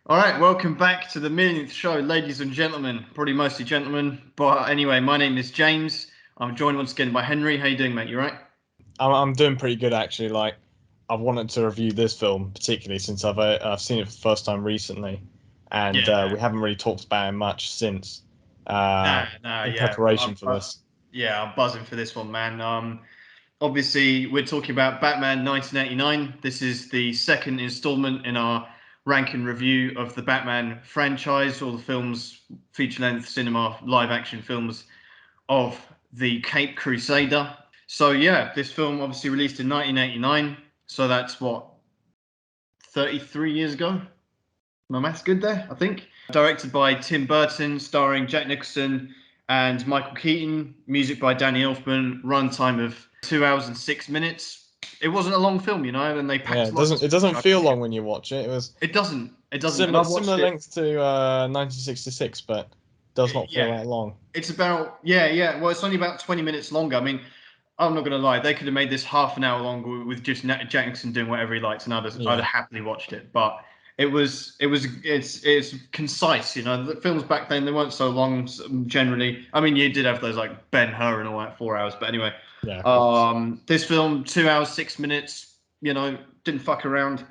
All right, welcome back to the Millionth show, ladies and gentlemen. Probably mostly gentlemen, but anyway, my name is James. I'm joined once again by Henry. How you doing, mate? You right? I'm doing pretty good actually. Like, I've wanted to review this film particularly since I've seen it for the first time recently, and Yeah. we haven't really talked about it much since in Yeah. preparation for this. Yeah, I'm buzzing for this one, man. Obviously, we're talking about Batman 1989. This is the second installment in our ranking review of the Batman franchise, all the films, feature-length cinema, live-action films of the Cape Crusader. So yeah, this film obviously released in 1989. So that's what, 33 years ago? My math's good there, I think. Directed by Tim Burton, starring Jack Nicholson and Michael Keaton. Music by Danny Elfman. Runtime of 2 hours and 6 minutes. It wasn't a long film, and they Yeah, packed it lots doesn't of it stuff, doesn't which I feel appreciate. long when you watch it. It was It doesn't. It doesn't. And I similar watched it. length to 1966, but does not feel Yeah, that long. it's about yeah. Well, it's only about 20 minutes longer. I mean, I'm not gonna lie, they could have made this half an hour longer with just Jack Nicholson doing whatever he likes, and I'd have Yeah, happily watched it. But it's concise. The films back then they weren't so long generally. I mean, you did have those like Ben Hur and all that 4 hours, but anyway, yeah, of course. this film 2 hours 6 minutes. Didn't fuck around,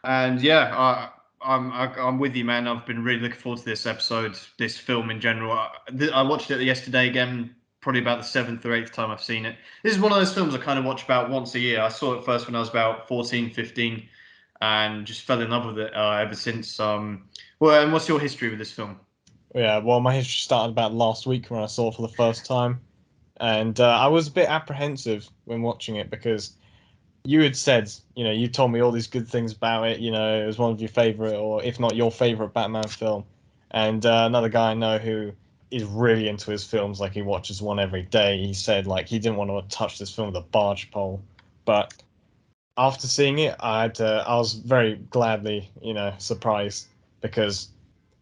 and yeah, I'm with you, man. I've been really looking forward to this episode, this film in general. I watched it yesterday again, probably about the seventh or eighth time I've seen it. This is one of those films I kind of watch about once a year. I saw it first when I was about 14, 15, and just fell in love with it ever since. Well, and what's your history with this film? Yeah, well, my history started about last week when I saw it for the first time, and I was a bit apprehensive when watching it because you had said, you told me all these good things about it. It was one of your favorite, or if not your favorite, Batman film. And another guy I know who is really into his films, like he watches one every day. He said like he didn't want to touch this film with a barge pole, but after seeing it, I was very gladly, surprised because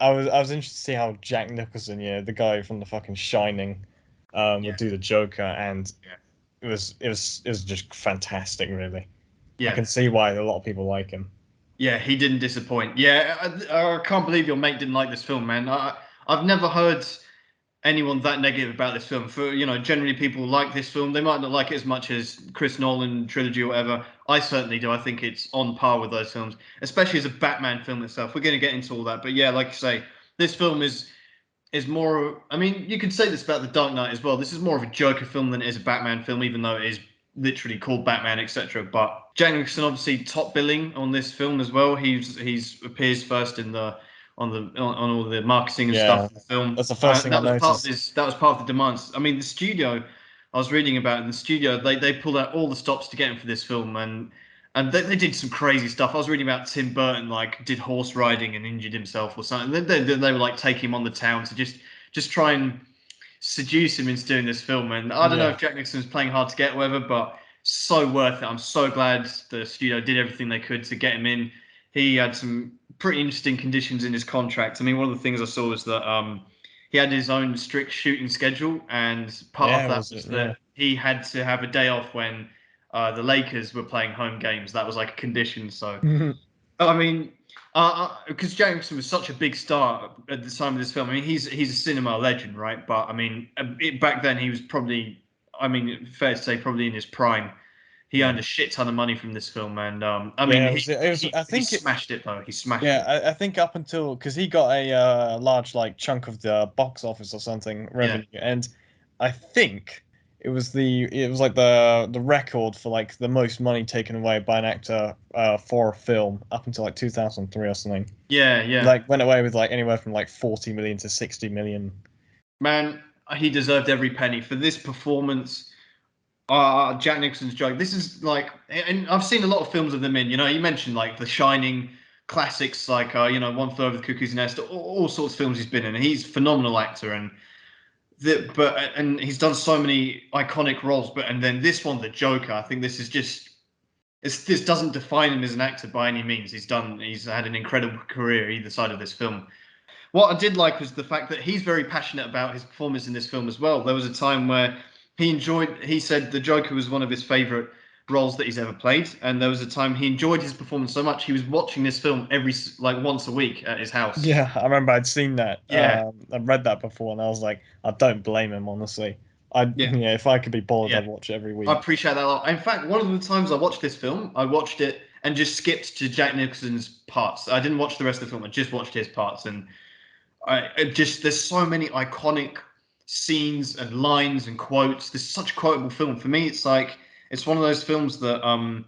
I was interested to see how Jack Nicholson, the guy from the fucking Shining, would Yeah, do the Joker, and yeah, it was just fantastic, really. I yeah, can see why a lot of people like him. yeah. He didn't disappoint. Yeah, I can't believe your mate didn't like this film, man. I've never heard anyone that negative about this film. Generally people like this film. They might not like it as much as Chris Nolan trilogy or whatever. I certainly do. I think it's on par with those films, especially as a Batman film itself. We're going to get into all that, but yeah, like you say, this film is more. I mean, you could say this about The Dark Knight as well. This is more of a Joker film than it is a Batman film, even though it is literally called Batman, etc. But Jack Nicholson obviously top billing on this film as well. He's appears first in the on all the marketing and stuff Yeah, for the film. that's the first thing I That was part of noticed. this. That was part of the demands. I mean, the studio. I was reading about it in the studio. They pulled out all the stops to get him for this film, and they did some crazy stuff. I was reading about Tim Burton, like did horse riding and injured himself or something. They were like taking him on the town to just try and seduce him into doing this film. And I don't know Yeah, if Jack Nicholson was playing hard to get, or whatever, but so worth it. I'm so glad the studio did everything they could to get him in. He had some pretty interesting conditions in his contract. I mean, one of the things I saw was that he had his own strict shooting schedule, and part yeah, of it that was was it? that Yeah, he had to have a day off when the Lakers were playing home games. That was like a condition. So I mean, because Jackson was such a big star at the time of this film. I mean, he's a cinema legend, right? But I mean, back then he was probably, I mean, fair to say, probably in his prime. He yeah, earned a shit ton of money from this film, and I mean, yeah. It he was. It was. he, I he think it. smashed it though. He smashed Yeah, it. I think up until because he got a large like chunk of the box office or something Yeah, revenue, and I think it was like the record for like the most money taken away by an actor for a film up until like 2003 or something. yeah, He yeah. like went away with like anywhere from like 40 million to 60 million. Man, he deserved every penny for this performance. Jack Nicholson's joke. This is like, and I've seen a lot of films of them in. You mentioned like The Shining, classics like One Flew Over the Cuckoo's Nest, all sorts of films he's been in. And he's a phenomenal actor, and he's done so many iconic roles. And then this one, the Joker. I think this is just this doesn't define him as an actor by any means. He's had an incredible career either side of this film. What I did like was the fact that he's very passionate about his performance in this film as well. There was a time where he said the Joker was one of his favorite roles that he's ever played. And there was a time he enjoyed his performance so much he was watching this film once a week at his house. Yeah, I remember I'd seen that. Yeah, I've read that before, and I was like, I don't blame him, honestly. yeah, Yeah, if I could be bored, yeah. I'd watch it every I week. appreciate that a lot. In fact, one of the times I watched this film, I watched it and just skipped to Jack Nicholson's parts. I didn't watch the rest of the film. I just watched his parts, and there's so many iconic scenes and lines and quotes. There's such a quotable film. For me, it's one of those films that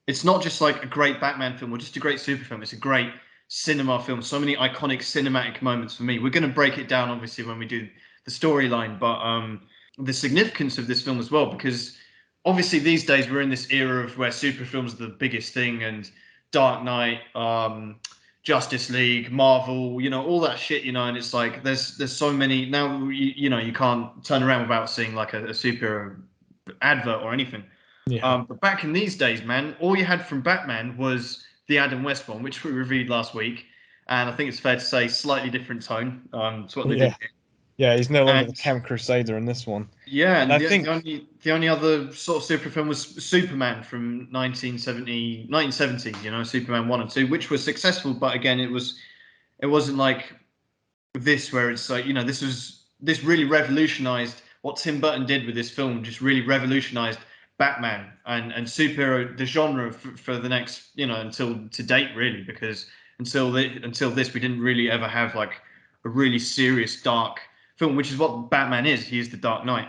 it's not just like a great Batman film or just a great super film. It's a great cinema film. So many iconic cinematic moments for me. We're going to break it down obviously when we do the storyline, but the significance of this film as well, because obviously these days we're in this era of where super films are the biggest thing, and Dark Knight, Justice League, Marvel, all that shit, and it's like there's so many now. You can't turn around without seeing like a super advert or anything. Yeah. But back in these days, man, all you had from Batman was the Adam West one, which we reviewed last week, and I think it's fair to say slightly different tone. It's what they Yeah. did here. Yeah, he's no longer the And camp crusader in this one. yeah, And and I the only other sort of super film was Superman from 1970s. Superman 1 and 2, which was successful, but again, it wasn't like this where it's like this really revolutionized what Tim Burton did with this film. Just really revolutionized Batman and superhero the genre for the next until to date, really, because until this we didn't really ever have like a really serious dark film, which is what Batman is. He is the Dark Knight.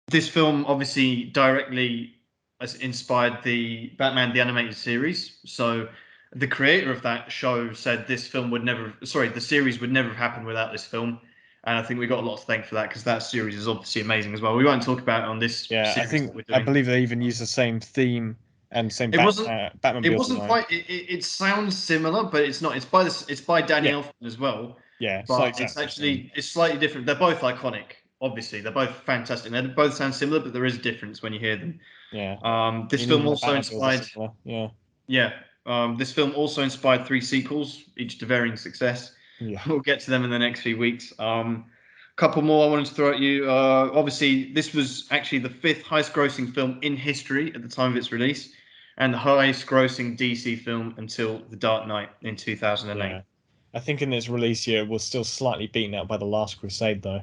This film obviously directly has inspired the Batman the Animated Series. So the creator of that show said the series would never have happened without this film. And I think we got a lot to thank for that, because that series is obviously amazing as well. We won't talk about it on this yeah, series that we're I doing. believe they even use the same theme and same It wasn't. It Batmobile wasn't design. quite. It sounds similar, but it's not. It's by Danny Yeah, Elfman as well, yeah, it's not but it's exactly the same. actually it's slightly different. They're both iconic. Obviously, they're both fantastic. They both sound similar, but there is a difference when you hear them. Yeah. This And film even the also Batmobiles are inspired. similar. Yeah. Yeah, this film also inspired three sequels, each to varying success. Yeah. We'll get to them in the next few weeks. Couple more I wanted to throw at you. Obviously, this was actually the fifth highest-grossing film in history at the time of its release, and the highest-grossing DC film until The Dark Knight in 2008. Yeah. I think in its release year it was still slightly beaten out by The Last Crusade though.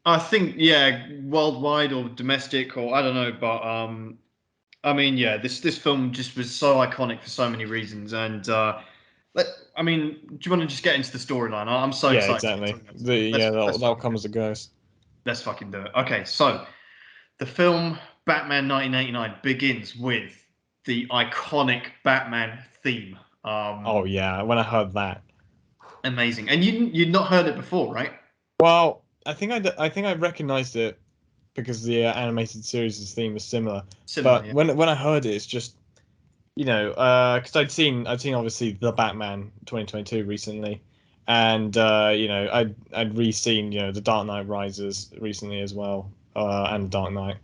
I think, yeah, worldwide or domestic, or I don't know, but I mean, yeah, this film just was so iconic for so many reasons, and I mean, do you want to just get into the storyline? I'm so Yeah, excited to get exactly. talking about this The film. yeah, Let's that'll fucking come do as it. it goes. Let's fucking do it. Okay, so the film Batman 1989 begins with the iconic Batman theme. Oh yeah, when I heard that. Amazing, and you'd not heard it before, right? Well, I think I recognized it because the animated series' theme was similar. Similar, But yeah. when I heard it, it's just because I'd seen obviously the Batman 2022 recently, and I'd re-seen the Dark Knight Rises recently as well, and Dark Knight,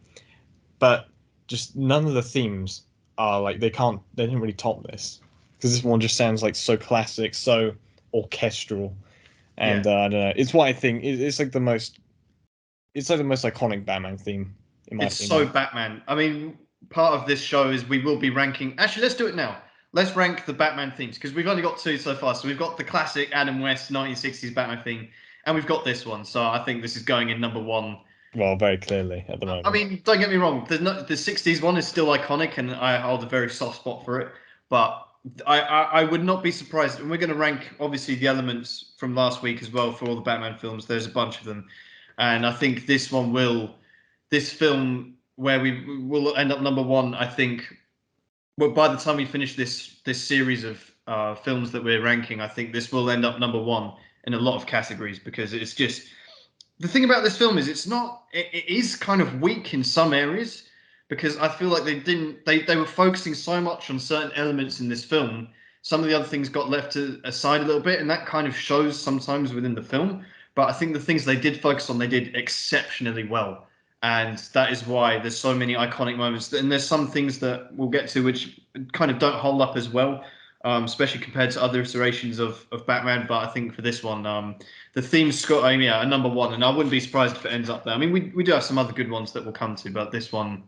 but just none of the themes are like they didn't really top this because this one just sounds like so classic, so orchestral, Yeah. and I don't know, it's what I think it's like the most iconic Batman theme in my It's so opinion. Batman. I mean, part of this show is we will be ranking. Actually, let's do it now. Let's rank the Batman themes, because we've only got two so far. So we've got the classic Adam West 1960s Batman theme, and we've got this one. So I think this is going in number one. Well, very clearly at the I moment. mean, don't get me wrong. The 60s one is still iconic, and I hold a very soft spot for it. But I would not be surprised. And we're going to rank obviously the elements from last week as well for all the Batman films. There's a bunch of them, and I think this one will. This film where we will end up number one. I think. Well, by the time we finish this series of films that we're ranking, I think this will end up number one in a lot of categories, because it's just the thing about this film is it is kind of weak in some areas, because I feel like they were focusing so much on certain elements in this film. Some of the other things got left aside a little bit, and that kind of shows sometimes within the film. But I think the things they did focus on, they did exceptionally well, and that is why there's so many iconic moments. And there's some things that we'll get to which kind of don't hold up as well, especially compared to other iterations of Batman. But I think for this one, the theme's got yeah, a number one, and I wouldn't be surprised if it ends up there. I mean, we do have some other good ones that we'll come to, but this one,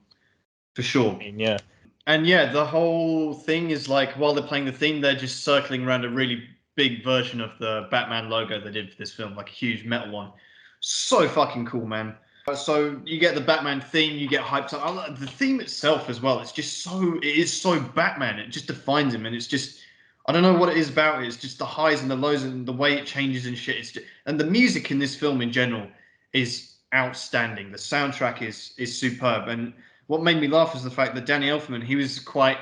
for sure. I mean, yeah. And yeah, the whole thing is like while they're playing the theme, they're just circling around a really big version of the Batman logo they did for this film, like a huge metal one. So fucking cool, man. So you get the Batman theme, you get hyped up. The theme itself as well. It's just it is so Batman. It just defines him, and it's just, I don't know what it is about it. It's just the highs and the lows and the way it changes and shit. And the music in this film in general is outstanding. The soundtrack is superb, and what made me laugh was the fact that Danny Elfman, he was quite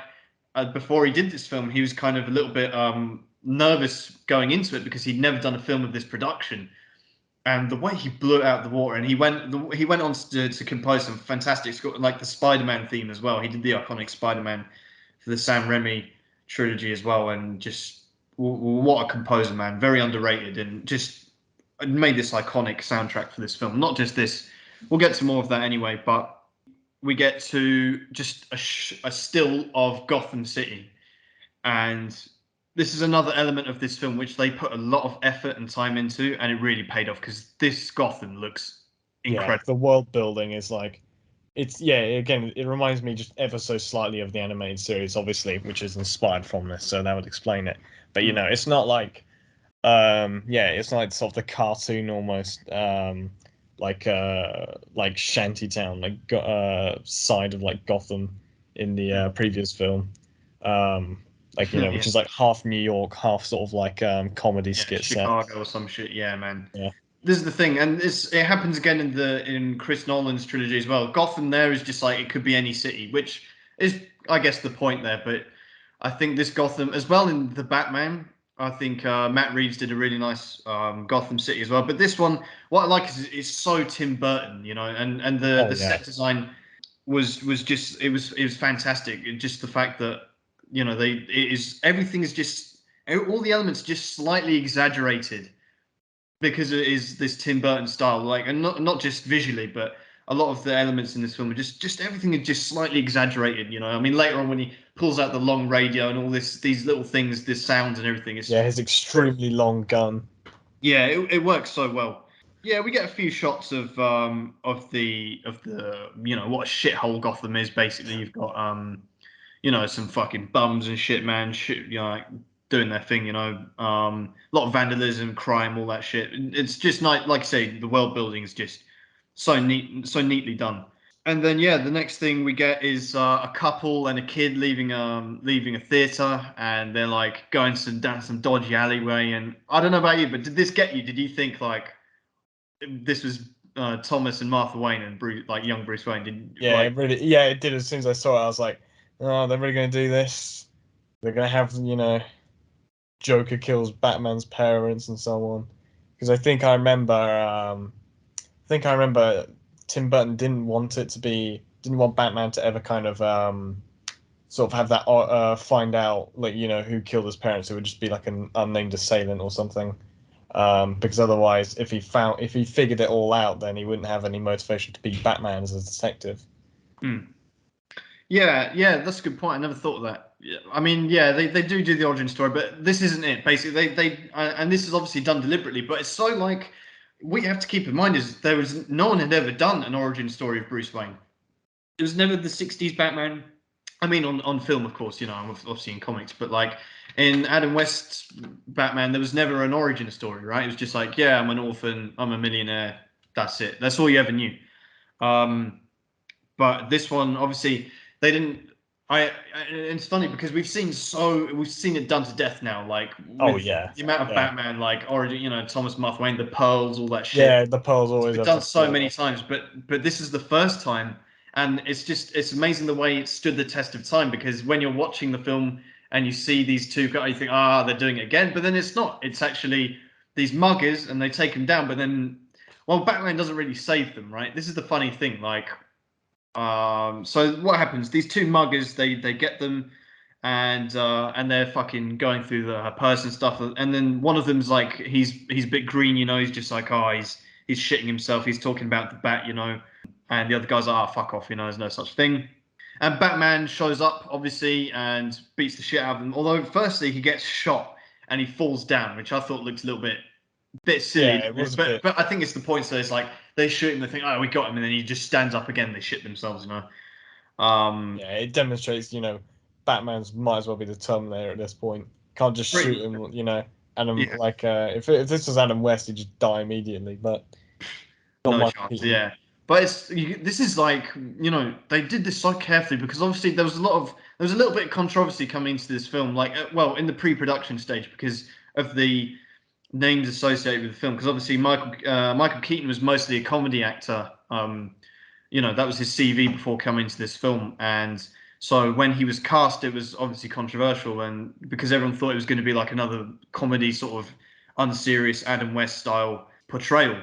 before he did this film, he was kind of a little bit nervous going into it because he'd never done a film of this production, and the way he blew it out the water, and he went on to compose some fantastic score, like the Spider-Man theme as well. He did the iconic Spider-Man for the Sam Raimi trilogy as well, and just what a composer, man! Very underrated, and just made this iconic soundtrack for this film. Not just this, we'll get to more of that anyway, but we get to just a still of Gotham City, and this is another element of this film which they put a lot of effort and time into, and it really paid off because this Gotham looks incredible. The world building is like, again, it reminds me just ever so slightly of the animated series, obviously, which is inspired from this, so that would explain it. But it's not like it's like sort of the cartoon almost, like Shantytown, like side of like Gotham in the previous film, which is like half New York, half sort of like comedy skit set. Chicago or some shit. Yeah, man. Yeah. This is the thing, and it happens again in Chris Nolan's trilogy as well. Gotham there is just like it could be any city, which is, I guess, the point there. But I think this Gotham as well in the Batman. I think Matt Reeves did a really nice Gotham City as well. But this one, what I like is it's so Tim Burton, and the set design was just it was fantastic. Just the fact that everything is just all the elements just slightly exaggerated because it is this Tim Burton style, like, and not just visually, but a lot of the elements in this film are just everything is just slightly exaggerated. I mean, later on when he pulls out the long radio and all these little things, this sounds and everything. His extremely long gun. Yeah, it works so well. Yeah, we get a few shots of the what a shithole Gotham is. Basically, you've got some fucking bums and shit, man. Shit, like doing their thing, a lot of vandalism, crime, all that shit. It's just like I say, the world building is just so neatly done. And then the next thing we get is a couple and a kid leaving a theater, and they're like going down some dodgy alleyway. And I don't know about you, but did this get you? Did you think like this was Thomas and Martha Wayne and Bruce, like young Bruce Wayne? It did. As soon as I saw it, I was like, oh, they're really going to do this. They're going to have Joker kills Batman's parents and so on. Because I think I remember Tim Burton didn't want Batman to ever kind of sort of have that find out, like, who killed his parents. It would just be like an unnamed assailant or something. Because otherwise, if he figured it all out, then he wouldn't have any motivation to be Batman as a detective. Yeah, that's a good point. I never thought of that. I mean, they do the origin story, but this isn't it. Basically, they and this is obviously done deliberately, but it's so like what you have to keep in mind is no one had ever done an origin story of Bruce Wayne. It was never the '60s Batman. I mean, on film, of course, obviously in comics, but like in Adam West's Batman, there was never an origin story, right? It was just like, I'm an orphan, I'm a millionaire, that's it. That's all you ever knew. But this one, obviously, they didn't. It's funny because we've seen it done to death now. Like, the amount of Batman, like origin, Thomas Martha Wayne, the pearls, all that shit. Yeah, the pearls always. It's done so many times, but this is the first time, and it's amazing the way it stood the test of time. Because when you're watching the film and you see these two guys, you think, they're doing it again. But then it's not. It's actually these muggers, and they take them down. But then, Batman doesn't really save them, right? This is the funny thing, like. So what happens? These two muggers, they get them, and they're fucking going through her purse and stuff. And then one of them's like, he's a bit green, he's just like, he's shitting himself. He's talking about the bat, and the other guy's like, fuck off, there's no such thing. And Batman shows up, obviously, and beats the shit out of him. Although, firstly, he gets shot and he falls down, which I thought looked a little bit silly. Yeah, it was but I think it's the point. So it's like they shoot him, they think, we got him, and then he just stands up again. They shit themselves, Yeah, it demonstrates, Batman's might as well be the Terminator at this point. Can't just shoot Pretty, him, Adam, yeah, if this was Adam West, he'd just die immediately, but not no much chance. Keaton. Yeah, but this is like they did this so carefully because obviously there was a little bit of controversy coming into this film, like well in the pre-production stage because of the names associated with the film. Because obviously Michael Keaton was mostly a comedy actor. That was his CV before coming to this film, and so when he was cast, it was obviously controversial, and because everyone thought it was going to be like another comedy sort of unserious Adam West style portrayal.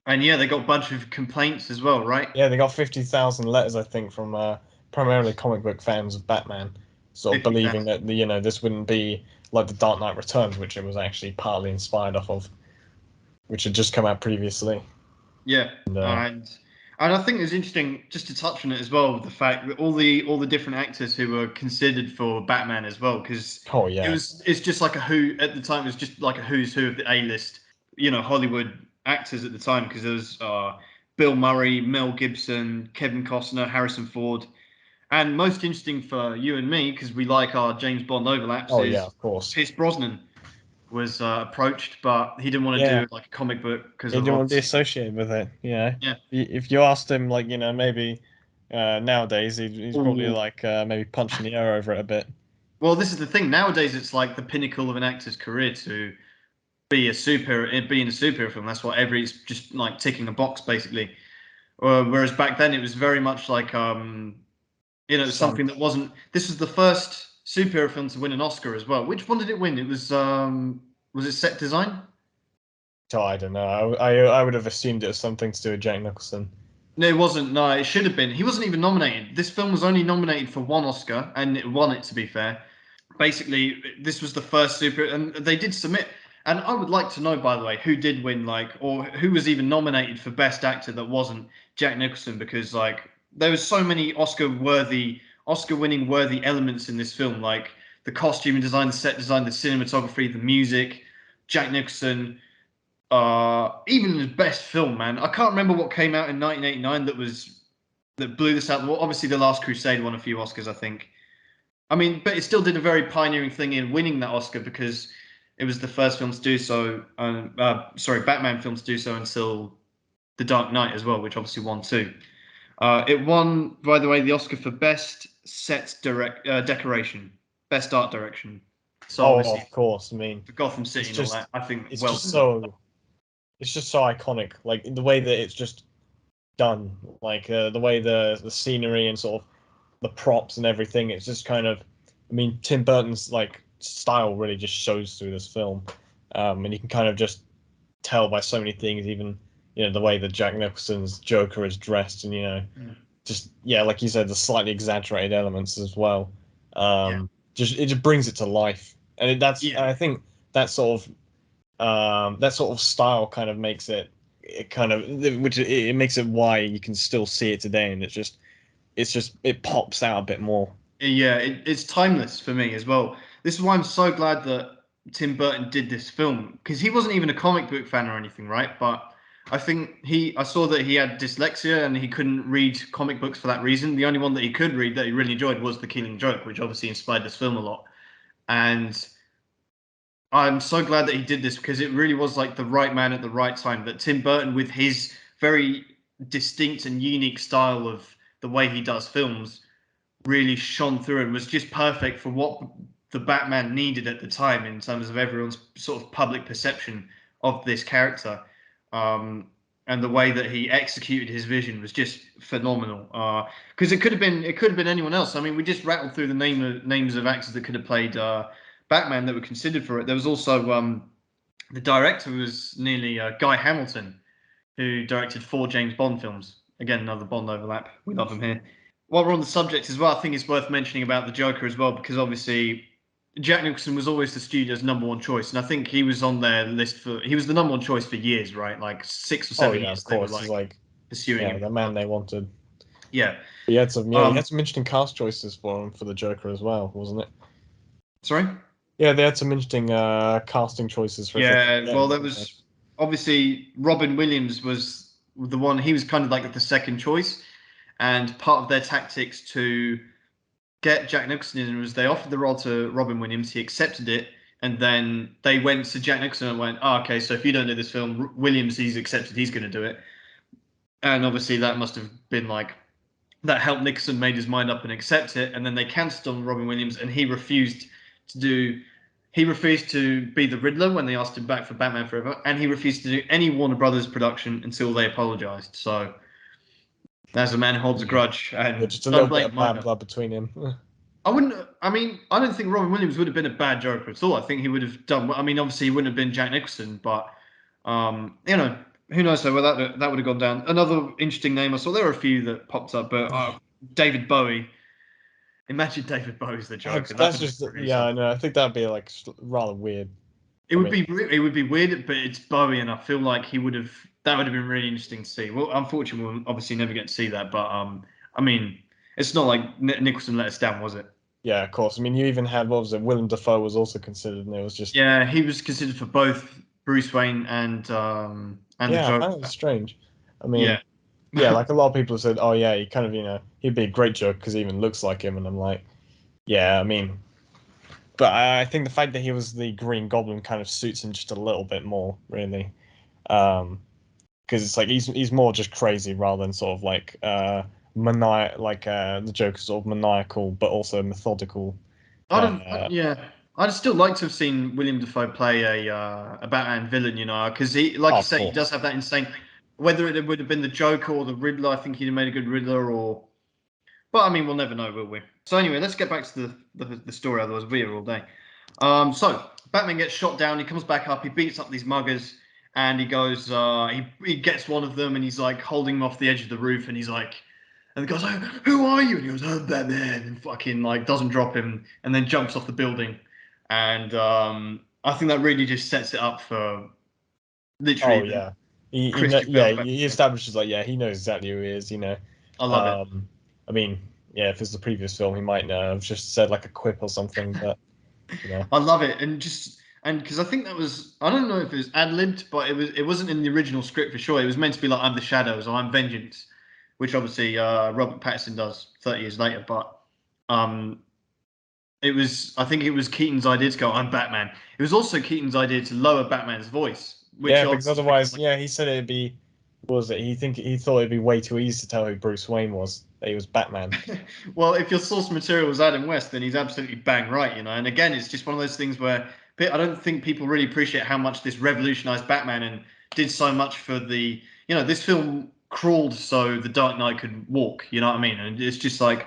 And yeah, they got a bunch of complaints as well, right? Yeah, they got 50,000 letters, I think, from primarily comic book fans of Batman, sort of 50,000. believing that this wouldn't be like the Dark Knight Returns, which it was actually partly inspired off of, which had just come out previously. Yeah, And and I think it's interesting just to touch on it as well, the fact that all the different actors who were considered for Batman as well, because oh yeah, it's just like a who at the time it was just like a who's who of the A-list, Hollywood actors at the time, because there was Bill Murray, Mel Gibson, Kevin Costner, Harrison Ford, and most interesting for you and me because we like our James Bond overlaps oh yeah, is of course, Pierce Brosnan was approached, but he didn't want to yeah. do like a comic book because He of didn't want to be obviously. associated with it. Yeah. If you asked him, maybe nowadays he's probably Ooh. like maybe punching the air over it a bit. Well, this is the thing. Nowadays, it's like the pinnacle of an actor's career to be in a superhero film. That's what it's just like ticking a box basically. Whereas back then, it was very much like Stunt. something that wasn't. This was the first superhero film to win an Oscar as well. Which one did it win? It was it set design? So I don't know. I would have assumed it was something to do with Jack Nicholson. No, it wasn't. No, it should have been. He wasn't even nominated. This film was only nominated for one Oscar, and it won it. To be fair, basically, this was the first super, and they did submit. And I would like to know, by the way, who did win, like, or who was even nominated for Best Actor that wasn't Jack Nicholson, because like there was so many Oscar-winning worthy elements in this film, like the costume design, the set design, the cinematography, the music. Jack Nicholson, even his best film, man. I can't remember what came out in 1989 that blew this out. Well, obviously, The Last Crusade won a few Oscars, I think. I mean, but it still did a very pioneering thing in winning that Oscar because it was the first film to do so. Sorry, Batman film to do so until The Dark Knight as well, which obviously won too. It won, by the way, the Oscar for best decoration, best art direction. So Oh, obviously of course. I mean, for Gotham it's City and all just that, I think it's well just deserved. so it's just so iconic. Like the way that it's just done, like the way the scenery and sort of the props and everything. It's just kind of, I mean, Tim Burton's like style really just shows through this film, and you can kind of just tell by so many things, even the way that Jack Nicholson's Joker is dressed, and Mm. just yeah, like you said, the slightly exaggerated elements as well. Yeah. Just it just brings it to life, and Yeah. I think that sort of style kind of makes it kind of which it makes it why you can still see it today, and it's just it pops out a bit more. Yeah, it's timeless for me as well. This is why I'm so glad that Tim Burton did this film because he wasn't even a comic book fan or anything, right? But I saw that he had dyslexia and he couldn't read comic books for that reason. The only one that he could read that he really enjoyed was The Killing Joke, which obviously inspired this film a lot. And I'm so glad that he did this because it really was like the right man at the right time. That Tim Burton, with his very distinct and unique style of the way he does films, really shone through and was just perfect for what the Batman needed at the time in terms of everyone's sort of public perception of this character. And the way that he executed his vision was just phenomenal. Because it could have been anyone else. I mean, we just rattled through the names of actors that could have played Batman that were considered for it. There was also the director was nearly Guy Hamilton, who directed 4 James Bond films. Again, another Bond overlap. We love him here. While we're on the subject as well, I think it's worth mentioning about the Joker as well, because obviously Jack Nicholson was always the studio's number one choice, and I think he was on their list for he was the number one choice for years, right? Like six or Oh seven yeah, of years they were course, it's like like pursuing him. the man they wanted. Yeah. He Um. had some interesting cast choices for him for the Joker as well, wasn't it? Sorry. Yeah, they had some interesting casting choices for it. Yeah. Yeah, Well, there was obviously Robin Williams was the one. He was kind of like the second choice, And part of their tactics to get Jack Nicholson in was they offered the role to Robin Williams. He accepted it. And then they went to Jack Nicholson and went, oh, okay, so if you don't do this film, Williams, he's accepted, he's going to do it. And obviously that must have been like, that helped Nicholson made his mind up and accept it. And then they cancelled on Robin Williams, and he refused to be the Riddler when they asked him back for Batman Forever. And he refused to do any Warner Brothers production until they apologized. So as a man who holds a grudge, and just a little bit of bad blood between him. I don't think Robin Williams would have been a bad Joker at all. I think he would have done. I mean, obviously he wouldn't have been Jack Nicholson, but who knows where that would have gone down. Another interesting name I saw. There were a few that popped up, but David Bowie. Imagine David Bowie's the Joker. That's just I know. I think that'd be like rather weird. It would be weird, but it's Bowie, and I feel like that would have been really interesting to see. Well, unfortunately, we'll obviously never get to see that, but I mean, it's not like Nicholson let us down, was it? Yeah, of course. I mean, you even had, what was it? Willem Dafoe was also considered, and it was just he was considered for both Bruce Wayne and the Joker. That was strange. I mean, like a lot of people have said, oh yeah, he kind of he'd be a great Joker because he even looks like him, and I'm like, yeah, I mean, but I think the fact that he was the Green Goblin kind of suits him just a little bit more, really, because it's like he's more just crazy rather than sort of like the Joker's sort of maniacal but also methodical. I'd still like to have seen William Dafoe play a Batman villain, because he, like you say, he does have that insane. Whether it would have been the Joker or the Riddler, I think he'd have made a good Riddler. But I mean, we'll never know, will we? So anyway, let's get back to the story. Otherwise, we're here all day. So Batman gets shot down. He comes back up. He beats up these muggers, and he goes. He gets one of them, and he's like holding him off the edge of the roof, and he's like. And the guy's like, who are you? And he goes, I'm Batman. And fucking like doesn't drop him and then jumps off the building. And I think that really just sets it up for literally. Oh, yeah. He establishes he knows exactly who he is, I love it. I mean, if it's the previous film, he might have just said like a quip or something, but I love it. And because I think that was, I don't know if it was ad-libbed, but it wasn't in the original script for sure. It was meant to be like, I'm the Shadows or I'm Vengeance. Which obviously Robert Pattinson does 30 years later, but I think it was Keaton's idea to go, I'm Batman. It was also Keaton's idea to lower Batman's voice. Because otherwise, he said it'd be, what was it? He thought it'd be way too easy to tell who Bruce Wayne was, that he was Batman. Well, if your source material was Adam West, then he's absolutely bang right, And again, it's just one of those things where I don't think people really appreciate how much this revolutionized Batman and did so much for the, this film crawled so the Dark Knight could walk, you know what I mean? And it's just like,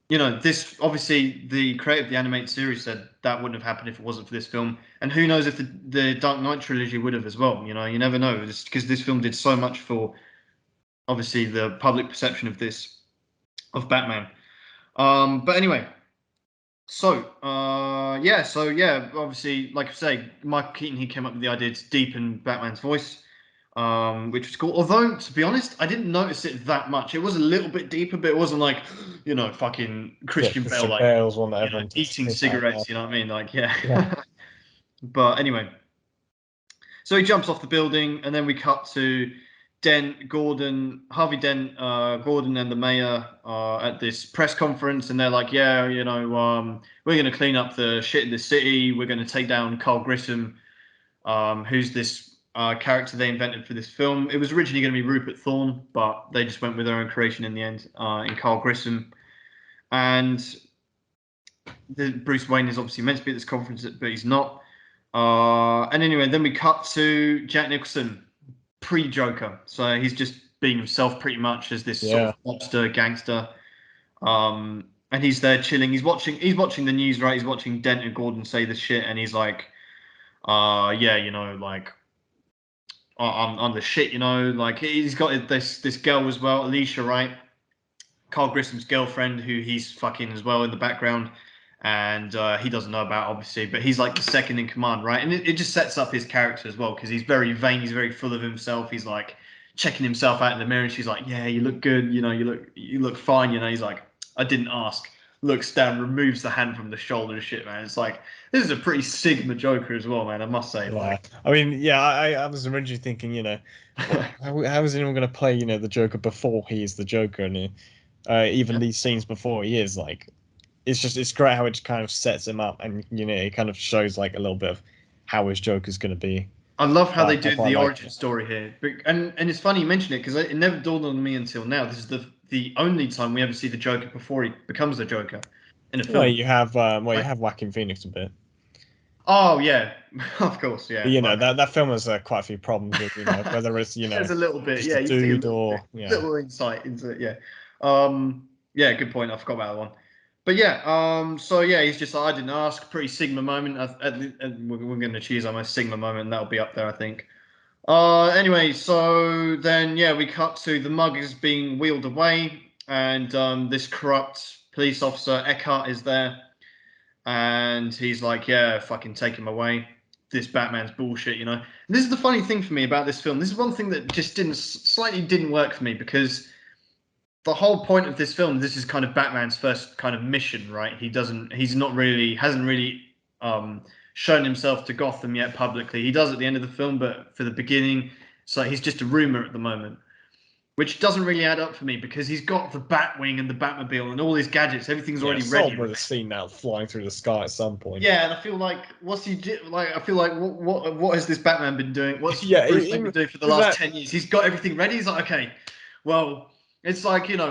this obviously the creator of the animated series said that wouldn't have happened if it wasn't for this film. And who knows if the Dark Knight trilogy would have as well, you never know. Just because this film did so much for obviously the public perception of Batman. But anyway, so obviously, like I say, Michael Keaton, he came up with the idea to deepen Batman's voice. Which was cool. Although, to be honest, I didn't notice it that much. It was a little bit deeper, but it wasn't like, fucking Christian Bale, like Bale's one that everyone eating cigarettes. You know what I mean? Like, yeah. But anyway, so he jumps off the building, and then we cut to Harvey Dent, Gordon, and the mayor at this press conference, and they're like, we're going to clean up the shit in the city. We're going to take down Carl Grissom, who's this character they invented for this film. It was originally going to be Rupert Thorne, but they just went with their own creation in the end, in Carl Grissom. And Bruce Wayne is obviously meant to be at this conference, but he's not. And anyway, then we cut to Jack Nicholson, pre-Joker. So he's just being himself pretty much as this sort of mobster gangster. And he's there chilling. He's watching the news, right? He's watching Dent and Gordon say this shit, and he's like, I'm the shit, like he's got this girl as well, Alicia, right? Carl Grissom's girlfriend, who he's fucking as well in the background, and he doesn't know about, obviously, but he's like the second in command, right? And it just sets up his character as well, because he's very vain, he's very full of himself. He's like checking himself out in the mirror, and she's like, yeah, you look good, you look fine, he's like, I didn't ask. looks down, removes the hand from the shoulder and shit, man. It's like, this is a pretty Sigma Joker as well, man, I must say. Yeah, Like, I mean, yeah, I was originally thinking, how is anyone going to play, the Joker before he is the Joker, and even these scenes before he is like, it's great how it kind of sets him up, and it kind of shows like a little bit of how his Joker's going to be. I love how they I do quite the like origin it. story here, and it's funny you mention it because it never dawned on me until now. This is the only time we ever see the Joker before he becomes the Joker in a Well, film. you Right? have Joaquin Phoenix a bit. Oh yeah, of course, But yeah. My bad. that film has quite a few problems with whether it's There's a little bit, just a yeah. You see a dude or little insight into it, yeah. Yeah, good point. I forgot about that one. But yeah, so yeah, he's just like, I didn't ask. Pretty Sigma moment. We're going to choose our most Sigma moment, and that'll be up there, I think. Anyway, so then yeah, we cut to the mug is being wheeled away, and this corrupt police officer Eckhart is there, and he's like, yeah, fucking take him away. This Batman's bullshit, you know. And this is the funny thing for me about this film. This is one thing that just slightly didn't work for me because the whole point of this film, this is kind of Batman's first kind of mission, right? Hasn't really shown himself to Gotham yet publicly. He does at the end of the film, but for the beginning, so he's just a rumor at the moment, which doesn't really add up for me because he's got the Batwing and the Batmobile and all his gadgets. Everything's already Saul ready. would have seen that flying through the sky at some point. Yeah, and I feel like I feel like what has this Batman been doing? What's Yeah, Bruce Wayne been doing for the was last that 10 years? He's got everything ready. He's like, okay, well, it's like and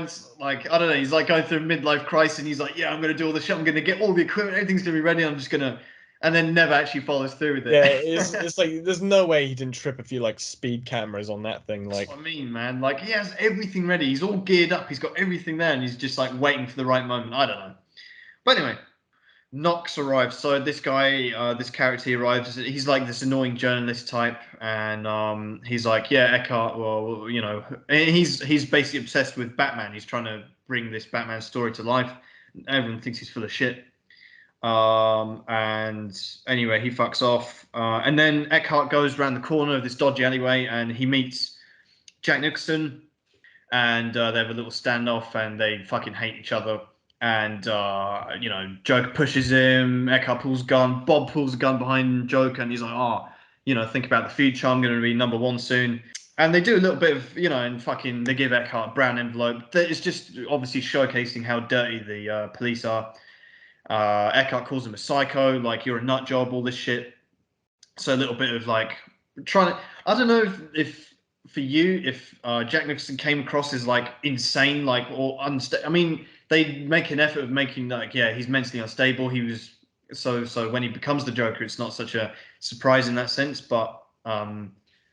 it's like I don't know. He's like going through a midlife crisis, and he's like, yeah, I'm gonna do all the shit. I'm gonna get all the equipment. Everything's gonna be ready. I'm just gonna, and then never actually follows through with it. yeah, it's like there's no way he didn't trip a few like speed cameras on that thing. That's Like, what I mean, man. Like he has everything ready. He's all geared up. He's got everything there, and he's just like waiting for the right moment. I don't know. But anyway, Knox arrives. So this guy, this character he arrives. He's like this annoying journalist type, and he's like, yeah, Eckhart. Well, he's basically obsessed with Batman. He's trying to bring this Batman story to life. Everyone thinks he's full of shit. And anyway, he fucks off. And then Eckhart goes around the corner of this dodgy alleyway, and he meets Jack Nicholson, and they have a little standoff, and they fucking hate each other. And Joker pushes him. Eckhart pulls a gun. Bob pulls a gun behind Joker, and he's like, "Oh, think about the future. I'm going to be number one soon." And they do a little bit of, and fucking they give Eckhart a brown envelope. That is just obviously showcasing how dirty the police are. Eckhart calls him a psycho, like you're a nut job, all this shit. So a little bit of like trying to. I don't know if for you, if Jack Nicholson came across as like insane, like or unstable. I mean, they make an effort of making like, yeah, he's mentally unstable. He was so when he becomes the Joker, it's not such a surprise in that sense. But I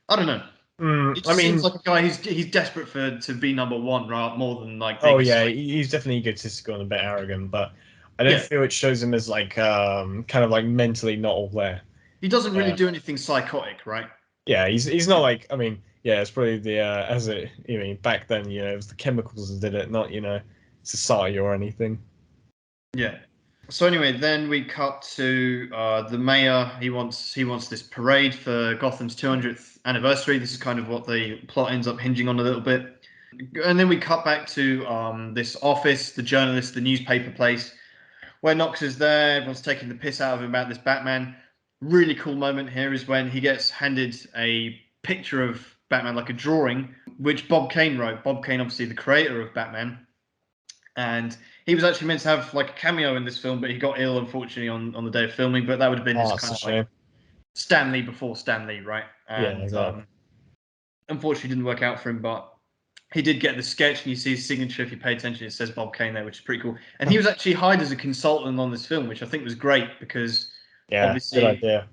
don't know. It I just seems mean, like a guy he's desperate to be number one, right? More than like oh being a yeah, psycho. he's definitely egotistical and a bit arrogant, but I don't Yeah, feel it shows him as like kind of like mentally not all there. he doesn't really Uh, do anything psychotic, right? yeah, he's not like, I mean, yeah, it's probably the as it back then, it was the chemicals that did it, not society or anything. Yeah. So anyway, then we cut to the mayor. He wants this parade for Gotham's 200th anniversary. This is kind of what the plot ends up hinging on a little bit. And then we cut back to this office, the journalist, the newspaper place, where Knox is there. Everyone's taking the piss out of him about this Batman. Really cool moment here is when he gets handed a picture of Batman, like a drawing, which Bob Kane wrote. Bob Kane, obviously the creator of Batman, and he was actually meant to have like a cameo in this film, but he got ill unfortunately on the day of filming. But that would have been Oh, his that's kind a of like shame. Stan Lee before Stan Lee, right? Yeah, And exactly. unfortunately didn't work out for him, but he did get the sketch, and you see his signature. If you pay attention, it says Bob Kane there, which is pretty cool. And he was actually hired as a consultant on this film, which I think was great because Yeah, good obviously idea.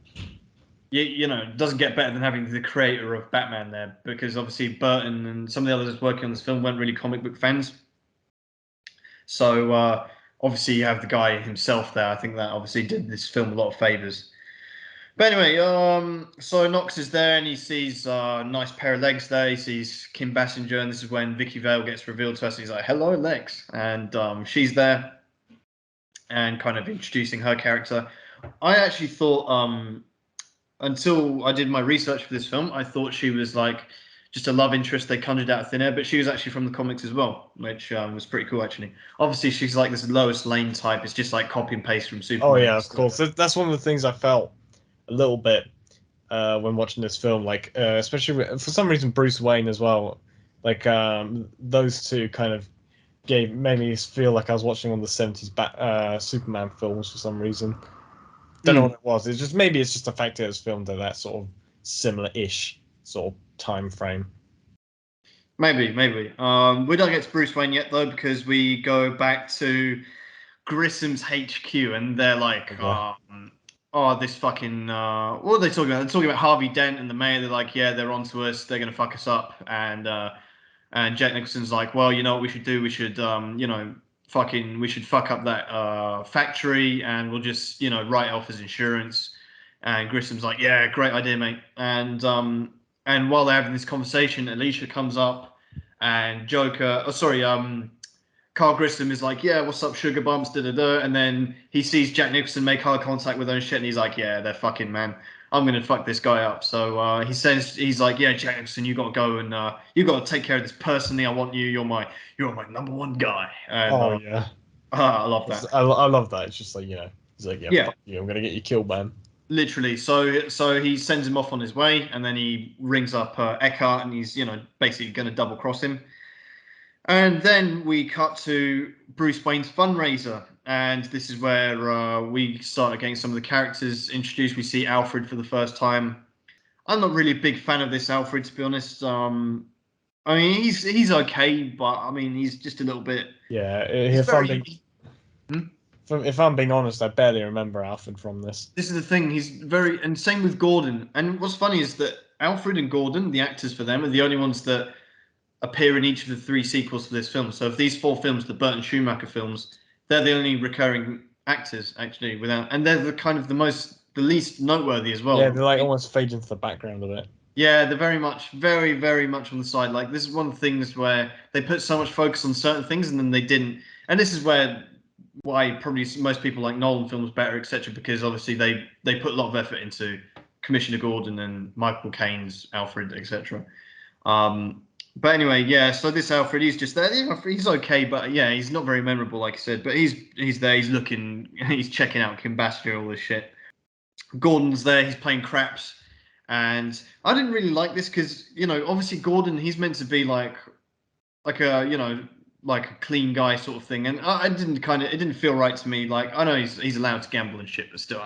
it doesn't get better than having the creator of Batman there, because obviously Burton and some of the others working on this film weren't really comic book fans. So obviously you have the guy himself there. I think that obviously did this film a lot of favors. But anyway, so Knox is there and he sees a nice pair of legs there. He sees Kim Basinger, and this is when Vicky Vale gets revealed to us. He's like, "Hello, legs," and she's there and kind of introducing her character. I actually thought, until I did my research for this film, I thought she was like just a love interest they conjured out of thin air, but she was actually from the comics as well, which was pretty cool actually. Obviously, she's like this Lois Lane type. It's just like copy and paste from Oh Superman. yeah, of course. That's one of the things I felt a little bit when watching this film. Like, especially for some reason, Bruce Wayne as well. Like, those two kind of made me feel like I was watching one of the '70s Superman films for some reason. Don't know what it was. It's just maybe it's just the fact that it was filmed at that sort of similar-ish sort of time frame. Maybe. We don't get to Bruce Wayne yet though, because we go back to Grissom's HQ, and they're like, Yeah. oh, this fucking, what are they talking about? They're talking about Harvey Dent and the mayor. They're like, yeah, they're onto us. They're gonna fuck us up. And Jack Nicholson's like, well, you know what we should do? We should, we should fuck up that factory, and we'll just, write off his insurance. And Grissom's like, yeah, great idea, mate. And while they're having this conversation, Alicia comes up, and Carl Grissom is like, yeah, what's up, sugar bumps, da da da. And then he sees Jack Nicholson make eye contact with her and shit, and he's like, yeah, they're fucking, man. I'm gonna fuck this guy up. So he's like, yeah, Jack Nicholson, you gotta go and you gotta take care of this personally. I want you. You're my number one guy. And Oh yeah. I love that. I love that. It's just like, he's like, yeah, Yeah, fuck you. I'm gonna get you killed, man. literally. So he sends him off on his way, and then he rings up Eckhart, and he's basically gonna double cross him. And then we cut to Bruce Wayne's fundraiser. And this is where we start getting some of the characters introduced. We see Alfred for the first time. I'm not really a big fan of this Alfred, to be honest. I mean, he's okay, but I mean, he's just a little bit. Yeah, He's if I'm very. being if I'm being honest, I barely remember Alfred from this. This is the thing. He's very, and same with Gordon. And what's funny is that Alfred and Gordon, the actors for them, are the only ones that appear in each of the three sequels for this film. So of these four films, the Burton Schumacher films, they're the only recurring actors actually. And they're the least noteworthy as well. Yeah, they like almost fade into the background a bit. Yeah, they're very, very much on the side. Like this is one of the things where they put so much focus on certain things and then they didn't. And this is why probably most people like Nolan films better, etc. Because obviously they put a lot of effort into Commissioner Gordon and Michael Caine's Alfred, etc. But anyway, yeah. So this Alfred, he's just there. He's okay, but yeah, he's not very memorable, like I said. But he's there. He's looking. He's checking out Kim Basinger, all this shit. Gordon's there. He's playing craps, and I didn't really like this because obviously Gordon, he's meant to be like like a clean guy sort of thing, and it didn't feel right to me. Like I know he's allowed to gamble and shit, but still,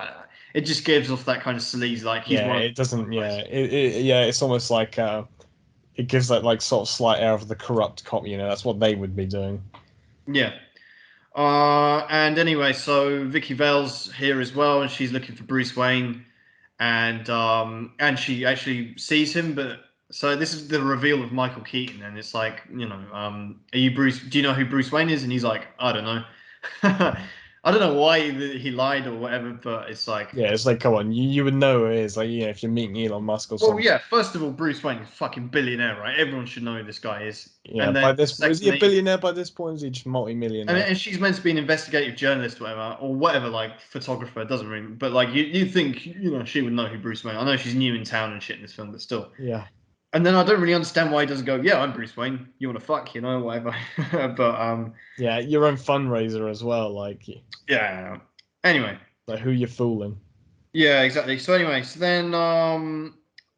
it just gives off that kind of sleaze. Like he's one of it doesn't. Yeah, it's almost like it gives that like sort of slight air of the corrupt cop. That's what they would be doing. Yeah. And anyway, so Vicky Vale's here as well, and she's looking for Bruce Wayne, and she actually sees him. But so this is the reveal of Michael Keaton, and it's like, are you Bruce? Do you know who Bruce Wayne is? And he's like, I don't know. I don't know why he lied or whatever, but it's like, yeah, it's like, come on, you would know who it is. Like, if you're meeting Elon Musk or something. Well, yeah. First of all, Bruce Wayne is a fucking billionaire, right? Everyone should know who this guy is. Yeah, and then by this, is he a billionaire by this point? Is he just multi-millionaire? And she's meant to be an investigative journalist, or whatever, like photographer. It doesn't really, but like you think she would know who Bruce Wayne. I know she's new in town and shit in this film, but still. Yeah. And then I don't really understand why he doesn't go, yeah, I'm Bruce Wayne. You want to fuck, whatever. But yeah, your own fundraiser as well, like. Yeah. Anyway. Like who you fooling? Yeah, exactly. So anyway, so then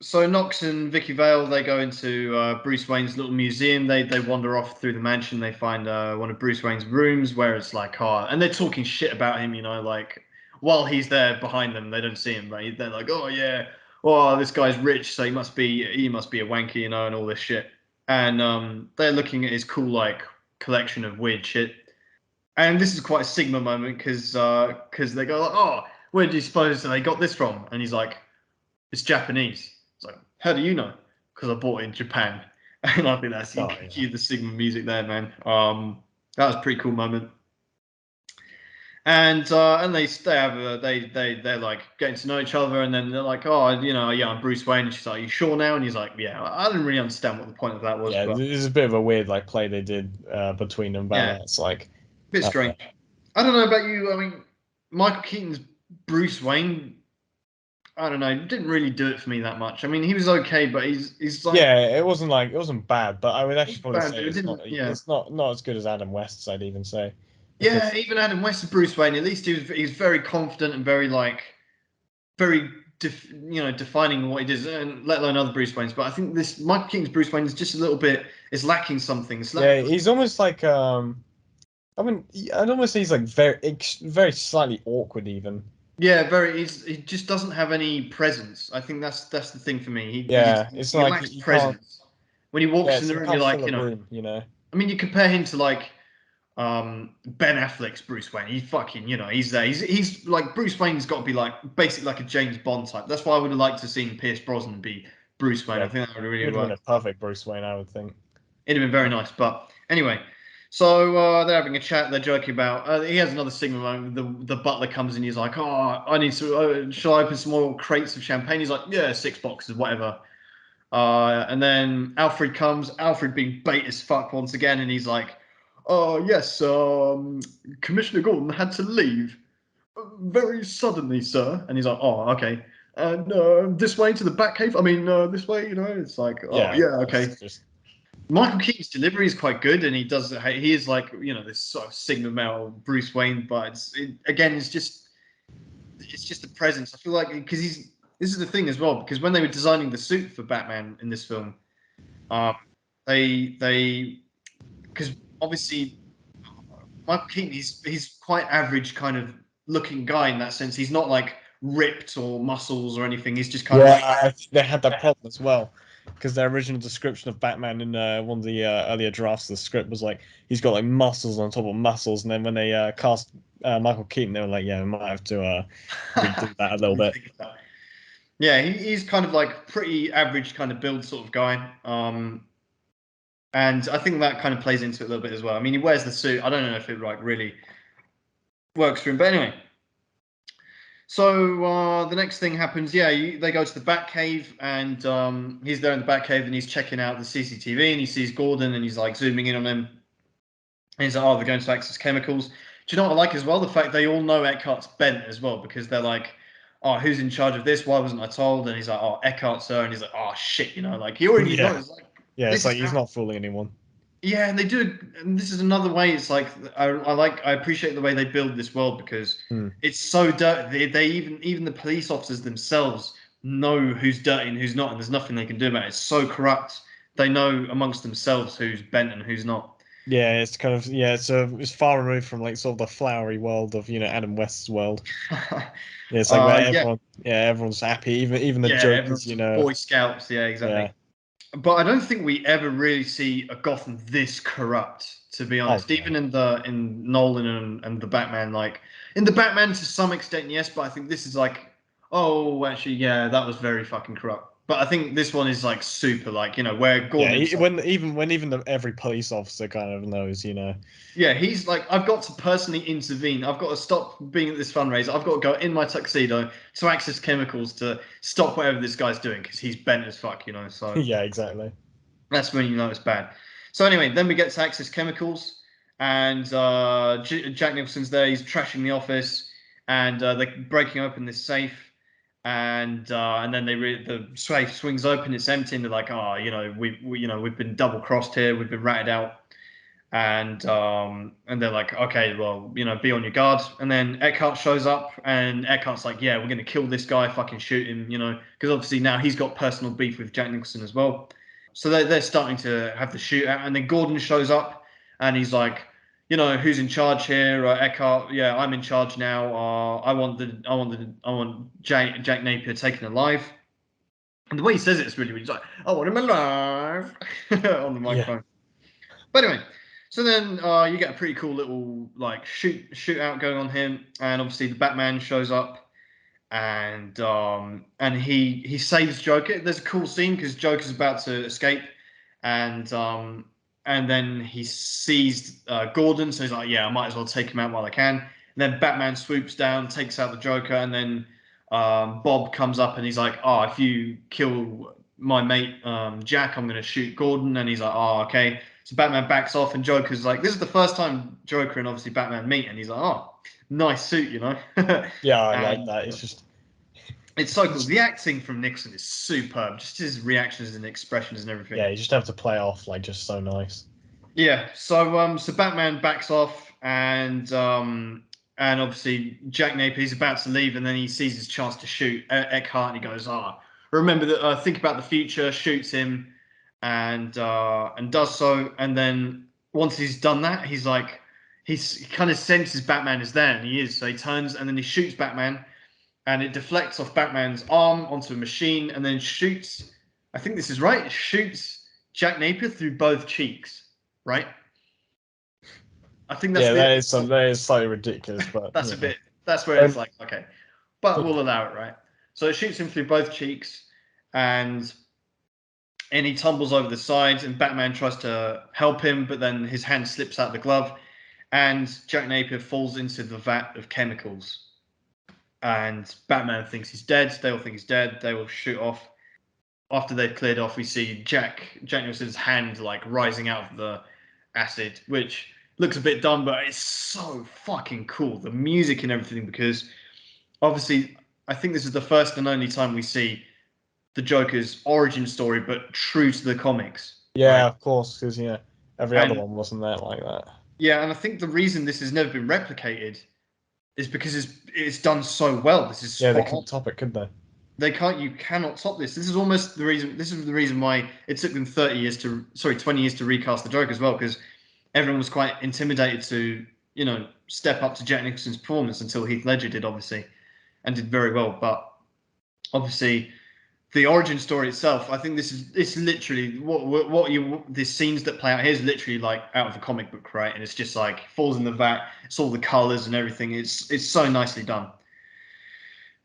so Knox and Vicky Vale, they go into Bruce Wayne's little museum. They wander off through the mansion. They find one of Bruce Wayne's rooms where it's like, and they're talking shit about him, like while he's there behind them, they don't see him, right? They're like, oh yeah, oh this guy's rich, so he must be a wanker, and all this shit. And they're looking at his cool like collection of weird shit. And this is quite a Sigma moment because they go like, oh, where do you suppose they got this from? And he's like, it's Japanese. It's like, how do you know? Because I bought it in Japan. And I think that's the Sigma music there, man. That was a pretty cool moment. And they're like getting to know each other, and then they're like, oh, yeah, I'm Bruce Wayne. And she's like, are you sure now? And he's like, yeah. I didn't really understand what the point of that was. Yeah, there's a bit of a weird like play they did between them, but it's like. Bit strange. I don't know about you. I mean, Michael Keaton's Bruce Wayne. I don't know, didn't really do it for me that much. I mean, he was okay, but he's like Yeah, it wasn't bad, but I would actually probably bad, say but it didn't. Yeah, it's not as good as Adam West's, I'd even say, yeah. because Even Adam West as Bruce Wayne, at least he's very confident and very like very defining what he does, and let alone other Bruce Waynes. But I think this Michael Keaton's Bruce Wayne is just a little bit is lacking something. It's yeah, lacking. he's almost like I mean, I'd almost say he's like very slightly awkward even. Yeah, very. He just doesn't have any presence. I think that's the thing for me. Yeah, it's He like lacks you can't. presence. When he Yeah, walks in it's the you room, you're can't fill like, a room, you know. I mean, you compare him to like Ben Affleck's Bruce Wayne. He's fucking, he's there. He's like Bruce Wayne's got to be like basically like a James Bond type. That's why I would have liked to have seen Pierce Brosnan be Bruce Wayne. I Yeah, think that would have he really would have been worked. a perfect Bruce Wayne, I would think. It'd have been very nice. But anyway, so they're having a chat. They're joking about. He has another Sigma moment. The butler comes in. He's like, "Oh, I need to. Shall I open some more crates of champagne?" He's like, "Yeah, 6 boxes, whatever." And then Alfred comes. Alfred being bait as fuck once again, and he's like, "Oh yes, Commissioner Gordon had to leave very suddenly, sir." And he's like, "Oh, okay." And this way to the Batcave. I mean, this way. It's like, "Oh Yeah, yeah, okay." it's just Michael Keaton's delivery is quite good, and he is like this sort of Sigma male Bruce Wayne, but again it's just the presence. I feel like because this is the thing as well, because when they were designing the suit for Batman in this film, um, they because obviously Michael Keaton he's quite average kind of looking guy in that sense. He's not like ripped or muscles or anything. He's just kind of yeah. like I think they had that problem as well because their original description of Batman in one of the earlier drafts of the script was like he's got like muscles on top of muscles, and then when they cast Michael Keaton, they were like, yeah, we might have to redo that a little bit. rethink that. Yeah, he's kind of like pretty average kind of build sort of guy. And I think that kind of plays into it a little bit as well. I mean, he wears the suit. I don't know if it like really works for him, but anyway. So the next thing happens. Yeah, they go to the Batcave, and he's there in the Batcave, and he's checking out the CCTV, and he sees Gordon, and he's like zooming in on him. And he's like, "Oh, they're going to access chemicals." Do you know what I like as well? The fact they all know Eckhart's bent as well, because they're like, "Oh, who's in charge of this? Why wasn't I told?" And he's like, "Oh, Eckhart, sir." And he's like, "Oh shit," like he already Yeah, knows. Like yeah. It's this is like he's how. not fooling anyone. Yeah, and they do. And this is another way. It's like I appreciate the way they build this world because Hmm. it's so dirty. They even the police officers themselves know who's dirty and who's not, and there's nothing they can do about it. It's so corrupt. They know amongst themselves who's bent and who's not. Yeah, it's kind of it's far removed from like sort of the flowery world of Adam West's world. Yeah, it's like where Yeah, everyone's happy, even the yeah. Jokers, Everyone's Boy Scouts. Yeah, exactly. yeah. But I don't think we ever really see a Gotham this corrupt, to be Oh honest. yeah. Even in Nolan and the Batman, like in the Batman to some extent, yes, but I think this is like, oh, actually, yeah, that was very fucking corrupt. But I think this one is like super, like where Yeah, Gordon himself. when even every police officer kind of knows. Yeah, he's like, I've got to personally intervene. I've got to stop being at this fundraiser. I've got to go in my tuxedo to access chemicals to stop whatever this guy's doing because he's bent as fuck. So. Yeah, exactly. That's when you know it's bad. So anyway, then we get to access chemicals, and Jack Nicholson's there. He's trashing the office, and they're breaking open this safe, and then the safe swings open. It's empty, and they're like, "Oh, we've been double crossed here. We've been ratted out." And they're like, "Okay, well, be on your guard." And then Eckhart shows up, and Eckhart's like, "Yeah, we're gonna kill this guy. Fucking shoot him," because obviously now he's got personal beef with Jack Nicholson as well. So they're starting to have the shootout, and then Gordon shows up, and he's like, who's in charge here? Eckhart, yeah, I'm in charge now. I want Jack Napier taken alive. And the way he says it is really, he's like, I want him alive on the Yeah. microphone. But anyway, so then you get a pretty cool little like shootout going on here, and obviously the Batman shows up, and he saves Joker. There's a cool scene because Joker's about to escape, and then he sees Gordon, so he's like, yeah, I might as well take him out while I can. And then Batman swoops down, takes out the Joker, and then Bob comes up and he's like, oh, if you kill my mate Jack, I'm going to shoot Gordon. And he's like, oh, okay. So Batman backs off, and Joker's like, this is the first time Joker and obviously Batman meet, and he's like, oh, nice suit. Yeah, I like And that. It's just It's so cool. The acting from Nicholson is superb. Just his reactions and expressions and everything. Yeah, you just have to play off like just so nice. Yeah. So Batman backs off, and obviously Jack Napier's about to leave, and then he sees his chance to shoot Eckhart, and he goes, remember that. Think about the future." Shoots him, and does so. And then once he's done that, he's like, he kind of senses Batman is there, and he is. So he turns, and then he shoots Batman, and it deflects off Batman's arm onto a machine, and then shoots. I think this is right. It shoots Jack Napier through both cheeks, right? I think that's That is slightly ridiculous, but that's a bit. That's where it's like, okay, but we'll allow it, right? So it shoots him through both cheeks, and he tumbles over the sides, and Batman tries to help him, but then his hand slips out of the glove, and Jack Napier falls into the vat of chemicals. And Batman thinks he's dead. They all think he's dead. They will shoot off. After they've cleared off, we see Jack Nicholson's hand like rising out of the acid, which looks a bit dumb, but it's so fucking cool. The music and everything, because obviously, I think this is the first and only time we see the Joker's origin story, but true to the comics. yeah, right? of course, because every other one wasn't that like that. Yeah, and I think the reason this has never been replicated is because it's done so well. This is they couldn't top it, could they? They can't. You cannot top this. This is almost the reason. This is the reason why it took them 20 years to recast the Joker as well, because everyone was quite intimidated to step up to Jack Nicholson's performance until Heath Ledger did, obviously, and did very well. But obviously, the origin story itself, I think it's literally the scenes that play out here is literally like out of a comic book, right? And it's just like falls in the vat. It's all the colors and everything. It's so nicely done.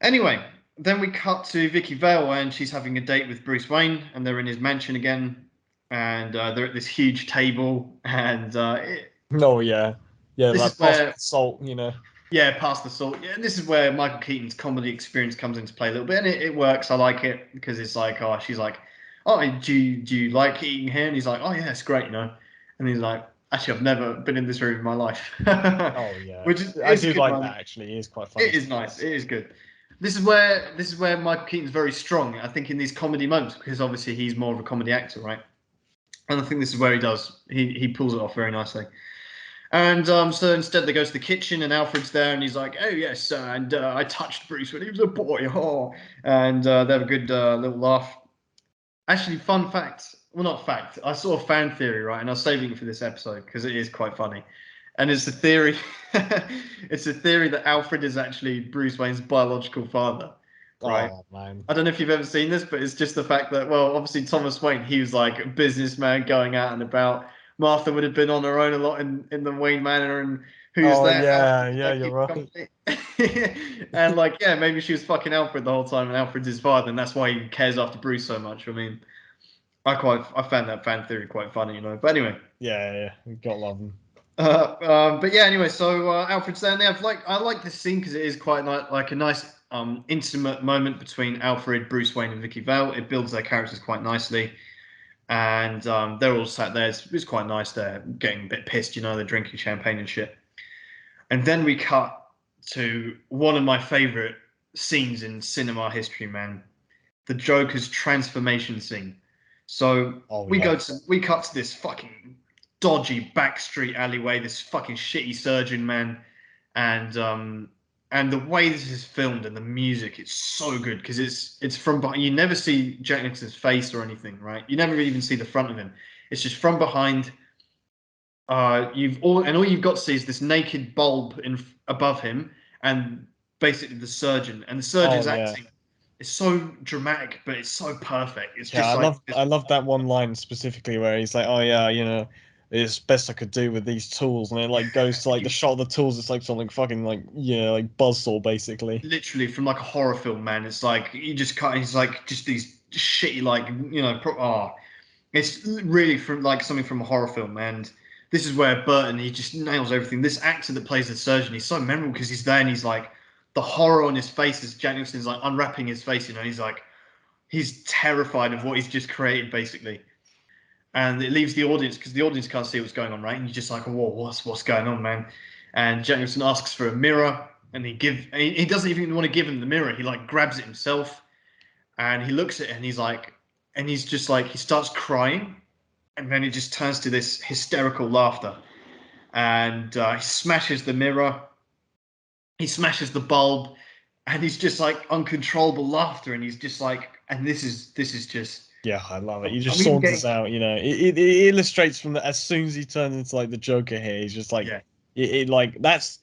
Anyway, then we cut to Vicky Vale, and she's having a date with Bruce Wayne, and they're in his mansion again, and they're at this huge table, and this is where salt, Yeah, past the salt. Yeah, and this is where Michael Keaton's comedy experience comes into play a little bit, and it works. I like it because it's like, she's like, do you like eating here? And he's like, oh yeah, it's great, And he's like, actually, I've never been in this room in my life. Oh yeah, which is I do good, like man. that actually. It is quite funny. It is nice. It is good. This is where Michael Keaton's very strong, I think, in these comedy moments, because obviously he's more of a comedy actor, right? And I think this is where he pulls it off very nicely. And so instead they go to the kitchen, and Alfred's there, and he's like, oh yes, and I touched Bruce when he was a boy. And they have a good little laugh. Actually, fun fact, well, not fact, I saw a fan theory, right? And I was saving it for this episode because it is quite funny. And it's a theory it's a theory that Alfred is actually Bruce Wayne's biological father, right? Oh man, I don't know if you've ever seen this, but it's just the fact that, well, obviously Thomas Wayne, he was like a businessman going out and about. Martha would have been on her own a lot in the Wayne Manor, and who's that? Yeah, you're right. And like, yeah, maybe she was fucking Alfred the whole time, and Alfred's his father, and that's why he cares after Bruce so much. I mean, I found that fan theory quite funny, But anyway, yeah, you gotta love them. But yeah, anyway, so Alfred's there, and I like this scene because it is quite like a nice intimate moment between Alfred, Bruce Wayne, and Vicky Vale. It builds their characters quite nicely, and they're all sat there. It's quite nice. They're getting a bit pissed, they're drinking champagne and shit. And then we cut to one of my favorite scenes in cinema history, man. The Joker's transformation scene. So we cut to this fucking dodgy backstreet alleyway, this fucking shitty surgeon, man. And the way this is filmed and the music, it's so good because it's from behind. You never see Jack Nicholson's face or anything, right? You never even see the front of him. It's just from behind. All you've got to see is this naked bulb above him, and basically the surgeon. And the surgeon's acting is so dramatic, but it's so perfect. It's just I love that one line specifically where he's like, oh yeah, it's best I could do with these tools, and it like goes to like the shot of the tools. It's like something fucking like buzzsaw basically. Literally from like a horror film, man. It's like you just cut. It's like just these shitty it's really from like something from a horror film. And this is where Burton, he just nails everything. This actor that plays the surgeon, he's so memorable because he's there and he's like the horror on his face as Jack Nicholson's like unwrapping his face. He's like he's terrified of what he's just created basically. And it leaves the audience because the audience can't see what's going on, right? And you're just like, whoa, what's going on, man? And Jack Nicholson asks for a mirror, and he doesn't even want to give him the mirror. He like grabs it himself, and he looks at it, and he's just like he starts crying, and then it just turns to this hysterical laughter, and he smashes the mirror, he smashes the bulb, and he's just like uncontrollable laughter, and he's just like, and this is just. Yeah, I love it. He just I'm even saunters getting. out, you know. It illustrates from the as soon as he turns into like the Joker here, he's just like Yeah. it like that's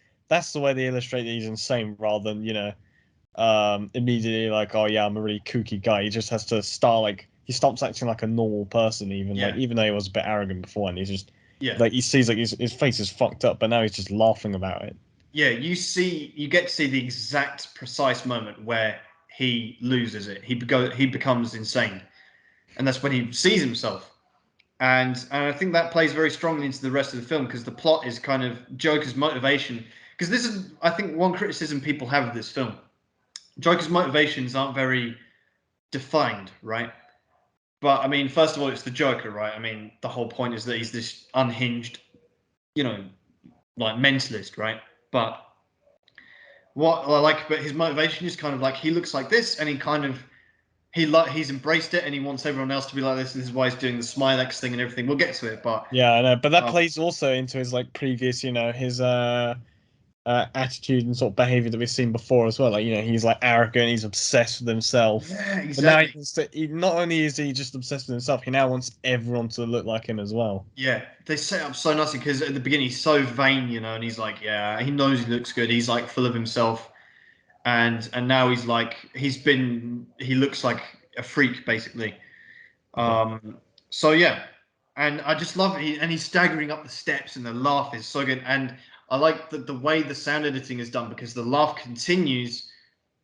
the way they illustrate that he's insane rather than, you know, immediately like, oh yeah, I'm a really kooky guy. He just has to start like he stops acting like a normal person even like Yeah. even though he was a bit arrogant before and he's just Yeah. like he sees like his face is fucked up, but now he's just laughing about it. Yeah, you get to see the exact precise moment where he loses it. He becomes insane, and that's when he sees himself. And I think that plays very strongly into the rest of the film because the plot is kind of Joker's motivation. Because this is, I think, one criticism people have of this film. Joker's motivations aren't very defined, right? But I mean, first of all, it's the Joker, right? I mean, the whole point is that he's this unhinged, you know, like mentalist, right? But what I like about his motivation is kind of like he looks like this, and he kind of he's embraced it, and he wants everyone else to be like this. And this is why he's doing the Smilex thing and everything. We'll get to it, but Yeah, I know, but that um, plays also into his like previous, you know, his attitude and sort of behavior that we've seen before as well. Like, you know, he's like arrogant, he's obsessed with himself. yeah, But now exactly. not only is he just obsessed with himself, he now wants everyone to look like him as well. Yeah, they set up so nicely because at the beginning he's so vain, and he's like, yeah, he knows he looks good. He's like full of himself, and now he's like he looks like a freak basically. Yeah. So yeah, and I just love it. And he's staggering up the steps, and the laugh is so good. And I like the way the sound editing is done because the laugh continues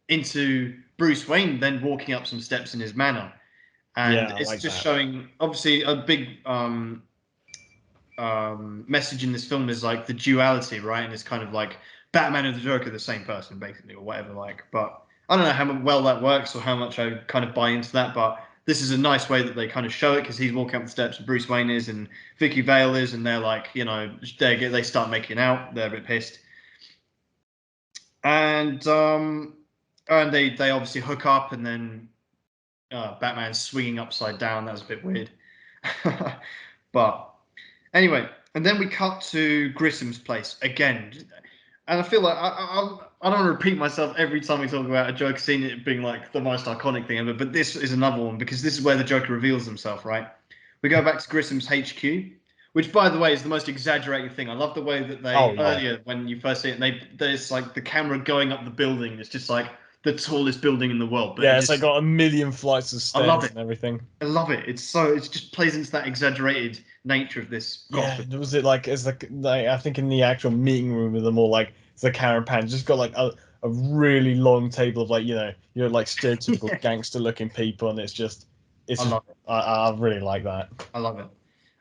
into Bruce Wayne then walking up some steps in his manor, and Yeah, I it's like just that. showing obviously a big message in this film is like the duality, right? And it's kind of like Batman and the Joker, the same person, basically, or whatever. Like, but I don't know how well that works or how much I kind of buy into that. But this is a nice way that they kind of show it because he's walking up the steps, and Bruce Wayne is, and Vicky Vale is, and they're like, they start making out. They're a bit pissed, and they obviously hook up, and then Batman's swinging upside down. That was a bit weird, but. Anyway, and then we cut to Grissom's place again, and I feel like I don't want to repeat myself every time we talk about a Joker scene, it being like the most iconic thing ever. But this is another one because this is where the Joker reveals himself. Right? We go back to Grissom's HQ, which, by the way, is the most exaggerated thing. I love the way that Oh they yeah. earlier when you first see it, there's like the camera going up the building. It's just like the tallest building in the world, but Yeah, it's like got a million flights of I love stairs it. and everything. I love it. It just plays into that exaggerated nature of this Yeah, Gotham. was it like as like I think in the actual meeting room with them all like the camera pan just got like a really long table of like like stereotypical Yeah, gangster looking people and it's I just love it. I really like that. I love it.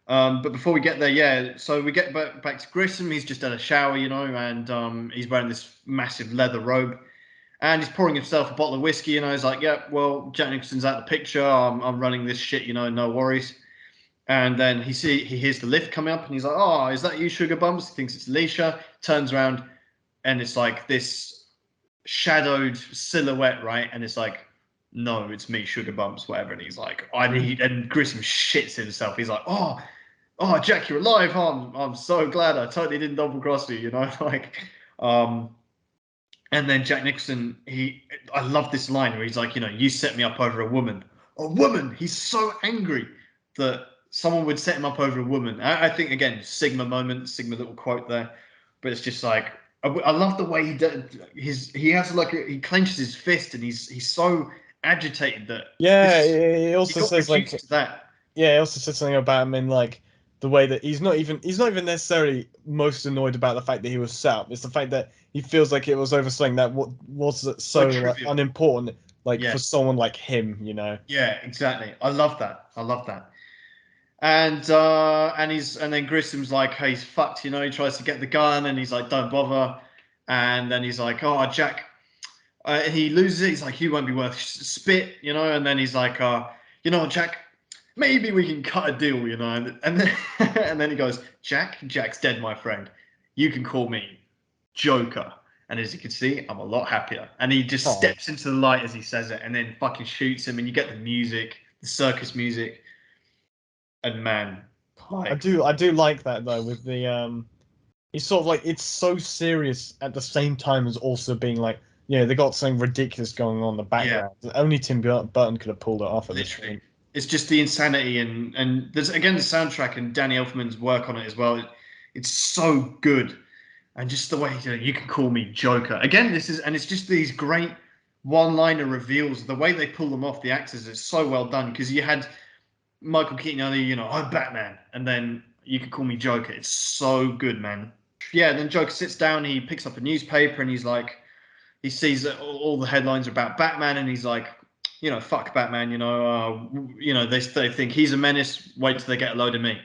But before we get there, yeah, so we get back to Grissom. He's just had a shower, and he's wearing this massive leather robe, and he's pouring himself a bottle of whiskey. He's like, "Yeah, well, Jack Nicholson's out of the picture. I'm running this shit, no worries." And then he hears the lift coming up, and he's like, "Oh, is that you, Sugar Bumps?" He thinks it's Alicia. Turns around, and it's like this shadowed silhouette, right? And it's like, no, it's me, Sugar Bumps, whatever. And he's like, I need, and Grissom shits himself. He's like, oh, Jack, you're alive. Oh, I'm so glad. I totally didn't double cross you, like, um, and then Jack Nicholson, I love this line where he's like, you set me up over a woman. A woman. He's so angry that someone would set him up over a woman. I think again, Sigma moment, Sigma little quote there, but it's just like I love the way he has like he clenches his fist and he's so agitated that Yeah, this it he also got says reduced like to that. yeah, it also said something about him in like the way that he's not even necessarily most annoyed about the fact that he was set up. It's the fact that he feels like it was over something that what was So so like trivial. unimportant, like Yeah, for someone like him. yeah, exactly. I love that. I love that. And then Grissom's like, hey, he's fucked, he tries to get the gun and he's like, don't bother. And then he's like, oh, Jack, he loses it. He's like, you won't be worth spit, and then he's like, Jack, maybe we can cut a deal, and then and then he goes, Jack's dead, my friend. You can call me Joker. And as you can see, I'm a lot happier. And he just Oh. steps into the light as he says it, and then fucking shoots him, and you get the music, the circus music. And man, I do like that though, with the it's sort of like, it's so serious at the same time as also being like, they got something ridiculous going on in the background. Only Tim Burton could have pulled it off at this literally. point. It's just the insanity, and there's again the soundtrack and Danny Elfman's work on it as well. It's so good, and just the way you can call me Joker again. It's just these great one-liner reveals. The way they pull them off, the actors, is so well done, because you had Michael Keaton earlier, I'm Batman, and then you can call me Joker. It's so good, man. Yeah, then Joker sits down, he picks up a newspaper, and he's like, he sees that all the headlines are about Batman, and he's like, fuck Batman, they think he's a menace. Wait till they get a load of me.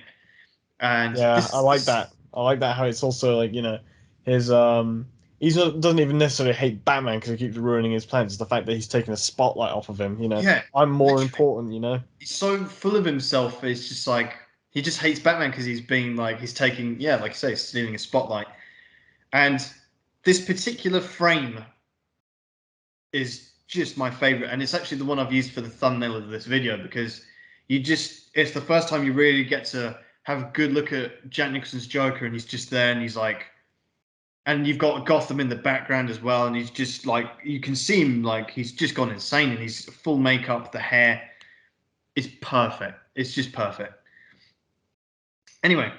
And Yeah, I like that. I like that how it's also like, his doesn't even necessarily hate Batman because he keeps ruining his plans. It's the fact that he's taking a spotlight off of him. Yeah, I'm more literally. important. He's so full of himself. It's just like he just hates Batman because he's being like he's taking, like you say, stealing a spotlight. And this particular frame is just my favorite, and it's actually the one I've used for the thumbnail of this video, because it's the first time you really get to have a good look at Jack Nicholson's Joker, and he's just there, and he's like, and you've got Gotham in the background as well, and he's just like, you can see him like he's just gone insane, and he's full makeup, the hair is perfect. It's just perfect. Anyway,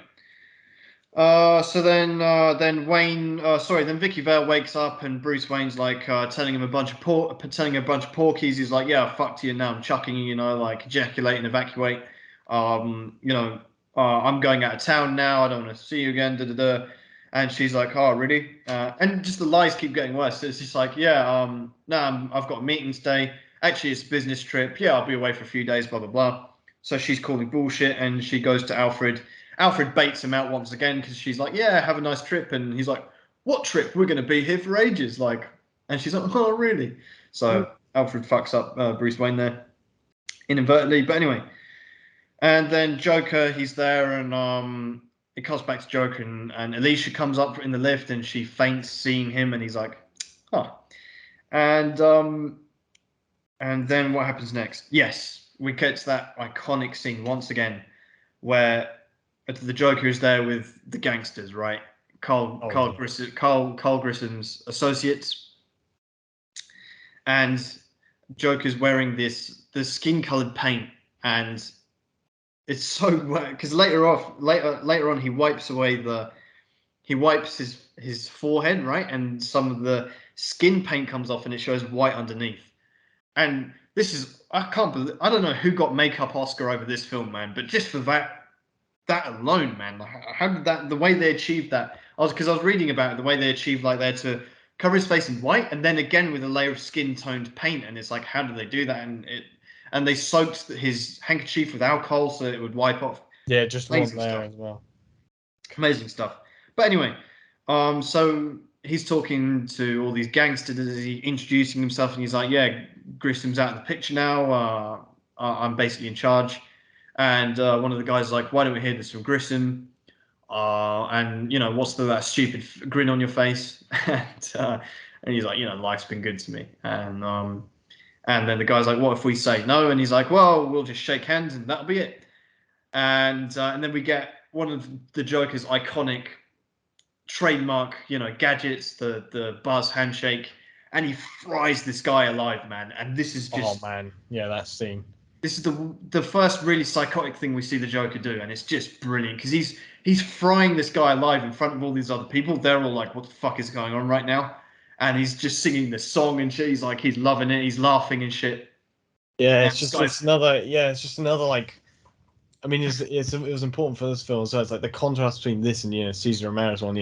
then Wayne, then Vicky Vale wakes up, and Bruce Wayne's like telling him a bunch of porkies. He's like, yeah, fuck you now, I'm chucking you, like ejaculate and evacuate. I'm going out of town now. I don't want to see you again. Da da da. And she's like, oh really? And just the lies keep getting worse. So it's just like, yeah, no, I've got a meeting today. Actually, it's a business trip. Yeah, I'll be away for a few days. Blah blah blah. So she's calling bullshit, and she goes to Alfred. Alfred baits him out once again, because she's like, yeah, have a nice trip. And he's like, what trip? We're going to be here for ages. And she's like, oh, really? So Alfred fucks up Bruce Wayne there inadvertently. But anyway, and then Joker, he's there, and it cuts back to Joker, and Alicia comes up in the lift, and she faints seeing him, and he's like, oh. And then what happens next? Yes, we get to that iconic scene once again, where the Joker is there with the gangsters, right? Carl Grissom's associates, and Joker's wearing the skin-colored paint, and it's so because later on he wipes his forehead, right, and some of the skin paint comes off, and it shows white underneath. And this is, I don't know who got makeup Oscar over this film, man, but just for that alone, man, how did the way they achieved that? Because I was reading about it, the way they achieved to cover his face in white, and then again with a layer of skin toned paint, and it's like, how did they do that? And they soaked his handkerchief with alcohol so it would wipe off. Yeah, just one Amazing there stuff. as well. Amazing stuff. But anyway, so he's talking to all these gangsters, he's introducing himself, and he's like, yeah, Grissom's out of the picture now. I'm basically in charge. And one of the guys is like, why don't we hear this from Grissom? And what's that stupid grin on your face? And he's like, life's been good to me. And then the guy's like, what if we say no? And he's like, well, we'll just shake hands and that'll be it. And then we get one of the Joker's iconic trademark, gadgets, the Buzz handshake, and he fries this guy alive, man. And this is just, oh man, yeah, that scene. This is the first really psychotic thing we see the Joker do, and it's just brilliant, because he's frying this guy alive in front of all these other people. They're all like, what the fuck is going on right now? And he's just singing this song and shit. He's like, he's loving it. He's laughing and shit. Yeah, And it's just another like, I mean, it was important for this film, so it's like the contrast between this and Cesar Romero's one.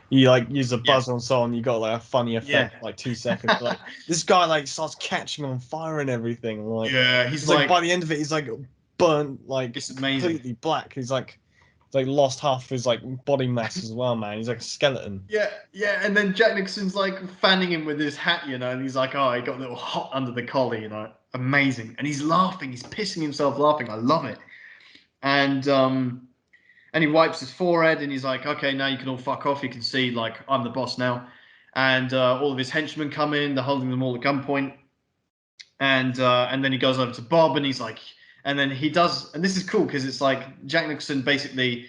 You like use a buzz on song, you got like a funny effect, like 2 seconds. Like this guy like starts catching on fire and everything. Like he's like by the end of it, he's like burnt, like it's amazing. Completely black. He's like lost half his like body mass as well, man. He's like a skeleton. Yeah. And then Jack Nicholson's like fanning him with his hat, and he's like, oh, he got a little hot under the collar, amazing. And he's laughing, he's pissing himself laughing. I love it. And he wipes his forehead, and he's like, okay, now you can all fuck off. You can see, like, I'm the boss now. and all of his henchmen come in. They're holding them all at gunpoint, and then he goes over to Bob, and he's like, and then he does, and this is cool because it's like Jack Nicholson basically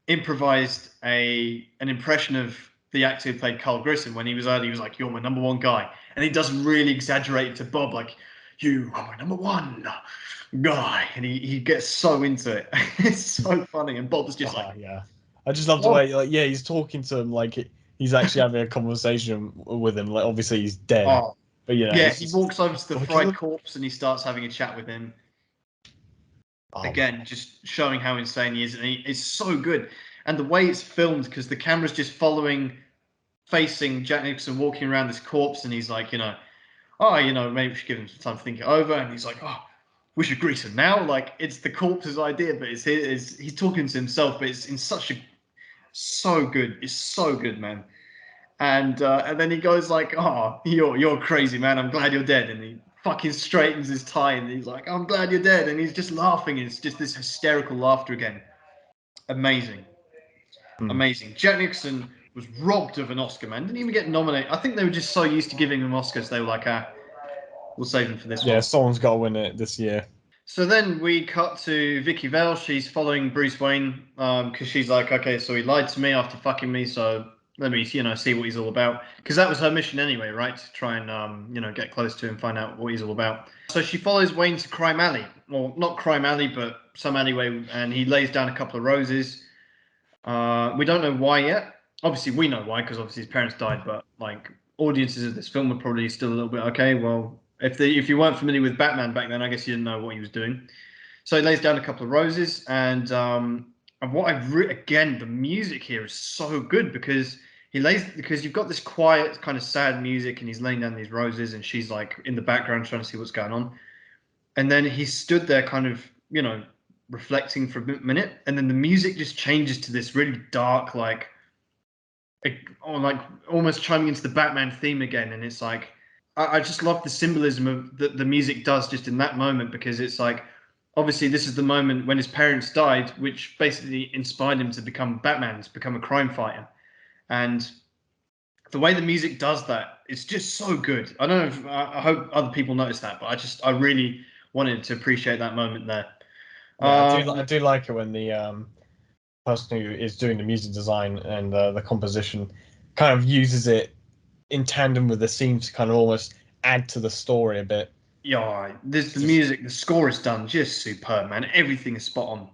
improvised an impression of the actor who played Carl Grissom when he was early. He was like, "You're my number one guy," and he does really exaggerate it to Bob, like, "You are my number one guy," and he gets so into it. It's so funny, and Bob's just like, yeah. I just love the way, like, yeah, he's talking to him like he's actually having a conversation with him. Like, obviously he's dead, "Oh, but yeah." it's He just walks over to the like, fried corpse and he starts having a chat with him. Again, man. just showing how insane he is, and it's so good. And the way it's filmed, because the camera's just facing Jack Nicholson walking around this corpse, and he's like, maybe we should give him some time to think it over. And he's like, "Oh, we should grease him now." Like, it's the corpse's idea, but he's talking to himself, but it's in so good. It's so good, man. And then he goes like, "Oh, you're crazy, man. I'm glad you're dead." And he fucking straightens his tie, and he's like, "I'm glad you're dead." And he's just laughing. It's just this hysterical laughter again. Amazing. Amazing. Jack Nicholson was robbed of an Oscar, man. Didn't even get nominated. I think they were just so used to giving him Oscars, they were like, we'll save him for this Yeah, one. someone's got to win it this year. So then we cut to Vicky Vale. She's following Bruce Wayne because she's like, okay, so he lied to me after fucking me, so let me, see what he's all about. Because that was her mission anyway, right? To try and, get close to him, find out what he's all about. So she follows Wayne to Crime Alley. Well, not Crime Alley, but some alleyway, and he lays down a couple of roses. We don't know why yet. Obviously, we know why, because obviously his parents died, but like audiences of this film are probably still a little bit, okay, well, if you weren't familiar with Batman back then, I guess you didn't know what he was doing. So he lays down a couple of roses, and what again, the music here is so good because because you've got this quiet, kind of sad music, and he's laying down these roses, and she's like in the background trying to see what's going on, and then he stood there, kind of, reflecting for a minute, and then the music just changes to this really dark, like almost chiming into the Batman theme again, and it's like I just love the symbolism of that the music does just in that moment, because it's like obviously this is the moment when his parents died, which basically inspired him to become Batman, to become a crime fighter, and the way the music does that, it's just so good. I don't know if I hope other people notice that, but I really wanted to appreciate that moment there. Yeah, I do like it when the person who is doing the music design and the composition kind of uses it in tandem with the scene to kind of almost add to the story a bit. Yeah, the music, the score is done just superb, man. Everything is spot on.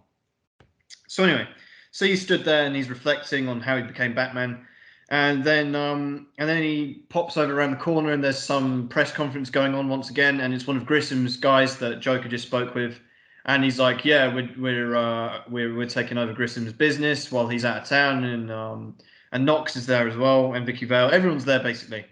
So anyway, so he stood there and he's reflecting on how he became Batman, and then he pops over around the corner and there's some press conference going on once again, and it's one of Grissom's guys that Joker just spoke with, and he's like, "Yeah, we're taking over Grissom's business while he's out of town," and Knox is there as well, and Vicky Vale, everyone's there basically.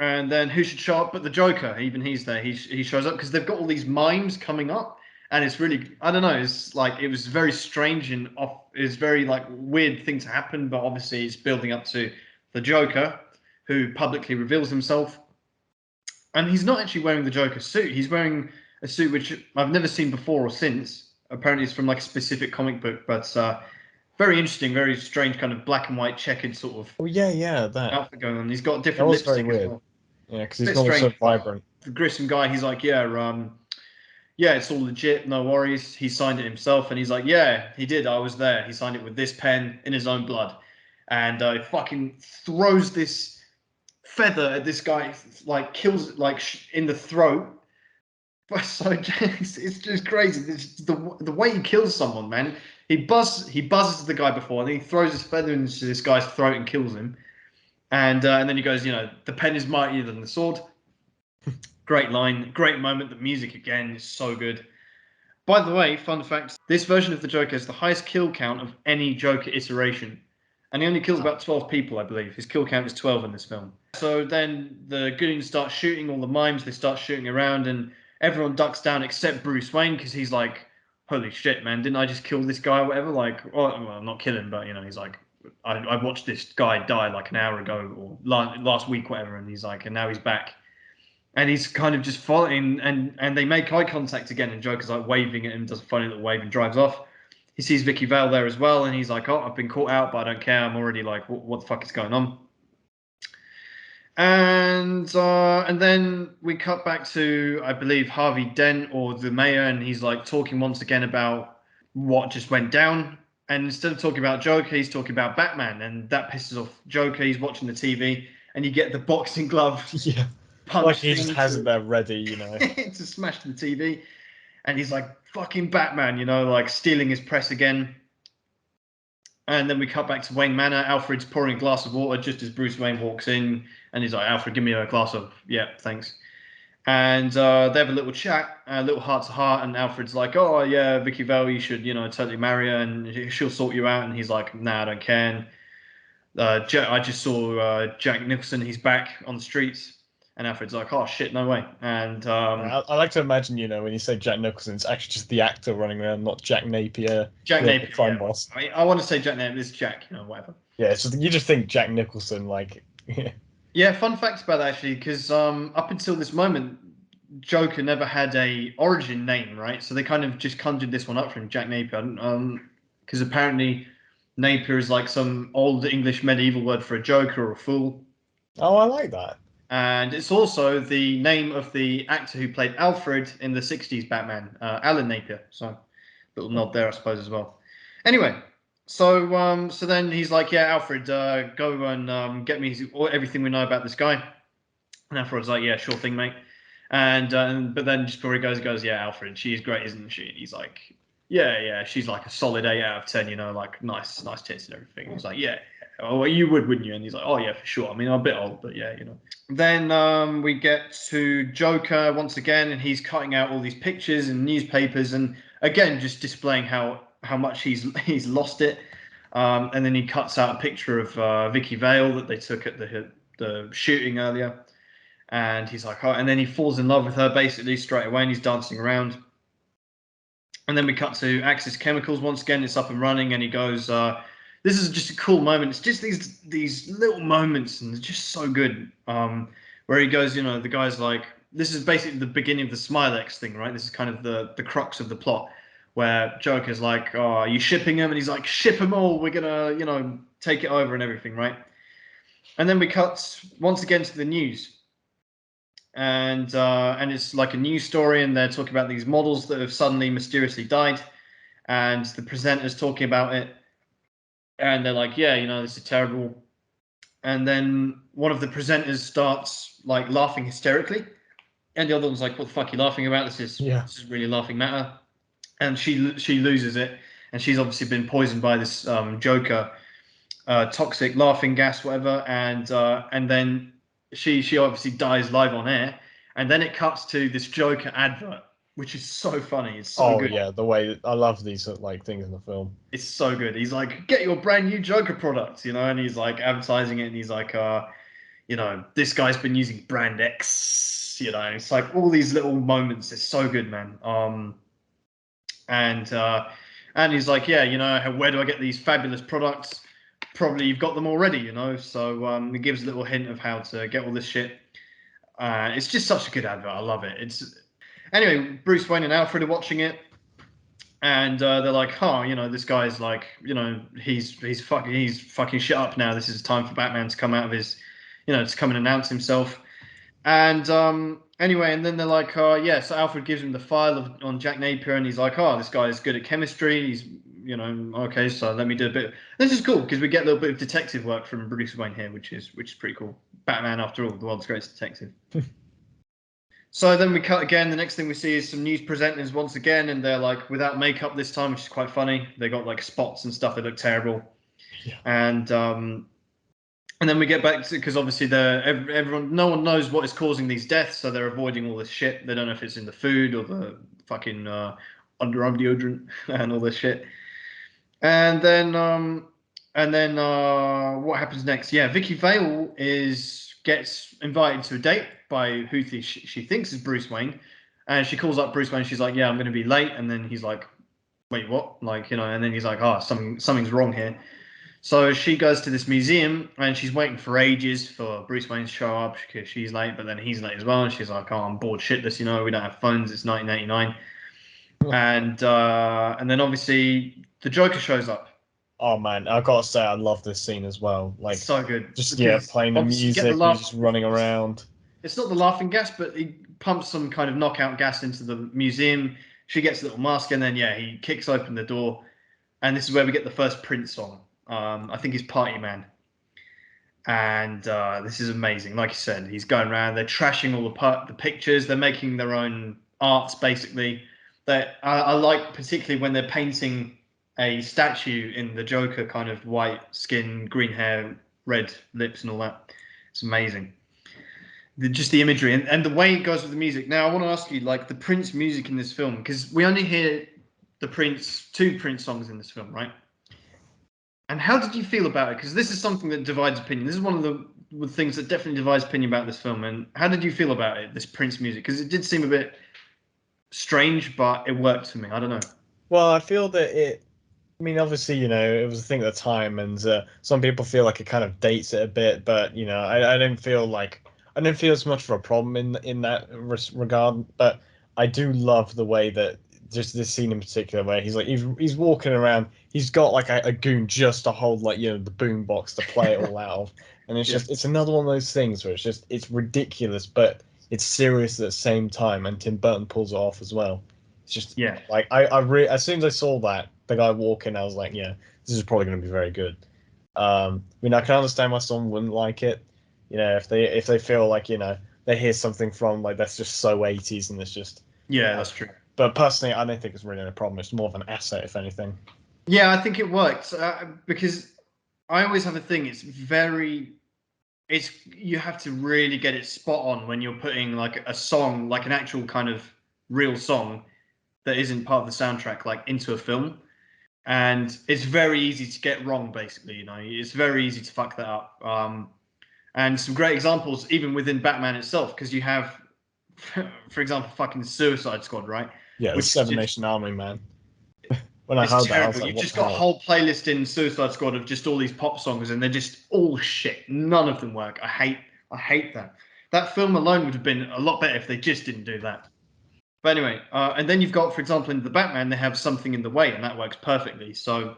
And then who should show up but the Joker? Even he's there. He shows up because they've got all these mimes coming up, and it's really, I don't know. It's like it was very strange and off. It's very like weird thing to happen, but obviously it's building up to the Joker, who publicly reveals himself, and he's not actually wearing the Joker suit. He's wearing a suit which I've never seen before or since. Apparently, it's from like a specific comic book, but very interesting, very strange, kind of black and white checkered sort of Oh yeah, that outfit going on. He's got that different was very lipstick as weird. well. Yeah, because A he's bit normally so strange, but vibrant. the Grissom guy, he's like, yeah, it's all legit, no worries. He signed it himself, and he's like, yeah, he did. I was there. He signed it with this pen in his own blood, and he fucking throws this feather at this guy, like kills it, like in the throat. But so it's just crazy. The way he kills someone, man. He buzzes the guy before, and then he throws his feather into this guy's throat and kills him. And then he goes, the pen is mightier than the sword. Great line, great moment. The music again is so good. By the way, fun fact: this version of the Joker has the highest kill count of any Joker iteration, and he only kills about 12 people, I believe. His kill count is 12 in this film. So then the goons start shooting all the mimes. They start shooting around, and everyone ducks down except Bruce Wayne, because he's like, "Holy shit, man! Didn't I just kill this guy or whatever?" Like, well, not kill him, but he's like, I watched this guy die like an hour ago or last week, whatever, and he's like, and now he's back. And he's kind of just following, and they make eye contact again, and Joker's like waving at him, does a funny little wave and drives off. He sees Vicky Vale there as well, and he's like, "Oh, I've been caught out, but I don't care. I'm already like, what the fuck is going on?" And then we cut back to, I believe, Harvey Dent or the mayor, and he's like talking once again about what just went down. And instead of talking about Joker, he's talking about Batman, and that pisses off Joker. He's watching the TV, and you get the boxing glove Yeah, like punch he just thing has it there ready, you know. to smash the TV. And he's like, fucking Batman, you know, like stealing his press again. And then we cut back to Wayne Manor. Alfred's pouring a glass of water just as Bruce Wayne walks in, and he's like, "Alfred, give me a glass of yeah, thanks." And they have a little chat, a little heart to heart. And Alfred's like, "Oh yeah, Vicky Vale, you should, totally marry her, and she'll sort you out." And he's like, "Nah, I don't care." I just saw Jack Nicholson. He's back on the streets, and Alfred's like, "Oh shit, no way." And I like to imagine, when you say Jack Nicholson, it's actually just the actor running around, not Jack Napier, Jack the Napier, crime yeah. boss. I mean, I want to say Jack Napier. It's Jack, whatever. Yeah, it's just, you just think Jack Nicholson, like, yeah. Yeah, fun facts about that actually, because up until this moment, Joker never had a origin name, right? So they kind of just conjured this one up from Jack Napier, because apparently Napier is like some old English medieval word for a joker or a fool, Oh, I like that. and it's also the name of the actor who played Alfred in the '60s Batman, Alan Napier. So little nod there, I suppose, as well. Anyway, so then he's like, "Yeah, Alfred, go and get me everything we know about this guy." And Alfred's like, "Yeah, sure thing, mate." But then just before he goes, "Yeah, Alfred, she's great, isn't she?" And he's like, "Yeah, she's like a solid 8 out of 10, like nice tits and everything." He's like, "Yeah, oh, well, you would, wouldn't you?" And he's like, "Oh yeah, for sure. I mean, I'm a bit old, but yeah." Then we get to Joker once again, and he's cutting out all these pictures and newspapers, and again just displaying how much he's lost it. And then he cuts out a picture of Vicky Vale that they took at the shooting earlier. And he's like, "Oh," and then he falls in love with her basically straight away, and he's dancing around. And then we cut to Axis Chemicals once again. It's up and running, and he goes, "This is just a cool moment." It's just these little moments, and they're just so good. Where he goes, the guy's like, this is basically the beginning of the Smilex thing, right? This is kind of the crux of the plot, where Joker's like, "Oh, are you shipping him?" And he's like, "Ship them all. We're gonna, take it over and everything, right?" And then we cut once again to the news, and it's like a news story, and they're talking about these models that have suddenly mysteriously died, and the presenter's talking about it, and they're like, "Yeah, this is terrible." And then one of the presenters starts like laughing hysterically, and the other one's like, "What the fuck are you laughing about? This is really laughing matter." And she loses it, and she's obviously been poisoned by this Joker toxic laughing gas, whatever, and then she obviously dies live on air, and then it cuts to this Joker advert, which is so funny. It's so Oh good. yeah, the way I love these like things in the film. It's so good. He's like, "Get your brand new Joker products," and he's like advertising it, and he's like, "This guy's been using brand X," It's like all these little moments. It's so good, man. And he's like, "Yeah, where do I get these fabulous products? Probably you've got them already, So it gives a little hint of how to get all this shit. It's just such a good advert. I love it. It's anyway. Bruce Wayne and Alfred are watching it, and they're like, "Huh, this guy's like, he's fucking shit up now. This is time for Batman to come out of his, to come and announce himself." And anyway, and then they're like, "Yeah." So Alfred gives him the file on Jack Napier, and he's like, "Oh, this guy is good at chemistry. He's, okay. So let me do a bit." This is cool because we get a little bit of detective work from Bruce Wayne here, which is pretty cool. Batman, after all, the world's greatest detective. So then we cut again. The next thing we see is some news presenters once again, and they're like without makeup this time, which is quite funny. They got like spots and stuff that look terrible. Yeah. And then we get back to, because obviously no one knows what is causing these deaths, so they're avoiding all this shit. They don't know if it's in the food or the fucking underarm deodorant and all this shit. And then what happens next? Yeah, Vicky Vale gets invited to a date by who she thinks is Bruce Wayne, and she calls up Bruce Wayne. She's like, "Yeah, I'm going to be late," and then he's like, "Wait, what?" Like, and then he's like, "Oh, something's wrong here." So she goes to this museum, and she's waiting for ages for Bruce Wayne to show up because she's late, but then he's late as well. And she's like, "Oh, I'm bored shitless. We don't have phones. It's 1989." And then obviously the Joker shows up. Oh man, I gotta say, I love this scene as well. It's Like, so good just because playing the obviously you get the music and he's laugh. just running around. It's not the laughing gas, but he pumps some kind of knockout gas into the museum. She gets a little mask, and then he kicks open the door, and this is where we get the first Prince song. I think it's Party Man, and this is amazing. Like you said, he's going around. They're trashing all the pictures. They're making their own arts, basically. That I like particularly when they're painting a statue in the Joker, kind of white skin, green hair, red lips, and all that. It's amazing. Just the imagery and the way it goes with the music. Now, I want to ask you, like the Prince music in this film, because we only hear two Prince songs in this film, right? And how did you feel about it? Because this is something that divides opinion. This is one of the things that definitely divides opinion about this film. And how did you feel about it, this Prince music? Because it did seem a bit strange, but it worked for me. I don't know. Well, I feel that I mean, obviously, it was a thing at the time, and some people feel like it kind of dates it a bit, but I didn't feel as much of a problem in that regard. But I do love the way that just this scene in particular, where he's walking around, he's got like a goon just to hold like the boom box to play it all out of, and Yeah. it's another one of those things where it's ridiculous, but it's serious at the same time, and Tim Burton pulls it off as well. It's just Yeah. like as soon as I saw that the guy walking, I was like, yeah, this is probably going to be very good. I mean, I can understand why someone wouldn't like it. If they feel like they hear something from like that's just so 80s and it's just. Yeah, that's true. But personally, I don't think it's really a problem. It's more of an asset, if anything. Yeah, I think it worked because I always have a thing. You have to really get it spot on when you're putting like a song, like an actual kind of real song that isn't part of the soundtrack, like into a film. And it's very easy to get wrong, basically. It's very easy to fuck that up. And some great examples, even within Batman itself, because you have, for example, fucking Suicide Squad, right? Yeah, the Which is Seven just Nation Army, man. When I it's heard that, I was terrible. like, You've what just the got a hell? whole playlist in Suicide Squad of just all these pop songs, and they're just all shit. None of them work. I hate that. That film alone would have been a lot better if they just didn't do that. But anyway, and then you've got, for example, in the Batman, they have Something in the Way, and that works perfectly. So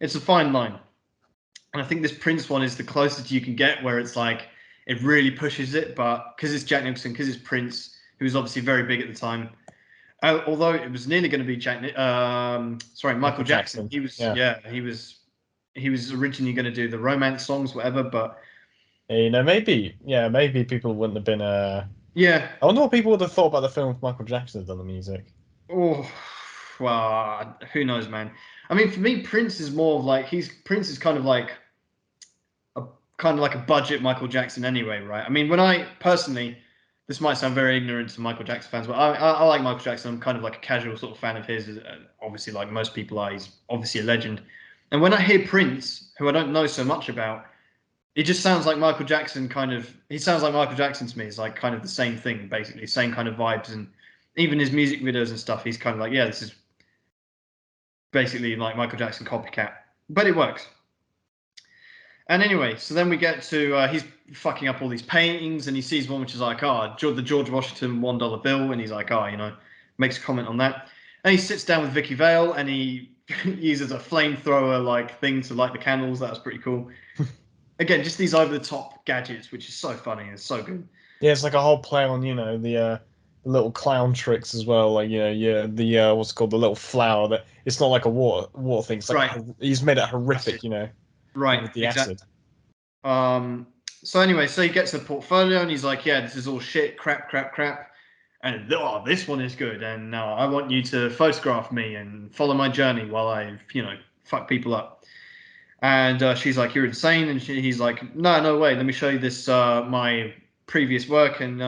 it's a fine line. And I think this Prince one is the closest you can get, where it's like it really pushes it, but because it's Jack Nicholson, because it's Prince, who was obviously very big at the time. Although it was nearly going to be Michael Jackson. Jackson. He was, Yeah. yeah, he was originally going to do the romance songs, whatever. But Maybe people wouldn't have been. yeah, I wonder what people would have thought about the film if Michael Jackson had done the music. oh, well, who knows, man. I mean, for me, Prince is more of like Prince is a kind of like a budget Michael Jackson anyway, right? I mean, when I personally, this might sound very ignorant to Michael Jackson fans, but I like Michael Jackson. I'm kind of like a casual sort of fan of his. Obviously, like most people are, he's obviously a legend. And when I hear Prince, who I don't know so much about, it just sounds like Michael Jackson. He sounds like Michael Jackson to me. It's like kind of the same thing, basically, same kind of vibes, and even his music videos and stuff. He's kind of like, yeah, this is basically like Michael Jackson copycat, but it works. And anyway, so then we get to he's fucking up all these paintings, and he sees one which is like, the George Washington $1 bill, and he's like, makes a comment on that, and he sits down with Vicky Vale, and he uses a flamethrower like thing to light the candles. That was pretty cool. Again, just these over the top gadgets, which is so funny. It's so good. Yeah, it's like a whole play on the little clown tricks as well. Like the what's it called, the little flower that it's not like a water thing. It's like Right. he's made it That's horrific, it. Right. with the Exactly. acid. So anyway, so he gets a portfolio, and he's like, yeah, this is all shit, crap, crap, crap. And this one is good. And now I want you to photograph me and follow my journey while I, fuck people up. And she's like, you're insane. And he's like, no way. Let me show you this, my previous work. And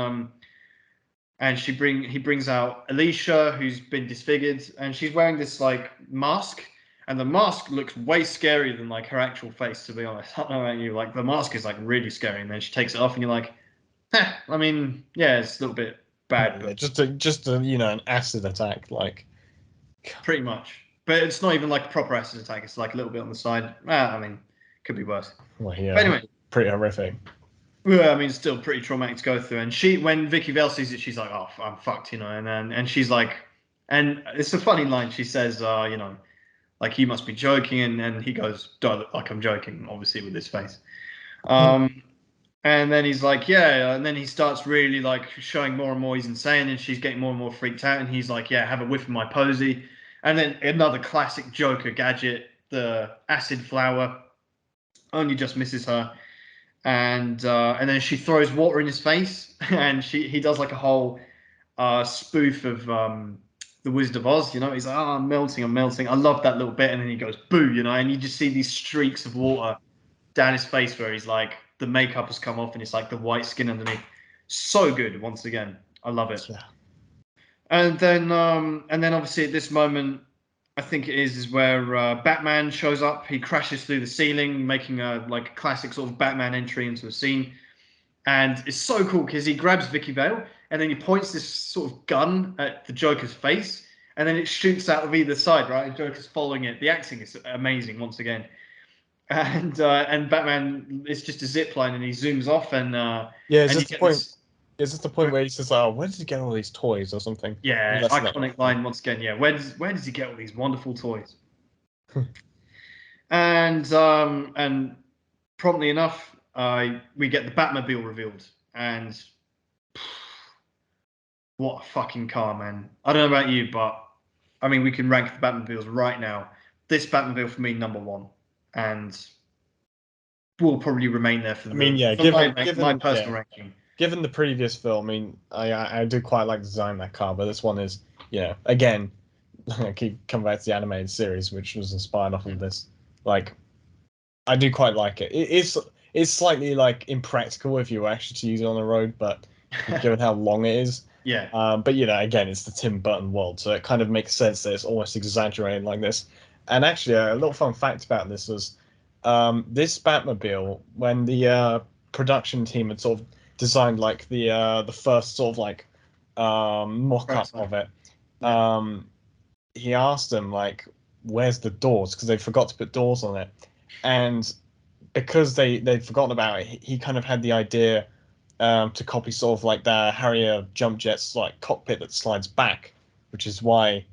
he brings out Alicia, who's been disfigured, and she's wearing this like mask, and the mask looks way scarier than like her actual face. To be honest, I don't know about you, like the mask is like really scary, and then she takes it off, and you're like, I mean, yeah, it's a little bit bad, Yeah, but just a an acid attack. Like, pretty much. But it's not even like a proper acid attack. It's like a little bit on the side. I mean, could be worse. well, But yeah, anyway, pretty horrific. well, I mean, still pretty traumatic to go through. And when Vicky Vale sees it, she's like, "Oh, I'm fucked," And she's like, and it's a funny line. She says, like you must be joking, and he goes, do I look like I'm joking? Obviously with his face. And then he's like, yeah, and then he starts really like showing more and more he's insane, and she's getting more and more freaked out, and he's like, yeah, have a whiff of my posy. And then another classic Joker gadget, the acid flower, only just misses her, and then she throws water in his face, and he does like a whole spoof of the Wizard of Oz. You know, he's like, oh, I'm melting, I'm melting. I love that little bit, and then he goes, boo, you know, and you just see these streaks of water down his face where he's like, the makeup has come off, and it's like the white skin underneath. So good, once again, I love it. Yeah. And then obviously at this moment, I think it is where Batman shows up. He crashes through the ceiling, making a like classic sort of Batman entry into the scene. And it's so cool because he grabs Vicky Vale and then he points this sort of gun at the Joker's face, and then it shoots out of either side, right? And Joker's following it. The acting is amazing once again. And Batman, it's just a zip line, and he zooms off, Yeah, it's and you just the get point. this. It's just the point where he says, "Oh, where did he get all these toys or something?" Yeah, That's not. iconic line once again. Yeah, where does he get all these wonderful toys? And promptly enough, we get the Batmobile revealed, and what a fucking car, man! I don't know about you, but I mean, we can rank the Batmobiles right now. This Batmobile for me, number one, and will probably remain there I mean, yeah, for my given personal ranking. given the previous film, I mean, I do quite like the design of that car, but this one is, again, I keep coming back to the animated series, which was inspired off of this. Like, I do quite like it. It's slightly like impractical if you were actually to use it on the road, but given how long it is. Yeah. But again, it's the Tim Burton world, so it kind of makes sense that it's almost exaggerated like this. And actually, a little fun fact about this was this Batmobile, when the production team had sort of designed like the first sort of like mock-up of it, he asked them like, "Where's the doors?" Because they forgot to put doors on it, and because they'd forgotten about it, he kind of had the idea to copy sort of like the Harrier jump jet's like cockpit that slides back, which is why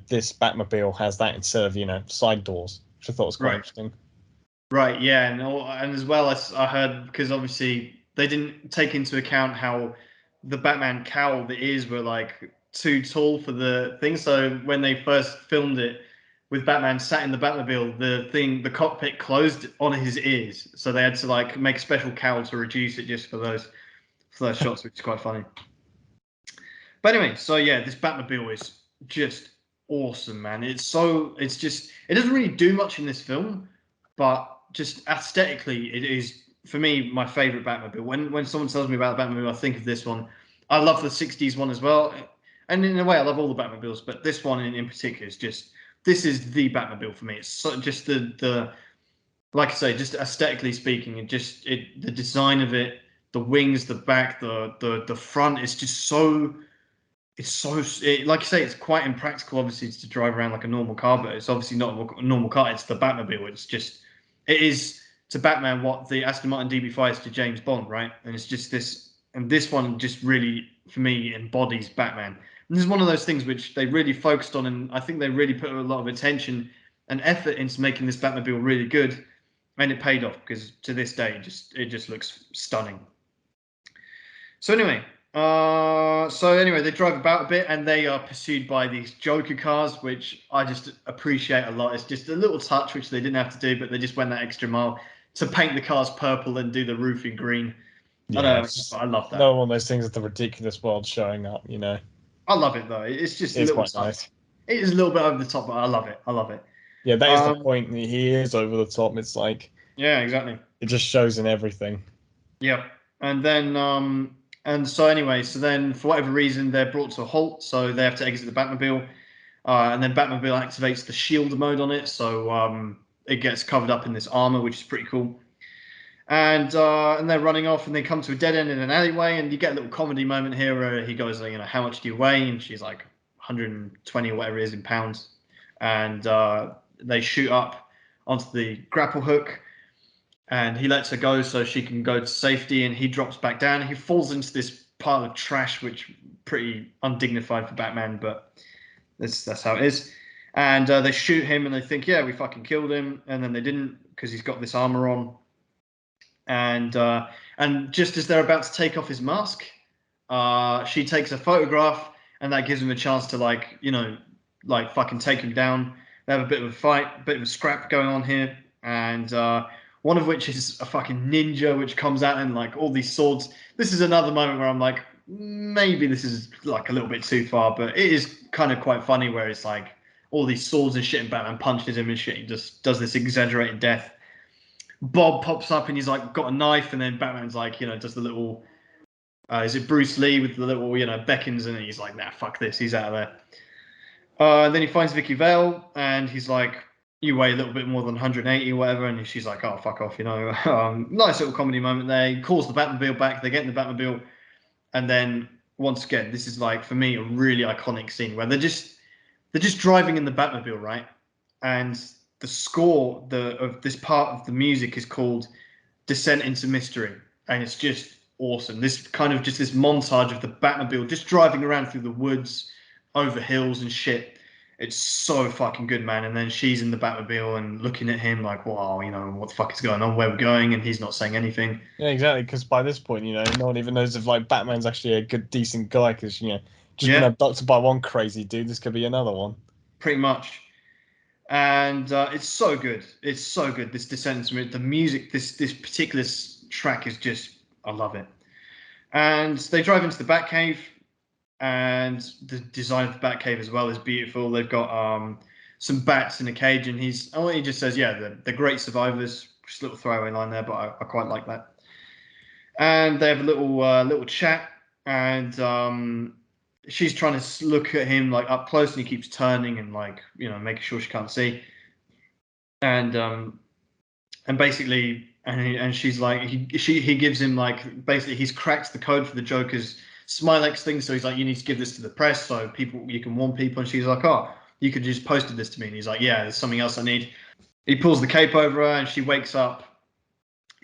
this Batmobile has that instead of side doors, which I thought was quite interesting. Right, yeah, and as well as I heard, because obviously they didn't take into account how the Batman cowl, the ears were like too tall for the thing. So when they first filmed it with Batman sat in the Batmobile, the cockpit closed on his ears, so they had to like make a special cowl to reduce it just for those shots, which is quite funny. But anyway, so yeah, this Batmobile is just awesome, man. It doesn't really do much in this film, but just aesthetically, it is for me my favorite Batmobile. When someone tells me about the Batmobile, I think of this one. I love the '60s one as well, and in a way, I love all the Batmobiles, but this one in particular is just this is the Batmobile for me. It's just the like I say, just aesthetically speaking, the design of it, the wings, the back, the front, it's just so like you say, it's quite impractical, obviously, to drive around like a normal car, but it's obviously not a normal car. It's the Batmobile. It is to Batman what the Aston Martin DB5 is to James Bond, right? And it's just this, and this one just really, for me, embodies Batman. And this is one of those things which they really focused on, and I think they really put a lot of attention and effort into making this Batmobile really good, and it paid off because to this day, it just looks stunning. So anyway, they drive about a bit, and they are pursued by these Joker cars, which I just appreciate a lot. It's just a little touch which they didn't have to do, but they just went that extra mile to paint the cars purple and do the roof in green. I know, I love that. No one of those things is the ridiculous world showing up. I love it though. It's just a It's little quite touch. nice. It is a little bit over the top, but I love it. I love it. Yeah, that is the point. He is over the top. It's like yeah, exactly. It just shows in everything. Yeah, and then so then for whatever reason they're brought to a halt, so they have to exit the Batmobile, and then Batmobile activates the shield mode on it, so it gets covered up in this armor, which is pretty cool. And they're running off, and they come to a dead end in an alleyway, and you get a little comedy moment here where he goes, how much do you weigh? And she's like 120 or whatever it is in pounds, and they shoot up onto the grapple hook, and he lets her go so she can go to safety, and he drops back down. He falls into this pile of trash, which pretty undignified for Batman, but that's how it is. And they shoot him, and they think, yeah, we fucking killed him, and then they didn't because he's got this armor on. And just as they're about to take off his mask, she takes a photograph, and that gives him a chance to like fucking take him down. They have a bit of a fight, a bit of a scrap going on here, and one of which is a fucking ninja which comes out and like all these swords. This is another moment where I'm like, maybe this is like a little bit too far, but it is kind of quite funny where it's like all these swords and shit, and Batman punches him and shit. He just does this exaggerated death. Bob pops up and he's like got a knife, and then Batman's like, does the little. Is it Bruce Lee with the little, beckons, and he's like, nah, fuck this, he's out of there. Then he finds Vicky Vale, and he's like, you weigh a little bit more than 180 or whatever, and she's like, oh, fuck off, Nice little comedy moment there. He calls the Batmobile back, they get in the Batmobile, and then, once again, this is like, for me, a really iconic scene where they're just driving in the Batmobile, right? And the score of this part of the music is called Descent into Mystery, and it's just awesome. This kind of just this montage of the Batmobile just driving around through the woods, over hills and shit. It's so fucking good, man. And then she's in the Batmobile and looking at him like, wow, what the fuck is going on? Where we're going? And he's not saying anything. Yeah, exactly. Because by this point, no one even knows if like Batman's actually a good, decent guy. Because just been abducted by one crazy dude. This could be another one. Pretty much. And it's so good. It's so good. This Descent into the music. This particular track is just, I love it. And they drive into the Batcave, and the design of the Batcave as well is beautiful. They've got some bats in a cage, and he just says, yeah, they're great survivors. Just a little throwaway line there, but I quite like that. And they have a little chat, and she's trying to look at him like up close, and he keeps turning and like making sure she can't see. And basically, and she's like, he gives him like, basically he's cracked the code for the Joker's Smilex thing, so he's like, you need to give this to the press so you can warn people. And she's like, oh, you could just posted this to me. And he's like, yeah, there's something else I need. He pulls the cape over her, and she wakes up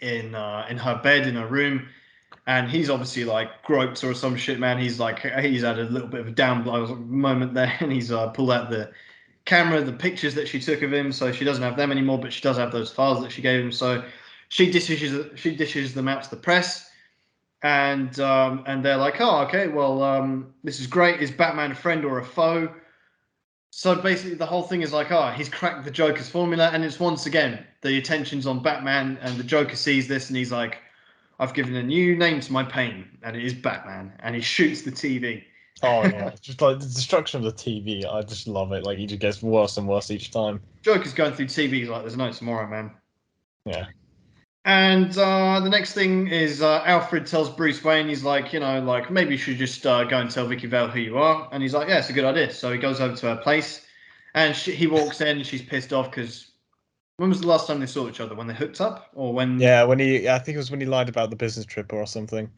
in her bed in her room, and he's obviously like groped her or some shit, man. He's had a little bit of a down moment there, and he's pulled out the camera, the pictures that she took of him, so she doesn't have them anymore, but she does have those files that she gave him. So she dishes them out to the press, and they're like, oh, okay, well, this is great. Is Batman a friend or a foe? So basically, the whole thing is like, oh, he's cracked the Joker's formula, and it's once again the attention's on Batman, and the Joker sees this, and he's like, I've given a new name to my pain, and it is Batman, and he shoots the TV. Oh yeah, just like the destruction of the TV. I just love it. Like he just gets worse and worse each time. Joker's going through TVs like there's no tomorrow, man. Yeah. And the next thing is Alfred tells Bruce Wayne, he's like, like maybe you should just go and tell Vicky Vale who you are. And he's like, yeah, it's a good idea. So he goes over to her place, and he walks in, and she's pissed off because when was the last time they saw each other? When they hooked up, or when? Yeah, I think it was when he lied about the business trip or something.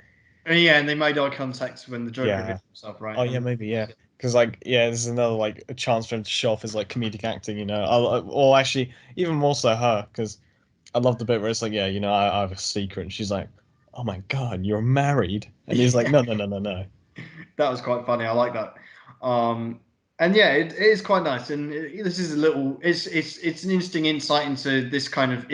Yeah, and they made eye contact when the Joker hit himself, right? Oh yeah, maybe yeah. Because this is another like a chance for him to show off his like comedic acting, or actually even more so her, because I love the bit where it's like, yeah, I have a secret, and she's like, oh my god, you're married, and he's like, no. That was quite funny. I like that. And yeah, it is quite nice. And this is it's an interesting insight into this kind of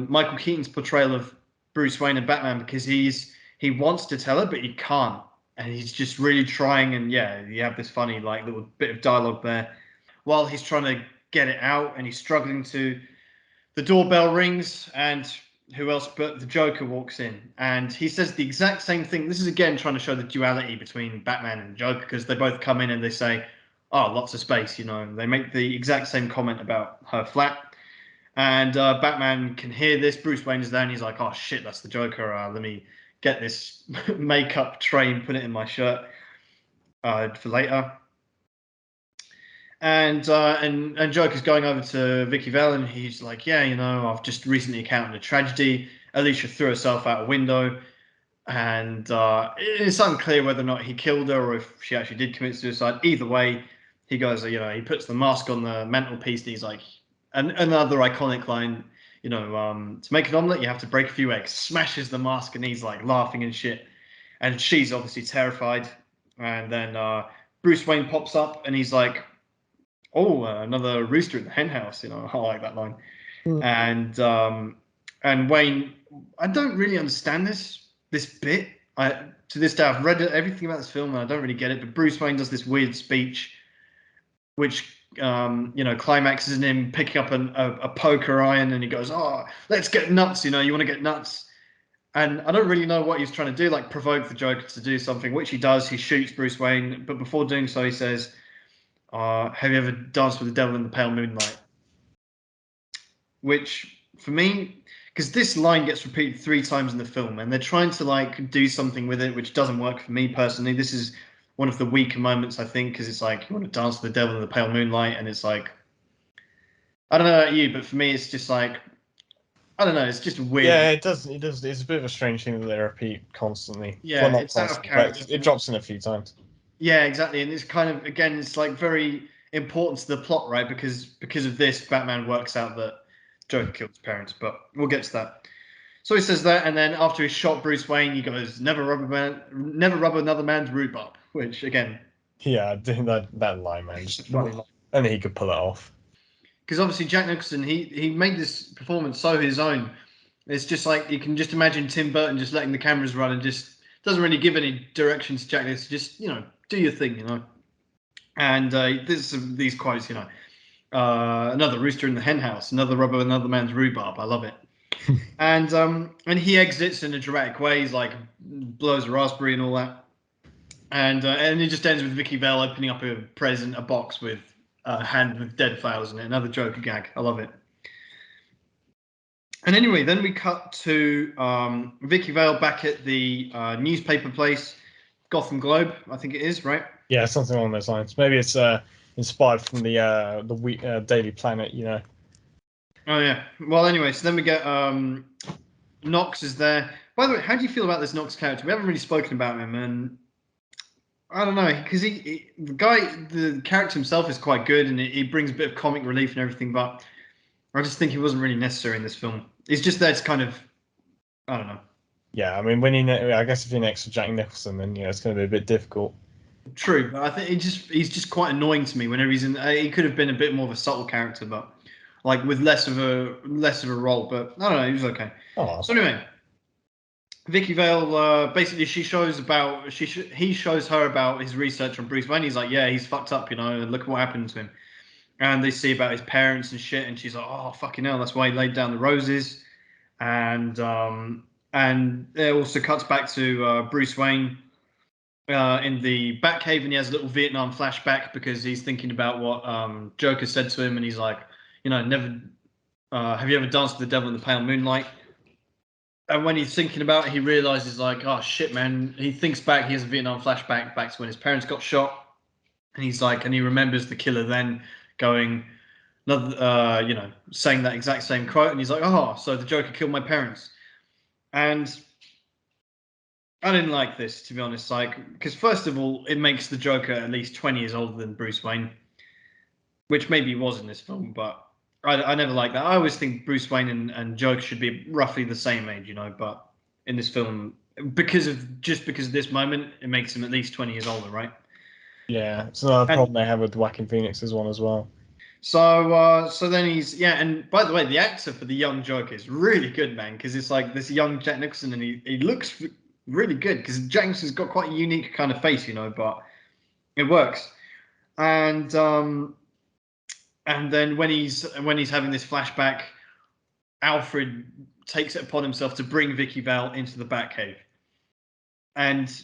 Michael Keaton's portrayal of Bruce Wayne and Batman, because he wants to tell her, but he can't, and he's just really trying. And yeah, you have this funny like little bit of dialogue there while he's trying to get it out, and he's struggling to. The doorbell rings, and who else but the Joker walks in, and he says the exact same thing. This is again trying to show the duality between Batman and Joker, because they both come in and they say, oh, lots of space, They make the exact same comment about her flat, and Batman can hear this. Bruce Wayne is there, and he's like, oh shit, that's the Joker. Let me get this makeup tray and put it in my shirt for later. And Joker's going over to Vicky Vale, and he's like, yeah, I've just recently encountered a tragedy. Alicia threw herself out a window, and it's unclear whether or not he killed her or if she actually did commit suicide. Either way, he goes, he puts the mask on the mantelpiece, and he's like, another iconic line, to make an omelet, you have to break a few eggs. Smashes the mask, and he's like laughing and shit. And she's obviously terrified. And then Bruce Wayne pops up, and he's like, Oh, another rooster in the hen house. I like that line. And Wayne, I don't really understand this bit. To this day, I've read everything about this film and I don't really get it. But Bruce Wayne does this weird speech, which climaxes in him picking up a poker iron, and he goes, "Oh, let's get nuts." You want to get nuts. And I don't really know what he's trying to do, like provoke the Joker to do something, which he does. He shoots Bruce Wayne, but before doing so, he says, "Have you ever danced with the devil in the pale moonlight?" Which, for me, because this line gets repeated 3 times in the film, and they're trying to like do something with it, which doesn't work for me personally. This is one of the weaker moments, I think, because it's like you want to dance with the devil in the pale moonlight, and it's like, I don't know about you, but for me, it's just like, I don't know, it's just weird. Yeah, it does. It does. It's a bit of a strange thing that they repeat constantly. Yeah, well, not it's out of constantly, character. but it drops in a few times. Yeah, exactly, and it's kind of, again, it's like very important to the plot, right? Because of this, Batman works out that Joker killed his parents, but we'll get to that. So he says that, and then after he shot Bruce Wayne, he goes, never rub another man's rhubarb," which, again, Yeah, that line, man. it's a Just, funny line. and he could pull it off. Because obviously Jack Nicholson, he made this performance so his own. It's just like you can just imagine Tim Burton just letting the cameras run and just doesn't really give any direction to Jack Nicholson. Just do your thing. And there's these quotes, another rooster in the hen house, another rubber, another man's rhubarb. I love it. And he exits in a dramatic way. He's like blows a raspberry and all that, and it just ends with Vicky Vale opening up a box with a hand with dead flowers in it. Another Joker gag. I love it. And anyway, then we cut to Vicky Vale back at the newspaper place, Gotham Globe, I think it is, right? Yeah, something along those lines. Maybe it's inspired from the Daily Planet. Oh yeah. Well, anyway, so then we get Knox is there. By the way, how do you feel about this Knox character? We haven't really spoken about him, and I don't know, because the character himself is quite good, and he brings a bit of comic relief and everything, but I just think he wasn't really necessary in this film. He's just there to kind of, I don't know. Yeah, I mean, I guess if you're next to Jack Nicholson, then it's going to be a bit difficult. True, but I think he's just quite annoying to me whenever he's in. He could have been a bit more of a subtle character, but like with less of a role. But I don't know, he was okay. Oh, So anyway, Vicky Vale basically he shows her about his research on Bruce Wayne. He's like, yeah, he's fucked up, look what happened to him. And they see about his parents and shit, and she's like, oh fucking hell, that's why he laid down the roses. And it also cuts back to Bruce Wayne in the Batcave, and he has a little Vietnam flashback because he's thinking about what Joker said to him, and he's like, never have you ever danced with the devil in the pale moonlight? And when he's thinking about it, he realizes like, oh shit, man. He thinks back, he has a Vietnam flashback back to when his parents got shot, and he's like, and he remembers the killer then going, saying that exact same quote, and he's like, oh, so the Joker killed my parents. And I didn't like this, to be honest. Like, because first of all, it makes the Joker at least 20 years older than Bruce Wayne, which maybe he was in this film, but I never like that. I always think Bruce Wayne and Joker should be roughly the same age, but in this film, because of this moment, it makes him at least 20 years older, right? yeah, it's another problem they have with Joaquin Phoenix's one as well. So then and by the way, the actor for the young Joker is really good, man, because it's like this young Jack Nicholson, and he looks really good because Jack Nicholson's got quite a unique kind of face, but it works. And then when he's having this flashback, Alfred takes it upon himself to bring Vicky Vale into the Batcave, and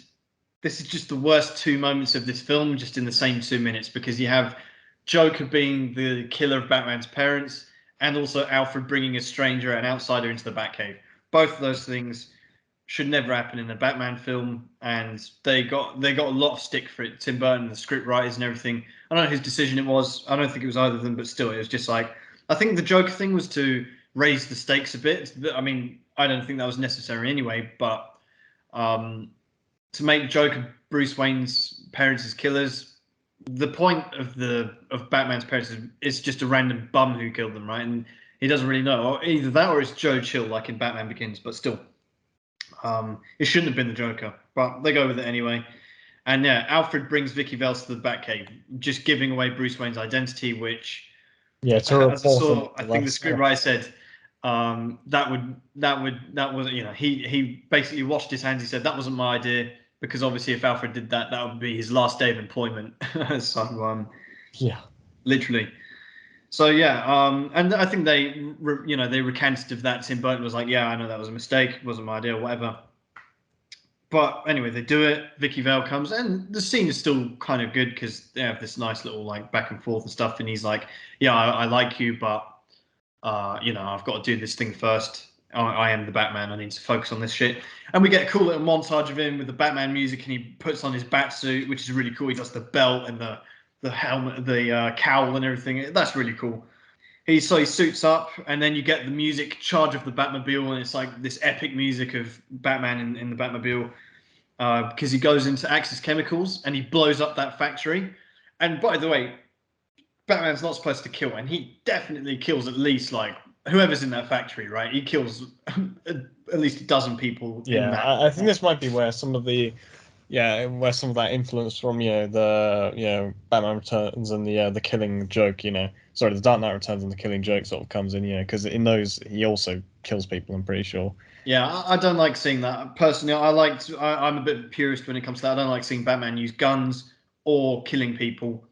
this is just the worst 2 moments of this film, just in the same 2 minutes, because you have Joker being the killer of Batman's parents, and also Alfred bringing a stranger, an outsider, into the Batcave. Both of those things should never happen in a Batman film, and they got a lot of stick for it. Tim Burton, the script writers, and everything. I don't know whose decision it was. I don't think it was either of them, but still, it was just like, I think the Joker thing was to raise the stakes a bit. I mean, I don't think that was necessary anyway, but to make Joker Bruce Wayne's parents as killers, the point of Batman's parents is just a random bum who killed them, right? And he doesn't really know. Or either that or it's Joe Chill, like in Batman Begins, but still. It shouldn't have been the Joker, but they go with it anyway. And yeah, Alfred brings Vicky Vale to the Batcave, just giving away Bruce Wayne's identity, which, Yeah, to as I report him saw, I to think the us. scriptwriter said that was, you know, he basically washed his hands. He said that wasn't my idea, because obviously if Alfred did that, that would be his last day of employment. So Yeah. literally. So yeah, and I think they they recanted of that. Tim Burton was like, yeah, I know that was a mistake, it wasn't my idea, whatever. But anyway, they do it. Vicky Vale comes, and the scene is still kind of good because they have this nice little like back and forth and stuff. And he's like, "Yeah, I like you, but I've got to do this thing first. I am the Batman. I need to focus on this shit." And we get a cool little montage of him with the Batman music, and he puts on his bat suit, which is really cool. He does the belt and the helmet, the cowl, and everything. That's really cool. He suits up, and then you get the music charge of the Batmobile, and it's like this epic music of Batman in the Batmobile, because he goes into Axis Chemicals and he blows up that factory. And by the way, Batman's not supposed to kill, and he definitely kills at least like whoever's in that factory, right? He kills at least a dozen people in Yeah, that. I think this might be where some of the where some of that influence from the Batman Returns and the Killing Joke, sorry, the Dark Knight Returns and the Killing Joke sort of comes in, because in those he also kills people. I'm pretty sure. Yeah, I don't like seeing that personally. I'm a bit purist when it comes to that. I don't like seeing Batman use guns or killing people,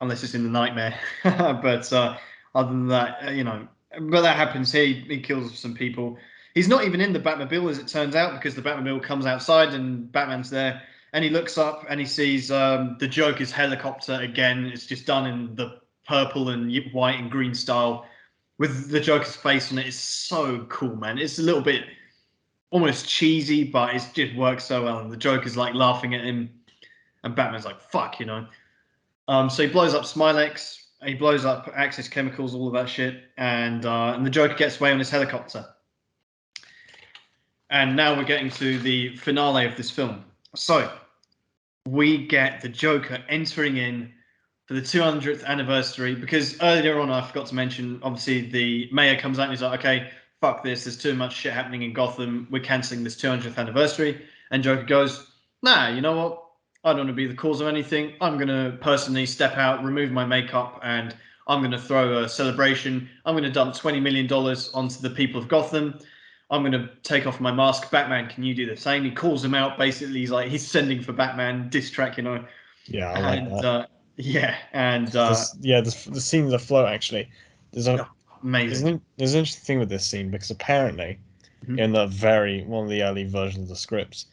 unless it's in the Nightmare. But other than that, but that happens here. He kills some people. He's not even in the Batmobile, as it turns out, because the Batmobile comes outside and Batman's there, and he looks up and he sees the Joker's helicopter again. It's just done in the purple and white and green style with the Joker's face on it. It's so cool, man. It's a little bit almost cheesy, but it just works so well. And the Joker's like laughing at him, and Batman's like, "Fuck," So he blows up Smilex, he blows up Axis Chemicals, all of that shit, and the Joker gets away on his helicopter. And now we're getting to the finale of this film. So we get the Joker entering in for the 200th anniversary, because earlier on I forgot to mention, obviously the mayor comes out and he's like, "Okay, fuck this, there's too much shit happening in Gotham, we're cancelling this 200th anniversary." And Joker goes, "Nah, you know what? I don't want to be the cause of anything. I'm going to personally step out, remove my makeup, and I'm going to throw a celebration. I'm going to dump $20 million onto the people of Gotham. I'm going to take off my mask. Batman, can you do the same?" He calls him out. Basically, he's sending for Batman, diss track, Yeah, I like And that. yeah, and The scenes afloat actually. There's a oh, amazing. there's an interesting thing with this scene because apparently Mhm. in one of the early versions of the scripts,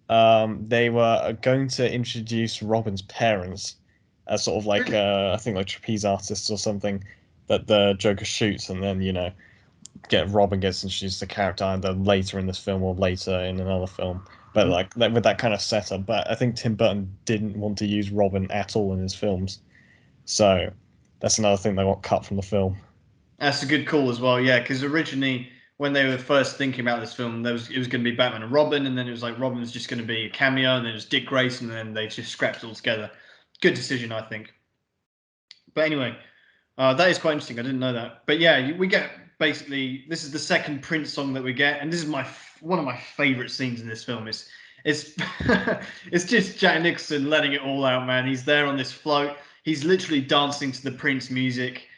they were going to introduce Robin's parents as sort of like I think like trapeze artists or something that the Joker shoots, and then Robin gets introduced to the character either later in this film or later in another film. But Mhm. like with that kind of setup. But I think Tim Burton didn't want to use Robin at all in his films, so that's another thing that got cut from the film. That's a good call as well. Yeah, because originally when they were first thinking about this film, it was going to be Batman and Robin, and then it was like Robin was just going to be a cameo, and then it was Dick Grayson, and then they just scrapped it all together. Good decision, I think. But anyway, that is quite interesting. I didn't know that. But yeah, we get basically this is the second Prince song that we get, and this is one of my favorite scenes in this film. It's it's just Jack Nicholson letting it all out, man. He's there on this float. He's literally dancing to the Prince music.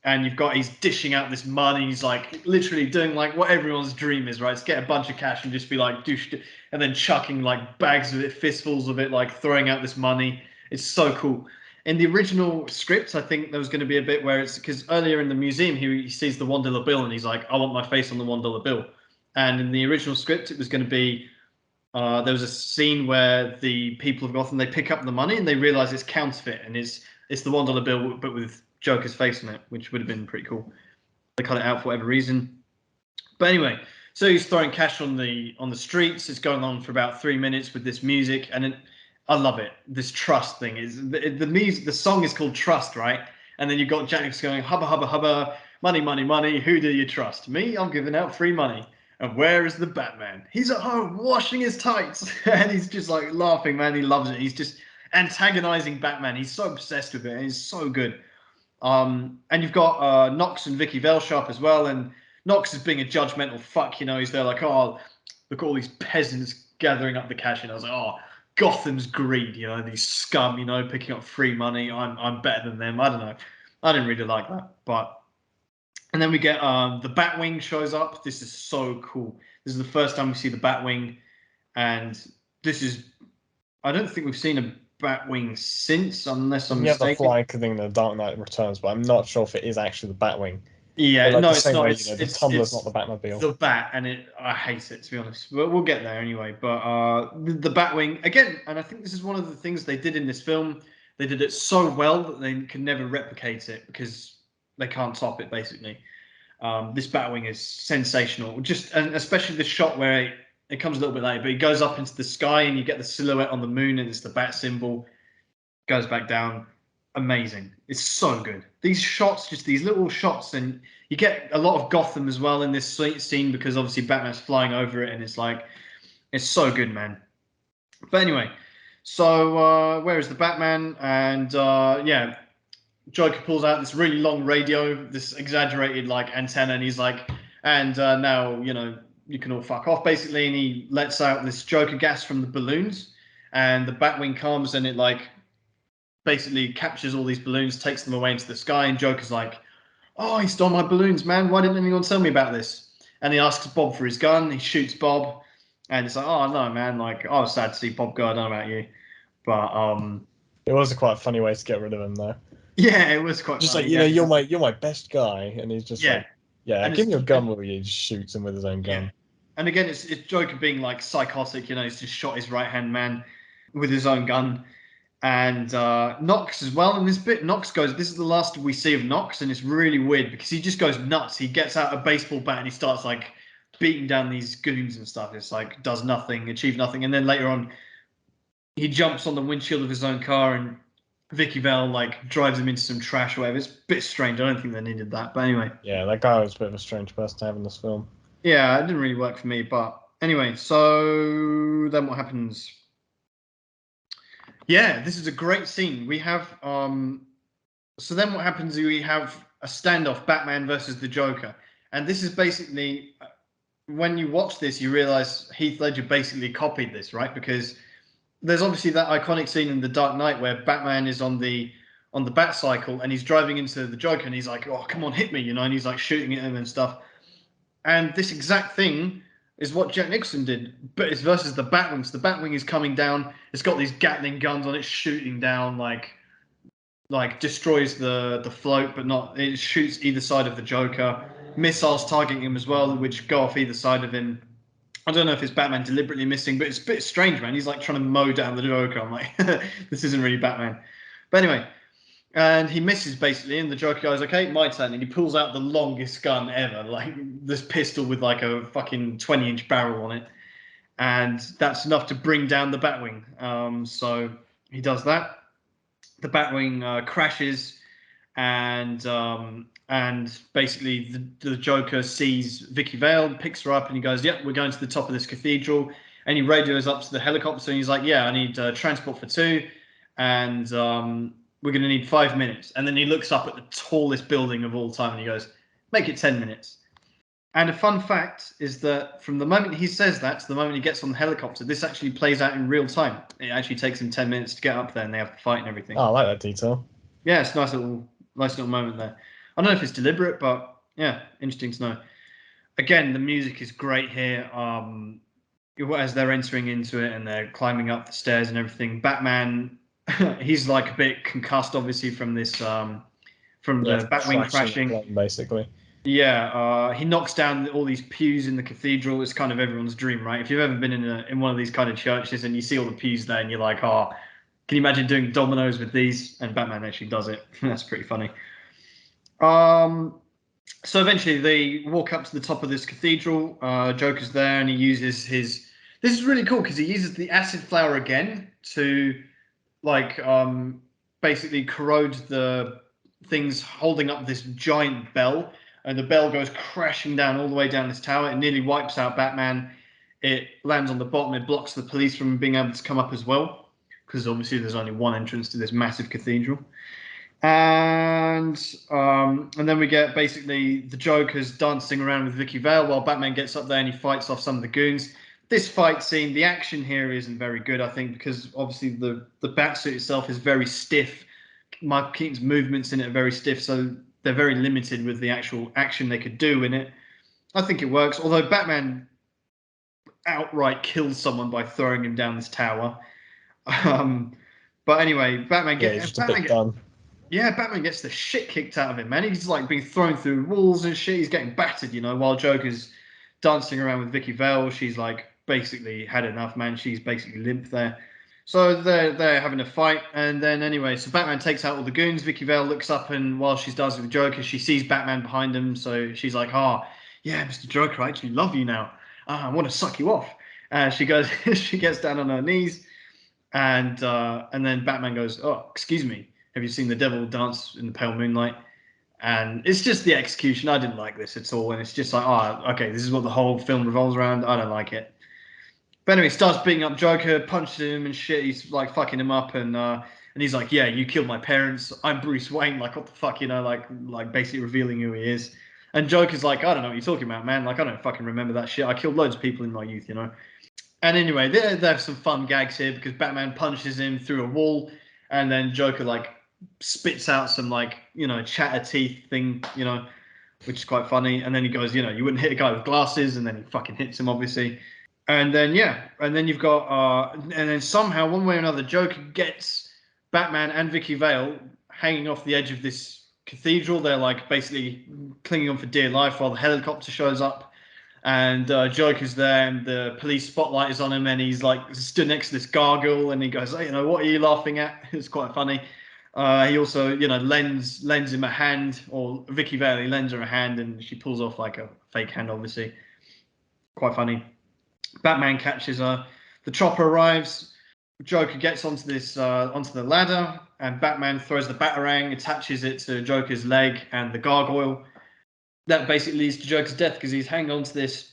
And he's dishing out this money. He's like literally doing like what everyone's dream is, right? It's get a bunch of cash and just be like douche, and then chucking like bags of it, fistfuls of it, like throwing out this money. It's so cool. In the original script, I think there was going to be a bit where it's because earlier in the museum he sees the $1 bill and he's like, "I want my face on the $1 bill." And in the original script, it was going to be there was a scene where the people of Gotham, they pick up the money and they realize it's counterfeit, and it's the $1 bill but with Joker's face on it, which would have been pretty cool. They cut it out for whatever reason. But anyway, so he's throwing cash on the streets. It's going on for about 3 minutes with this music, and I love it. This trust thing is the music. The song is called Trust, right? And then you've got Jack going hubba hubba hubba, money money money. Who do you trust? Me? I'm giving out free money. And where is the Batman? He's at home washing his tights, and he's just like laughing, man. He loves it. He's just antagonizing Batman. He's so obsessed with it. And he's so good. And you've got Knox and Vicky Vale show up as well, and Knox is being a judgmental fuck. He's there like, "Oh, look at all these peasants gathering up the cash," and I was like, "Oh, Gotham's greed, you know, these scum, you know, picking up free money. I'm better than them. I don't know. I didn't really like that, but. And then we get the Batwing shows up. This is so cool. This is the first time we see the Batwing, and this is. I don't think we've seen a Batwing since, unless I'm Yeah, the mistaken. flying thing in the Dark Knight Returns, but I'm not sure if it is actually the Batwing. Yeah, But like no, the it's same not. way, It's the it's Tumbler's not it's the Batmobile. the Bat, and I hate it, to be honest. But we'll get there anyway. But the Batwing again, and I think this is one of the things they did in this film. They did it so well that they can never replicate it because they can't top it, basically. This Batwing is sensational. Just and especially the shot where it comes a little bit later, but it goes up into the sky and you get the silhouette on the moon and it's the bat symbol. Goes back down. Amazing. It's so good. These shots, just these little shots, and you get a lot of Gotham as well in this scene because obviously Batman's flying over it, and it's so good, man. But anyway, so where is the Batman? And yeah, Joker pulls out this really long radio, this exaggerated like antenna, and he's like, and now you can all fuck off basically, and he lets out this Joker gas from the balloons, and the Batwing comes and it like basically captures all these balloons, takes them away into the sky, and Joker's like, "Oh, he stole my balloons, man! Why didn't anyone tell me about this?" And he asks Bob for his gun. He shoots Bob, and it's like, "Oh no, man! Like, I was sad to see Bob go. I don't know about you, but It was a quite funny way to get rid of him, though. yeah, it was quite Just funny. like, Yeah, you're my best guy, and he's just yeah, like, yeah, and give me your it's gun, will you? He just shoots him with his own gun. yeah, and again, it's Joker being like psychotic. He's just shot his right hand man with his own gun. And Knox as well in this bit. Knox goes, this is the last we see of Knox, and it's really weird because he just goes nuts. He gets out a baseball bat and he starts like beating down these goons and stuff. It's like does nothing, achieve nothing, and then later on he jumps on the windshield of his own car and Vicky Vale like drives him into some trash or whatever. It's a bit strange. I don't think they needed that, but anyway. Yeah, that guy was a bit of a strange person to have in this film. Yeah, it didn't really work for me, but anyway. So then what happens? Yeah, this is a great scene. We have so then what happens is we have a standoff, Batman versus the Joker. And this is basically when you watch this, you realize Heath Ledger basically copied this, right? Because there's obviously that iconic scene in The Dark Knight where Batman is on the bat cycle and he's driving into the Joker and he's like, "Oh, come on, hit me," and he's like shooting at him and stuff. And this exact thing is what Jack Nicholson did, but it's versus the Batwing. So the Batwing is coming down. It's got these Gatling guns on it, shooting down like destroys the float, but not. It shoots either side of the Joker. Missiles targeting him as well, which go off either side of him. I don't know if it's Batman deliberately missing, but it's a bit strange, man. He's like trying to mow down the Joker. I'm like, this isn't really Batman. But anyway, and he misses basically, and the Joker goes, "Okay, my turn," and he pulls out the longest gun ever, like this pistol with like a fucking 20-inch barrel on it, and that's enough to bring down the Batwing. So he does that. The Batwing crashes, and basically the Joker sees Vicky Vale, picks her up, and he goes, "Yep, we're going to the top of this cathedral." And he radios up to the helicopter, and he's like, "Yeah, I need transport for two, and we're going to need 5 minutes." And then he looks up at the tallest building of all time, and he goes, "Make it 10 minutes." And a fun fact is that from the moment he says that to the moment he gets on the helicopter, this actually plays out in real time. It actually takes him 10 minutes to get up there, and they have to fight and everything. Oh, I like that detail. Yeah, it's a nice little moment there. I don't know if it's deliberate, but yeah, interesting to know. Again, the music is great here. As they're entering into it and they're climbing up the stairs and everything, Batman, he's like a bit concussed, obviously, from this from the Batwing crashing. Basically. Yeah, he knocks down all these pews in the cathedral. It's kind of everyone's dream, right? If you've ever been in one of these kind of churches and you see all the pews there, and you're like, "Oh, can you imagine doing dominoes with these?" And Batman actually does it. That's pretty funny. So eventually they walk up to the top of this cathedral. Joker's there, and he uses his. This is really cool because he uses the acid flower again to, like, basically corrode the things holding up this giant bell, and the bell goes crashing down all the way down this tower. It nearly wipes out Batman. It lands on the bottom. It blocks the police from being able to come up as well, because obviously there's only one entrance to this massive cathedral. And then we get basically the Joker's dancing around with Vicky Vale while Batman gets up there and he fights off some of the goons. this fight scene, the action here isn't very good, I think, because obviously the batsuit itself is very stiff. Michael Keaton's movements in it are very stiff, so they're very limited with the actual action they could do in it. I think it works, although Batman outright kills someone by throwing him down this tower. But anyway, Batman Batman gets the shit kicked out of him, man. He's like being thrown through walls and shit. He's getting battered, while Joker's dancing around with Vicky Vale. She's like basically had enough, man. She's basically limp there. So they're having a fight, and then anyway, so Batman takes out all the goons. Vicky Vale looks up, and while she's dancing with Joker, she sees Batman behind him. So she's like, "Oh, yeah, Mr. Joker, I actually love you now. I want to suck you off." She goes, she gets down on her knees, and then Batman goes, "Oh, excuse me. Have you seen the devil dance in the pale moonlight?" And it's just the execution. I didn't like this at all, and it's just like, oh, okay, this is what the whole film revolves around. I don't like it. But anyway, he starts beating up Joker, punches him and shit. He's like fucking him up, and he's like, "Yeah, you killed my parents. I'm Bruce Wayne." Like, what the fuck, like basically revealing who he is. And Joker's like, "I don't know what you're talking about, man. Like, I don't fucking remember that shit. I killed loads of people in my youth, And anyway, they have some fun gags here because Batman punches him through a wall, and then Joker like spits out some like chatter teeth thing, which is quite funny. And then he goes, "You wouldn't hit a guy with glasses," and then he fucking hits him, obviously. And then you've got and then somehow one way or another Joker gets Batman and Vicky Vale hanging off the edge of this cathedral. They're like basically clinging on for dear life while the helicopter shows up, and Joker's there, and the police spotlight is on him, and he's like stood next to this gargoyle, and he goes, "Hey, what are you laughing at?" It's quite funny. He also lends him a hand, or Vicky Vale, he lends her a hand, and she pulls off like a fake hand, obviously. Quite funny. Batman catches her. The chopper arrives. Joker gets onto the ladder, and Batman throws the batarang, attaches it to Joker's leg and the gargoyle. That basically leads to Joker's death because he's hanging onto this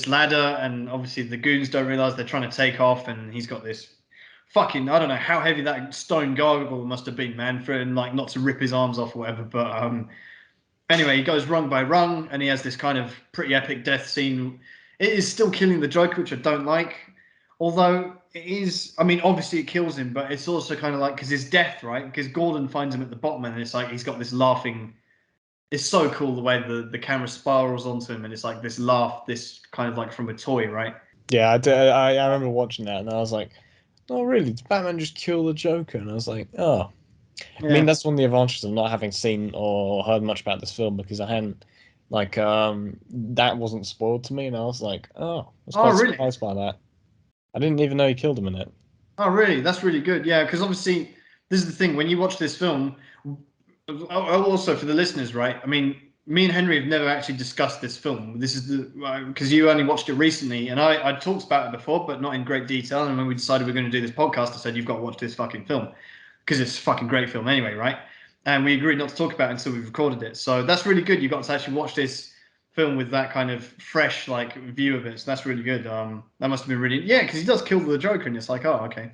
ladder, and obviously the goons don't realize they're trying to take off, and he's got this fucking, I don't know how heavy that stone gargoyle must have been, man, for him like not to rip his arms off or whatever. But anyway, he goes rung by rung, and he has this kind of pretty epic death scene. It is still killing the Joker, which I don't like. Although it is, I mean, obviously it kills him, but it's also kind of like, because his death, right? Because Gordon finds him at the bottom, and it's like he's got this laughing. It's so cool the way the camera spirals onto him, and it's like this laugh, this kind of like from a toy, right? Yeah, I remember watching that, and I was like, "Oh, really? Did Batman just kill the Joker?" And I was like, "Oh." Yeah. I mean, that's one of the advantages of not having seen or heard much about this film, because I hadn't, like, that wasn't spoiled to me, and I was like, "Oh, I was quite really? surprised by that." I didn't even know he killed him in it. Oh, really? That's really good. Yeah, because obviously this is the thing. When you watch this film, also for the listeners, right? I mean, me and Henry have never actually discussed this film. This is because you only watched it recently, and I talked about it before, but not in great detail. And when we decided we are going to do this podcast, I said you've got to watch this fucking film because it's a fucking great film anyway, right? And we agreed not to talk about it until we've recorded it. So that's really good. You got to actually watch this film with that kind of fresh like view of it. So that's really good. That must have been really because he does kill the Joker, and it's like, oh, okay.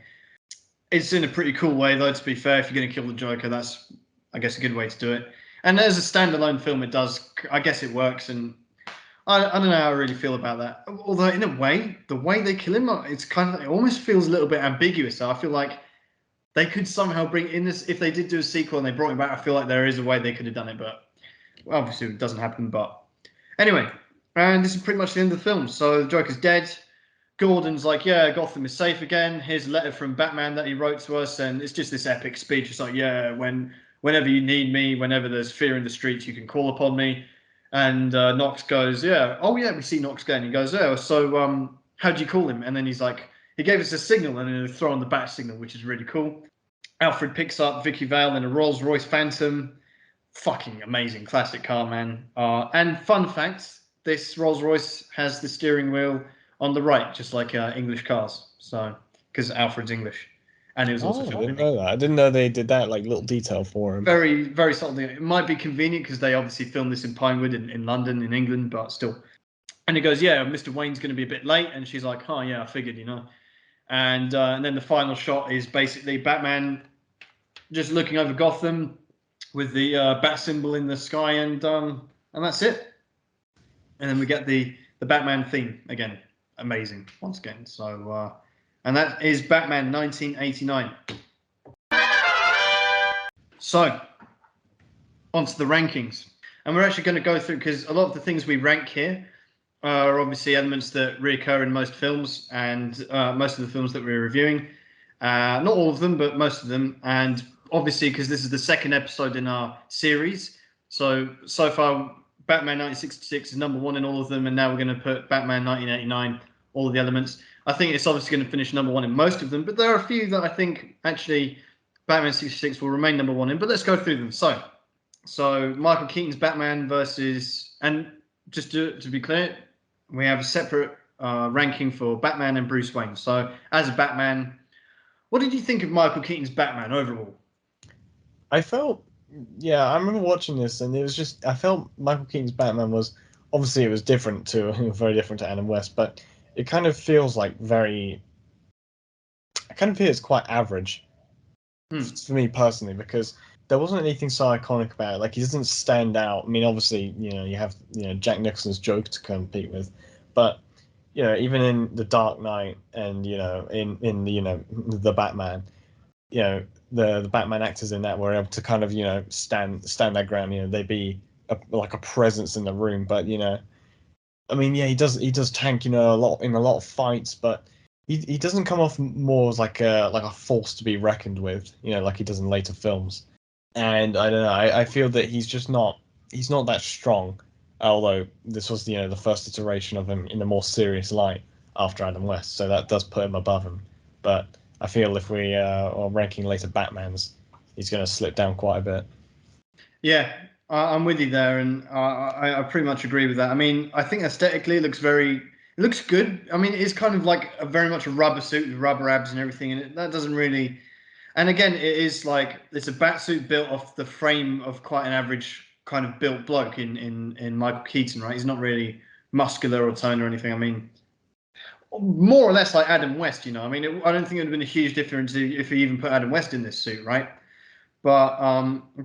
It's in a pretty cool way, though. To be fair, if you're going to kill the Joker, that's, I guess, a good way to do it. And as a standalone film, it does. I guess it works, and I don't know how I really feel about that. Although, in a way, the way they kill him, it almost feels a little bit ambiguous. So I feel like they could somehow bring in this if they did do a sequel and they brought him back. I feel like there is a way they could have done it, but obviously it doesn't happen. But anyway, and this is pretty much the end of the film. So the Joker's dead. Gordon's like, yeah, Gotham is safe again. Here's a letter from Batman that he wrote to us, and it's just this epic speech. It's like, yeah, whenever you need me, whenever there's fear in the streets, you can call upon me. And Knox goes, yeah, oh yeah, we see Knox again. He goes, yeah, so how'd you call him? And then he's like, he gave us a signal, and then they throw on the bat signal, which is really cool. Alfred picks up Vicky Vale in a Rolls-Royce Phantom. Fucking amazing, classic car, man. And fun fact, this Rolls-Royce has the steering wheel on the right, just like English cars. So, because Alfred's English, and it was also filmed I didn't in know that. I didn't know they did that like little detail for him. very, very subtle. It might be convenient because they obviously filmed this in Pinewood in London, in England, but still. And he goes, yeah, Mr. Wayne's going to be a bit late, and she's like, oh yeah, I figured, And then the final shot is basically Batman just looking over Gotham with the bat symbol in the sky, and that's it. And then we get the Batman theme again. amazing once again. So, and that is Batman 1989. So, onto the rankings. And we're actually going to go through, because a lot of the things we rank here are obviously elements that reoccur in most films and most of the films that we're reviewing. Not all of them, but most of them. And obviously, because this is the second episode in our series, so far, Batman 1966 is number one in all of them, and now we're going to put Batman 1989, all of the elements. I think it's obviously going to finish number one in most of them, but there are a few that I think actually Batman 66 will remain number one in. But let's go through them. So Michael Keaton's Batman versus, and just to be clear, we have a separate ranking for Batman and Bruce Wayne. So as a Batman, what did you think of Michael Keaton's Batman overall? I remember watching this, and it was just, I felt Michael Keaton's Batman was, obviously it was different very different to Adam West, but it kind of feels like I kind of feel it's quite average for me personally, because there wasn't anything so iconic about it. Like, he doesn't stand out. I mean, obviously, you have Jack Nicholson's Joker to compete with, but even in The Dark Knight and in the Batman, the Batman actors in that were able to kind of stand their ground. They'd be like a presence in the room. But I mean, yeah, he does tank a lot in a lot of fights, but he doesn't come off more as like a force to be reckoned with, like he does in later films. And I don't know, I feel that he's not that strong. Although this was the first iteration of him in a more serious light after Adam West, so that does put him above him. But I feel if we are ranking later Batmans, he's going to slip down quite a bit. Yeah, I'm with you there, and I pretty much agree with that. I mean, I think aesthetically it looks good. I mean, it's kind of like very much a rubber suit with rubber abs and everything, and that doesn't really. And again, it is like it's a bat suit built off the frame of quite an average kind of built bloke in Michael Keaton, right? He's not really muscular or toned or anything. I mean, more or less like Adam West, I mean, I don't think it would have been a huge difference if he even put Adam West in this suit, right? But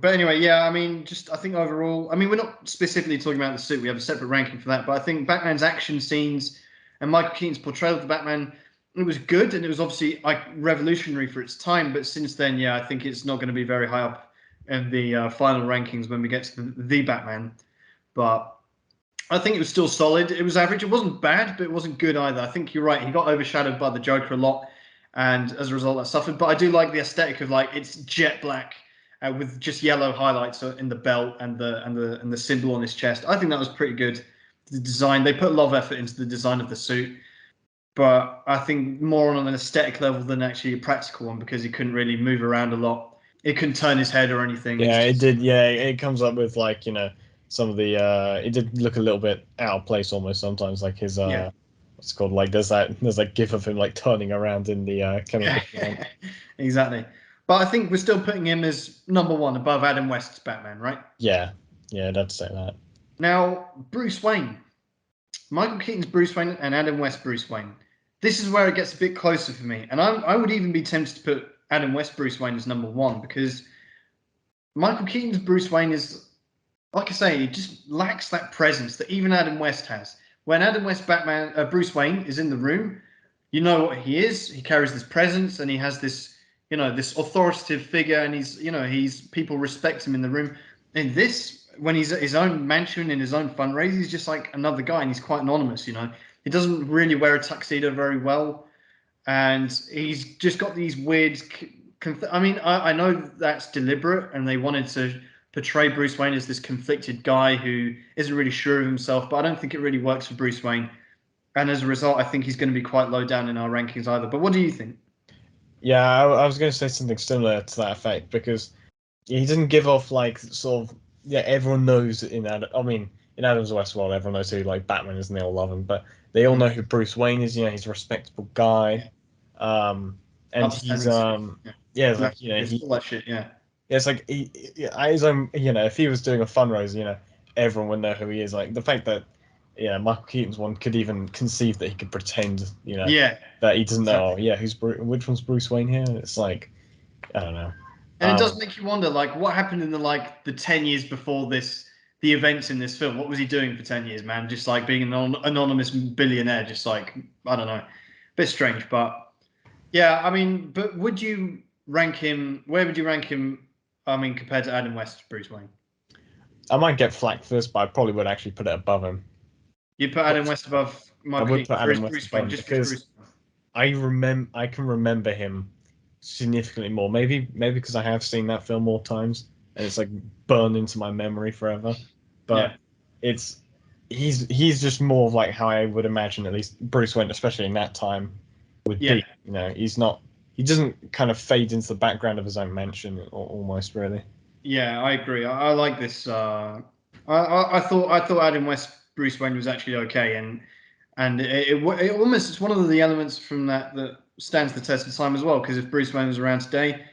anyway, yeah, I mean, I think overall, I mean, we're not specifically talking about the suit. We have a separate ranking for that. But I think Batman's action scenes and Michael Keaton's portrayal of the Batman, it was good, and it was obviously like revolutionary for its time. But since then, yeah, I think it's not going to be very high up in the final rankings when we get to the Batman. But I think it was still solid. It was average. It wasn't bad, but it wasn't good either. I think you're right. He got overshadowed by the Joker a lot, and as a result, that suffered. But I do like the aesthetic of like it's jet black with just yellow highlights in the belt and the symbol on his chest. I think that was pretty good. The design, they put a lot of effort into the design of the suit, but I think more on an aesthetic level than actually a practical one, because he couldn't really move around a lot. He couldn't turn his head or anything. Yeah, it did. Yeah, it comes up with like some of the. It did look a little bit out of place almost sometimes, like his what's it called, like there's that gif of him like turning around in the chemical plant. Exactly. But I think we're still putting him as number one above Adam West's Batman, right? Yeah, I'd say that. Now, Bruce Wayne. Michael Keaton's Bruce Wayne and Adam West's Bruce Wayne. This is where it gets a bit closer for me. And I would even be tempted to put Adam West Bruce Wayne as number one, because Michael Keaton's Bruce Wayne is, like I say, he just lacks that presence that even Adam West has. When Adam West Bruce Wayne is in the room, you know what he is. He carries this presence, and he has this, this authoritative figure, and he's people respect him in the room. In this, when he's at his own mansion in his own fundraiser, he's just like another guy, and he's quite anonymous. He doesn't really wear a tuxedo very well, and he's just got these weird. I mean, I know that's deliberate, and they wanted to portray Bruce Wayne as this conflicted guy who isn't really sure of himself, but I don't think it really works for Bruce Wayne. And as a result, I think he's going to be quite low down in our rankings either. But what do you think? Yeah, I was going to say something similar to that effect, because he doesn't give off like sort of everyone knows in Adam. I mean, in Adam's Westworld, everyone knows who like Batman is, and they all love him. But they all know who Bruce Wayne is. He's a respectable guy, and he's like he's all that shit, it's like his own. If he was doing a fundraiser, everyone would know who he is. Like the fact that Michael Keaton's one could even conceive that he could pretend that he doesn't know. Which one's Bruce Wayne here? It's like, I don't know. And it does make you wonder, like, what happened in the 10 years before this the events in this film. What was he doing for 10 years, man? Just like being an anonymous billionaire, just like, I don't know, a bit strange. But yeah, I mean, but would you rank him, where would you rank him, I mean, compared to Adam West, Bruce Wayne? I might get flack for this, but I probably would actually put it above him. You put Adam West above I Michael would Keaton put for his Adam West Bruce above Wayne, him just for his because Bruce Wayne. I can remember him significantly more. Maybe because I have seen that film more times and it's like burned into my memory forever. Yeah, But it's he's just more of like how I would imagine at least Bruce Wayne, especially in that time, would yeah. be. You know, he doesn't kind of fade into the background of his own mansion almost really. Yeah, I agree. I like this. I thought Adam West Bruce Wayne was actually okay, and it almost it's one of the elements from that stands the test of time as well. Because if Bruce Wayne was around today,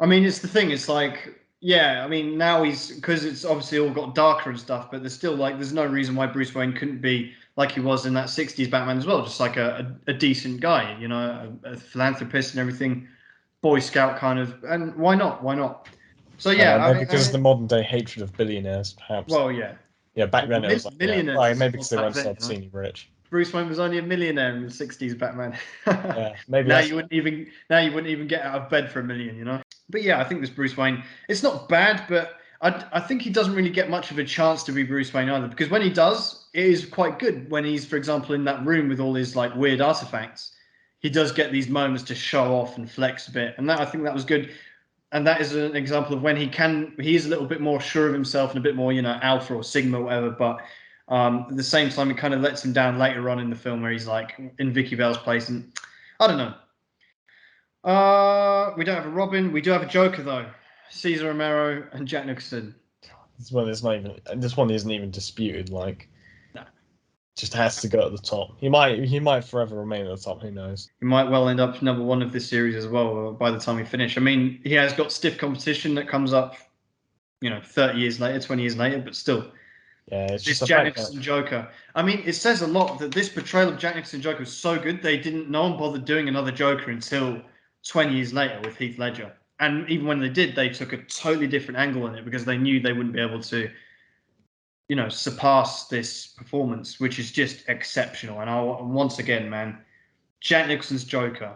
I mean, it's the thing. It's like, yeah, I mean, now he's because it's obviously all got darker and stuff, but there's still like there's no reason why Bruce Wayne couldn't be like he was in that '60s Batman as well, just like a decent guy, you know, a philanthropist and everything, Boy Scout kind of, and why not? Why not? So I yeah, don't know, maybe because of the modern day hatred of billionaires, perhaps. well, yeah, Yeah, back then it was like, yeah, millionaires well, as it maybe was because they back weren't then, so you know. obscenely rich. Bruce Wayne was only a millionaire in the '60s Batman. Yeah, maybe that's Now you wouldn't even get out of bed for a million, you know. But yeah, I think this Bruce Wayne, it's not bad, but I think he doesn't really get much of a chance to be Bruce Wayne either, because when he does, it is quite good. When he's, for example, in that room with all his like weird artifacts, he does get these moments to show off and flex a bit, and that I think that was good. And that is an example of when he is a little bit more sure of himself and a bit more, you know, alpha or sigma or whatever. But at the same time, it kind of lets him down later on in the film where he's like in Vicky Bell's place, and I don't know. We don't have a Robin. We do have a Joker though. Cesar Romero and Jack Nicholson. this one isn't even disputed. Like, No. just has to go at the top. He might forever remain at the top. Who knows? He might well end up number one of this series as well by the time we finish. I mean, he has got stiff competition that comes up, you know, 30 years later, 20 years later, but still. Yeah, it's This just the Jack fact that Nicholson Joker. I mean, it says a lot that this portrayal of Jack Nicholson Joker was so good no one bothered doing another Joker until 20 years later with Heath Ledger. And even when they did, they took a totally different angle on it because they knew they wouldn't be able to, you know, surpass this performance, which is just exceptional. And once again, man, Jack Nicholson's Joker,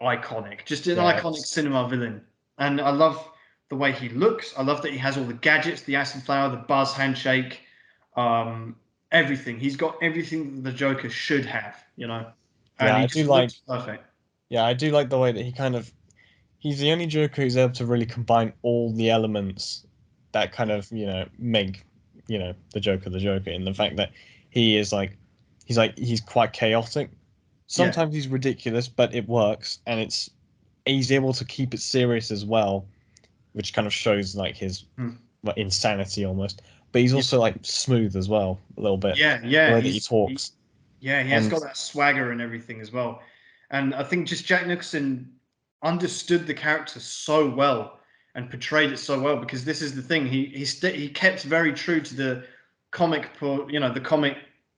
iconic, just an yeah, iconic cinema villain. And I love the way he looks. I love that he has all the gadgets, the acid flower, the buzz handshake, everything. He's got everything that the Joker should have, you know, yeah, and he just looks perfect. I do like the way that he's the only Joker who's able to really combine all the elements that kind of make the Joker in the fact that he is he's quite chaotic. Yeah, Sometimes he's ridiculous, but it works, and he's able to keep it serious as well, which kind of shows like his Hmm. insanity almost. But he's yeah, also like smooth as well, a little bit. yeah, The yeah. way that he talks, Yeah, he has and got that swagger and everything as well. And I think just Jack Nicholson understood the character so well and portrayed it so well because this is the thing he kept very true to the the comic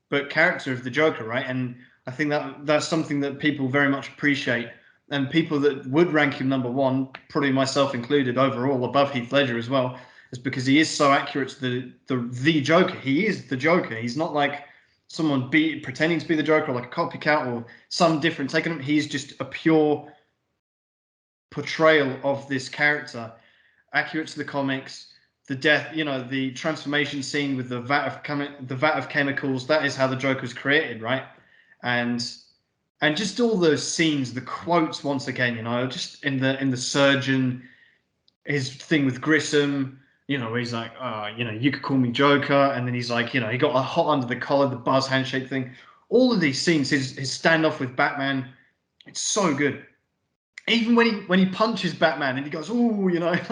book character of the Joker, right? And I think that's something that people very much appreciate, and people that would rank him number one, probably myself included, overall above Heath Ledger as well, is because he is so accurate to the Joker. He is the Joker. He's not like someone pretending to be the Joker, or like a copycat or some different take on him. He's just a pure portrayal of this character, accurate to the comics. The death, the transformation scene with the vat of chemicals. That is how the Joker was created, right? And just all those scenes, the quotes once again, just in the surgeon, his thing with Grissom, where he's like, you could call me Joker, and then he's like, he got a hot under the collar, the buzz handshake thing. All of these scenes, his standoff with Batman, it's so good. Even when he punches Batman and he goes, "Ooh," like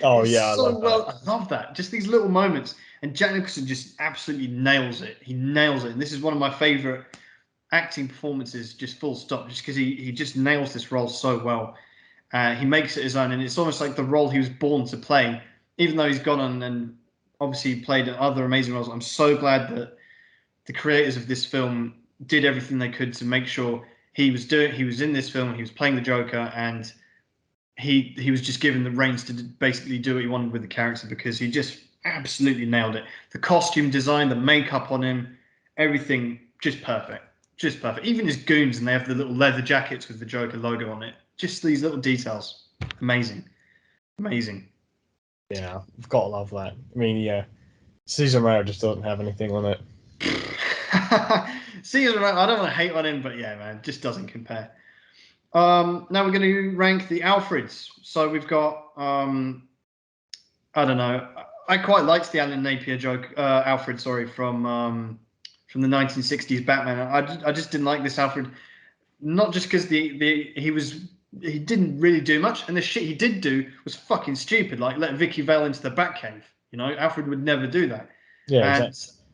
oh it's yeah, I so love well. that. I love that. Just these little moments, and Jack Nicholson just absolutely nails it. He nails it, and this is one of my favorite acting performances. Just full stop. Just because he just nails this role so well. He makes it his own, and it's almost like the role he was born to play. Even though he's gone on and obviously played other amazing roles, I'm so glad that the creators of this film did everything they could to make sure he was in this film, he was playing the Joker, and he was just given the reins to basically do what he wanted with the character because he just absolutely nailed it. The costume design, the makeup on him, everything just perfect. Just perfect. Even his goons, and they have the little leather jackets with the Joker logo on it. Just these little details. Amazing. Amazing. Yeah, I've got to love that. I mean, yeah, Caesar Romero just doesn't have anything on it. Caesar Romero, I don't want to hate on him, but yeah, man, just doesn't compare. Now we're going to rank the Alfreds. So we've got, I don't know. I quite liked the Alan Napier joke, Alfred, sorry, from the 1960s Batman. I just didn't like this Alfred, not just because he didn't really do much, and the shit he did do was fucking stupid, like let Vicky Vale into the Batcave. You know, Alfred would never do that. Yeah, And exactly.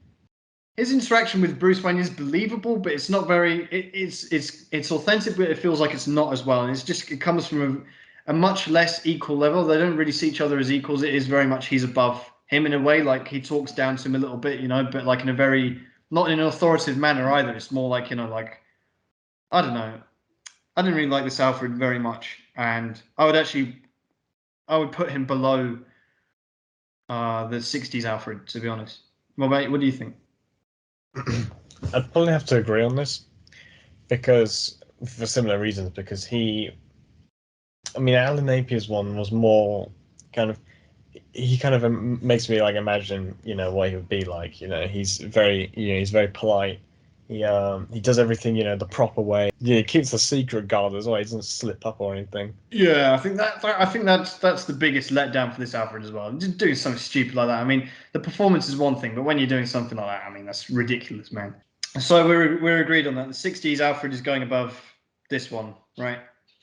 his interaction with Bruce Wayne is believable, but it's not very. It's authentic, but it feels like it's not as well. And it comes from a much less equal level. They don't really see each other as equals. It is very much he's above him in a way. Like he talks down to him a little bit, you know, but like in a very not in an authoritative manner either. It's more like, you know, like I don't know. I didn't really like this Alfred very much, and I would put him below the '60s Alfred, to be honest. What do you think? I'd probably have to agree on this because for similar reasons. Because I mean, Alan Napier's one was more kind of. He kind of makes me like imagine, you know, what he would be like. You know, he's very polite. He does everything, you know, the proper way. Yeah, he keeps the secret guard as well. He doesn't slip up or anything. Yeah, I think that's the biggest letdown for this Alfred as well. Just doing something stupid like that. I mean, the performance is one thing, but when you're doing something like that, I mean, that's ridiculous, man. So we're agreed on that. The '60s Alfred is going above this one, right?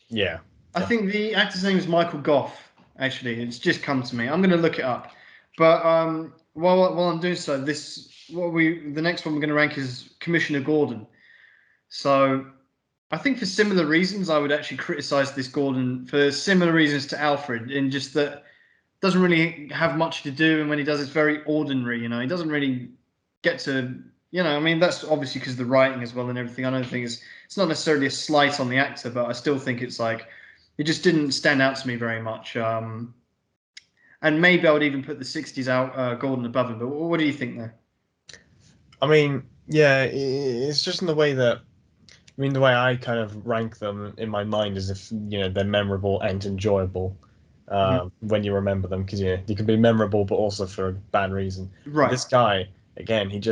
Yeah. I think the actor's name is Michael Goff. Actually, it's just come to me. I'm going to look it up. But while I'm doing so, the next one we're going to rank is Commissioner Gordon. So I think for similar reasons, I would actually criticize this Gordon for similar reasons to Alfred, in just that doesn't really have much to do, and when he does, it's very ordinary. You know, he doesn't really get to. You know, I mean, that's obviously because of the writing as well and everything. I don't think it's not necessarily a slight on the actor, but I still think it's like it just didn't stand out to me very much. And maybe I would even put the '60s out Gordon above him. But what do you think there? I mean, yeah, it's just in the way that I mean, the way I kind of rank them in my mind is if you know they're memorable and enjoyable Mhm. when you remember them, because you can be memorable but also for a bad reason. But Right. this guy, again, he's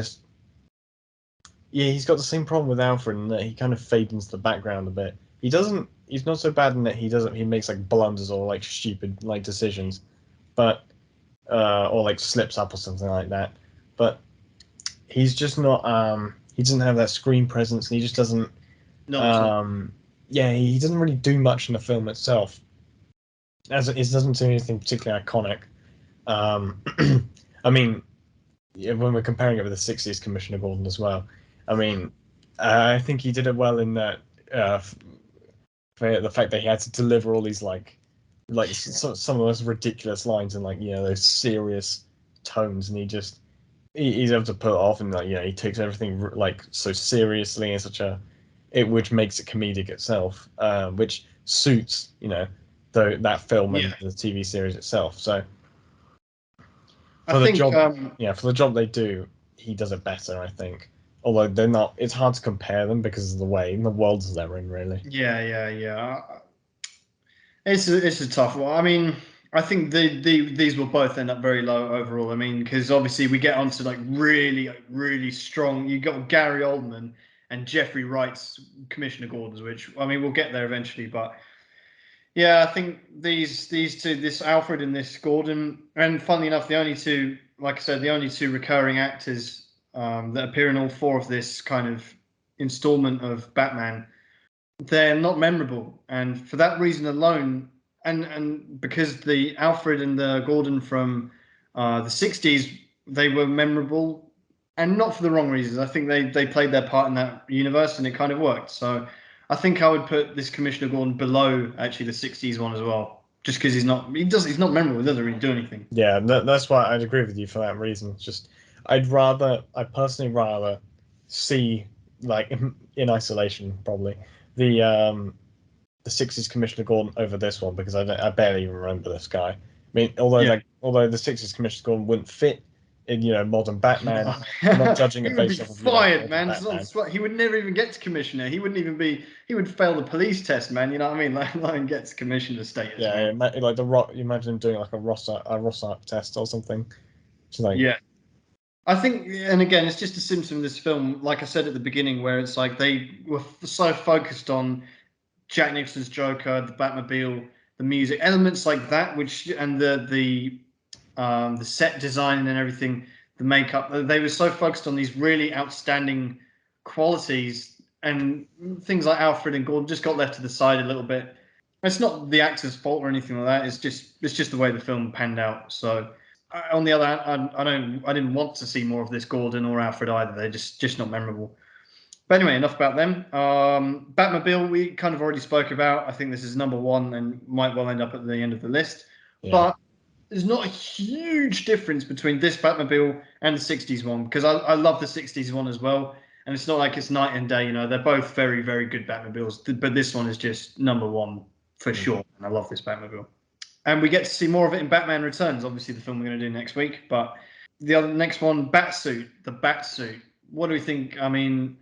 got the same problem with Alfred in that he kind of fades into the background a bit. He's not so bad in that he makes like blunders or like stupid like decisions, but or like slips up or something like that. But he's just not he doesn't have that screen presence, and he just doesn't Not at all. Um, yeah, he doesn't really do much in the film itself, as it doesn't do anything particularly iconic. Um, I mean, yeah, when we're comparing it with the '60s Commissioner Gordon as well, I mean, I think he did it well in that for the fact that he had to deliver all these some of those ridiculous lines and like those serious tones, and he's able to pull it off, and like he takes everything like so seriously in such a which makes it comedic itself, which suits that film Yeah. and the TV series itself. So I for the think job, for the job they do, he does it better, I think. Although they're not, it's hard to compare them because of the way in the worlds they're in, really. yeah. It's a tough one. I mean, I think these will both end up very low overall. I mean, because obviously we get onto like really strong. You got Gary Oldman and Jeffrey Wright's Commissioner Gordon's, which I mean we'll get there eventually. But yeah, I think these two, this Alfred and this Gordon, and funnily enough, the only two, like I said, the only two recurring actors that appear in all four of this kind of installment of Batman, they're not memorable, and for that reason alone, and because the Alfred and the Gordon from the '60s, they were memorable, and not for the wrong reasons. I think they played their part in that universe, and it kind of worked. So I think I would put this Commissioner Gordon below actually the '60s one as well, just because he's not memorable. He doesn't really do anything. Yeah, that's why I'd agree with you for that reason. It's just I personally rather see like in isolation probably the '60s Commissioner Gordon over this one because I barely even remember this guy. mean, although the '60s Commissioner Gordon wouldn't fit in, modern Batman. No. I'm not judging He it would be based off of, fired, older man. Batman. He would never even get to commissioner. He wouldn't even be. He would fail the police test, man. You know what I mean? Let alone gets commissioner status, Yeah, man. like the Rock. You imagine him doing like a Rossart test or something. It's like, Yeah. I think, and again, it's just a symptom of this film, like I said at the beginning, where it's like they were so focused on Jack Nicholson's Joker, the Batmobile, the music, elements like that, which and the set design and everything, the makeup. They were so focused on these really outstanding qualities, and things like Alfred and Gordon just got left to the side a little bit. It's not the actor's fault or anything like that. It's just the way the film panned out. So on the other hand, I didn't want to see more of this Gordon or Alfred either. They're just not memorable. But anyway, enough about them. Batmobile, we kind of already spoke about. I think this is number one and might well end up at the end of the list. yeah. But there's not a huge difference between this Batmobile and the 60s one, because I love the 60s one as well. And it's not like it's night and day, they're both very, very good Batmobiles. But this one is just number one for sure. And I love this Batmobile. And we get to see more of it in Batman Returns, obviously the film we're going to do next week. But the next one, Batsuit, the Batsuit. What do we think? I mean,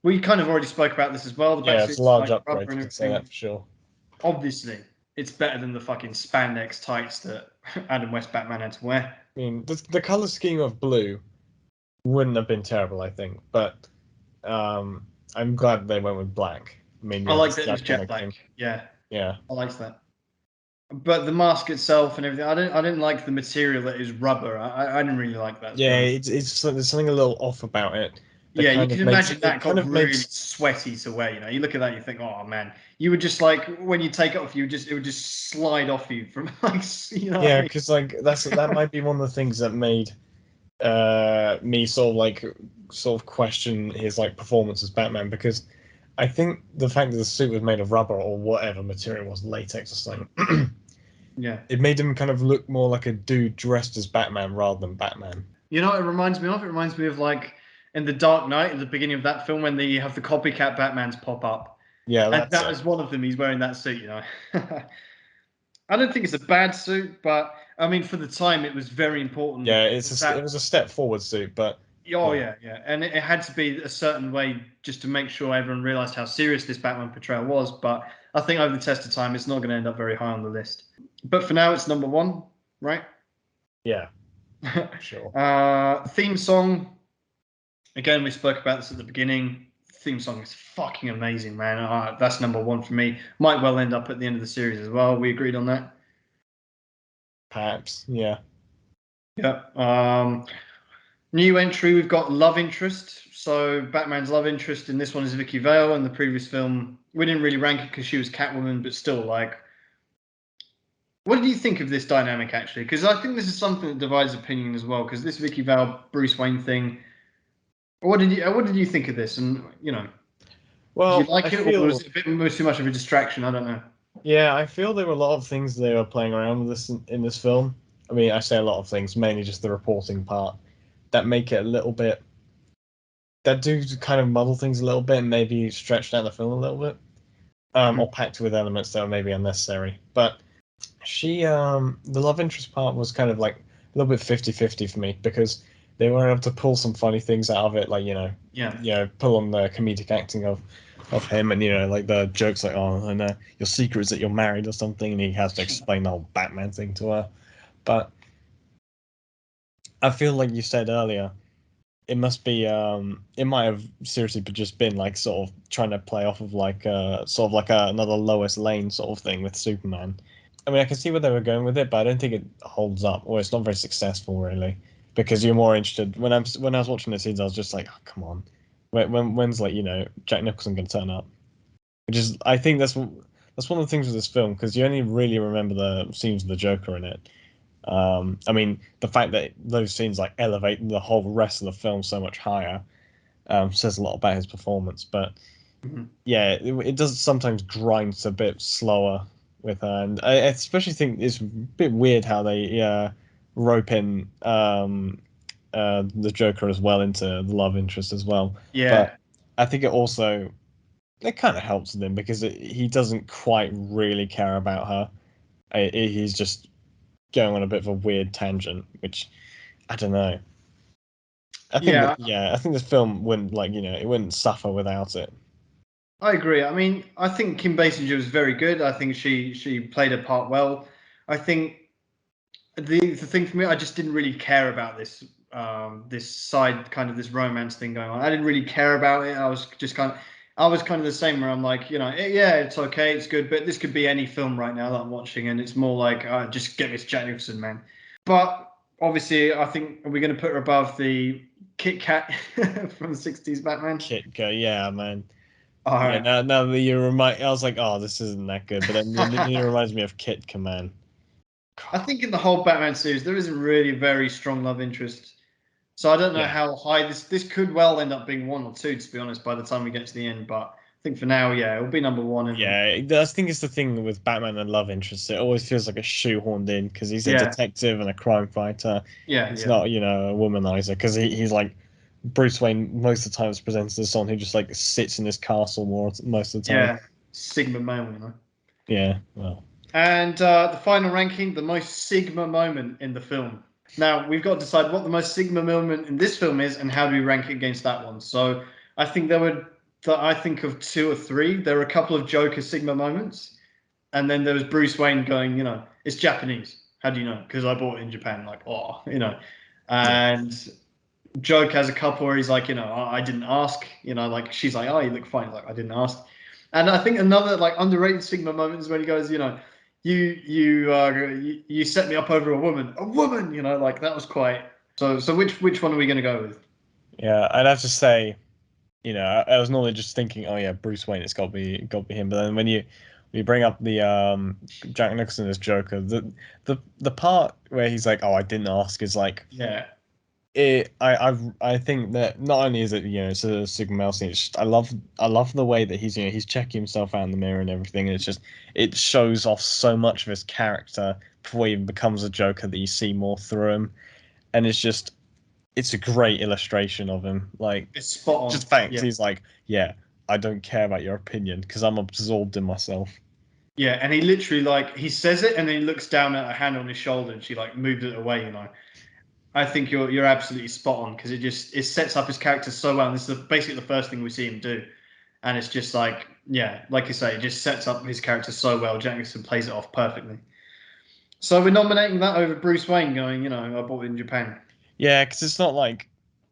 we kind of already spoke about this as well. The Yeah, it's a Batsuit's large like upgrade. rubber You and can say everything. that for sure. Obviously, it's better than the fucking spandex tights that Adam West Batman had to wear. I mean, the color scheme of blue wouldn't have been terrible, I think, but I'm glad they went with black. I mean, I like this that it was jet iconic black. thing. Yeah, Yeah. I liked that. But the mask itself and everything, I didn't like the material that is rubber. I didn't really like that. To be Yeah, honest. there's something a little off about it that Yeah, you kind can of makes imagine it that kind got of really makes sweaty to wear. You look at that, you think, oh man, you would just like when you take it off, it would just slide off you from like, what I yeah, mean? because like that might be one of the things that made me sort of question his like performance as Batman, because I think the fact that the suit was made of rubber or whatever material was, latex or something, Yeah. it made him kind of look more like a dude dressed as Batman rather than Batman. You know what it reminds me of? It reminds me of like in The Dark Knight, at the beginning of that film, when they have the copycat Batmans pop up. Yeah, And that's that it. was one of them. He's wearing that suit. I don't think it's a bad suit, but I mean, for the time, it was very important Yeah, it that. was a step forward suit, but Oh yeah, yeah, yeah, and it had to be a certain way just to make sure everyone realised how serious this Batman portrayal was. But I think over the test of time, it's not going to end up very high on the list. But for now, it's number one, right? yeah, sure. Theme song. Again, we spoke about this at the beginning. Theme song is fucking amazing, man. That's number one for me. Might well end up at the end of the series as well. We agreed on that. Perhaps, yeah. Yeah. New entry, we've got love interest. So Batman's love interest in this one is Vicky Vale. In the previous film, we didn't really rank it because she was Catwoman, but still, like, what did you think of this dynamic actually? Because I think this is something that divides opinion as well. Because this Vicky Vale Bruce Wayne thing, what did you think of this? And did you Well, I like it, or was feel it a bit too much of a distraction? I don't know. yeah, I feel there were a lot of things they were playing around with this in this film. I mean, I say a lot of things, mainly just the reporting part, that make it a little bit, that do kind of muddle things a little bit and maybe stretch out the film a little bit, or packed with elements that were maybe unnecessary. But the love interest part was kind of like a little bit 50-50 for me, because they were able to pull some funny things out of it, like Yeah. pull on the comedic acting of him, and like the jokes like, oh, and your secret is that you're married or something, and he has to explain the whole Batman thing to her. But I feel like you said earlier, it must be it might have seriously just been like sort of trying to play off of like sort of like another Lois Lane sort of thing with Superman. I mean, I can see where they were going with it, but I don't think it holds up, or it's not very successful really, because you're more interested. When I was watching the scenes, I was just like, oh, come on, when's like Jack Nicholson gonna turn up? Which is, I think that's one of the things with this film, because you only really remember the scenes with the Joker in it. I mean, the fact that those scenes like elevate the whole rest of the film so much higher says a lot about his performance. But Mhm. yeah, it does sometimes grind a bit slower with her, and I especially think it's a bit weird how they rope in the Joker as well into the love interest as well. Yeah. But I think it kind of helps with him, because he doesn't quite really care about her. He's just going on a bit of a weird tangent, which I don't know. I think Yeah, that, yeah, I think this film wouldn't it wouldn't suffer without it. I agree. I mean, I think Kim Basinger was very good. I think she played her part well. I think the thing for me, I just didn't really care about this side kind of this romance thing going on. I didn't really care about it. I was kind of the same where I'm like, yeah, it's okay, it's good, but this could be any film right now that I'm watching, and it's more like just get me to Jack Nicholson, man. But obviously, I think we're going to put her above the Kit Kat from the '60s Batman. Kit go, yeah, man. All Yeah, right. now that you remind, I was like, oh, this isn't that good, but then it reminds me of Kit Command. I think in the whole Batman series, there isn't really a very strong love interest. So I don't know Yeah, how high this could well end up being one or two, to be honest, by the time we get to the end. But I think for now, yeah, it'll be number one. And yeah. I think it's the thing with Batman and love interest. It always feels like a shoehorned in because he's a yeah, detective and a crime fighter. yeah, He's yeah, not, a womanizer because he's like Bruce Wayne most of the time is presented as someone who just like sits in his castle most of the time. yeah. Sigma male. Yeah, well, And the final ranking, the most Sigma moment in the film. Now we've got to decide what the most Sigma moment in this film is, and how do we rank it against that one. So I think I think of two or three. There are a couple of Joker Sigma moments. And then there was Bruce Wayne going, it's Japanese. How do you know? Because I bought it in Japan. Like, oh. yeah. And Joke has a couple where he's like, I didn't ask. Like she's like, oh, you look fine. Like I didn't ask. And I think another like underrated Sigma moment is when he goes, you set me up over a woman. A woman. Like that was quite. So which one are we going to go with? Yeah, I'd have to say, I was normally just thinking, oh yeah, Bruce Wayne, it's got to be him. But then when you bring up the Jack Nicholson as Joker, the part where he's like, oh, I didn't ask, is like Yeah. I think that not only is it it's a Sigma male scene, it's just I love the way that he's checking himself out in the mirror and everything, and it shows off so much of his character before he even becomes a Joker that you see more through him, and it's a great illustration of him. Like, It's spot just on. the fact Yeah. he's like, yeah, I don't care about your opinion because I'm absorbed in myself. Yeah, and he literally like he says it and then he looks down at her hand on his shoulder and she like moved it away. I think you're absolutely spot on because it sets up his character so well. And this is basically the first thing we see him do. And it's just like, yeah, like you say, it just sets up his character so well. Jack Nicholson plays it off perfectly. So we're nominating that over Bruce Wayne going, I bought it in Japan. Yeah, because it's not like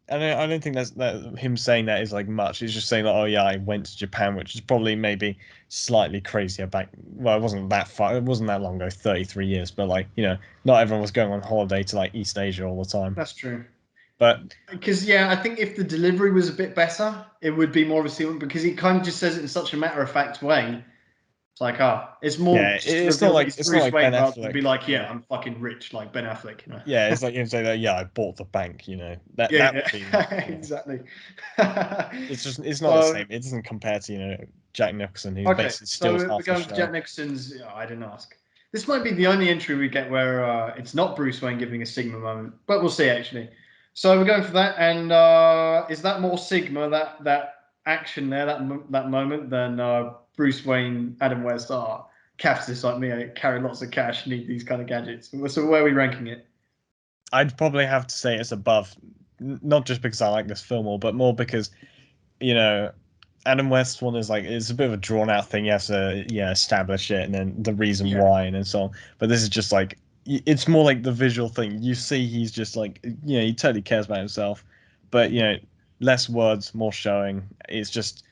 I don't think that him saying that is like much. He's just saying that, oh yeah, I went to Japan, which is probably maybe slightly crazier back. Well, it wasn't that far. It wasn't that long ago, 33 years. But like, not everyone was going on holiday to like East Asia all the time. That's true. But Because yeah, I think if the delivery was a bit better, it would be more of a sequel because he kind of just says it in such a matter of fact way. It's like, it's more yeah, just to it's not reveal that like he's it's not Bruce like Ben Wayne rather than be Affleck. like, Yeah, yeah, I'm fucking rich like Ben Affleck. yeah, it's like him saying that. Yeah, I bought the bank. That Yeah, would be. yeah. Exactly. It's not the So same. It doesn't compare to Jack Nicholson, who okay, basically so steals we're half the going for Jack show. Nicholson's. I didn't ask. This might be the only entry we get where it's not Bruce Wayne giving a Sigma moment, but we'll see actually. So we're going for that, and is that more Sigma that action there that moment than Bruce Wayne, Adam West are capitalists like me, carry lots of cash, need these kind of gadgets. So where are we ranking it? I'd probably have to say it's above, not just because I like this film more, but more because you know Adam West one is like it's a bit of a drawn out thing. You have to establish it and then the reason Yeah, why and then so on. But this is just like it's more like the visual thing. You see, he's just like he totally cares about himself, but less words, more showing. It's just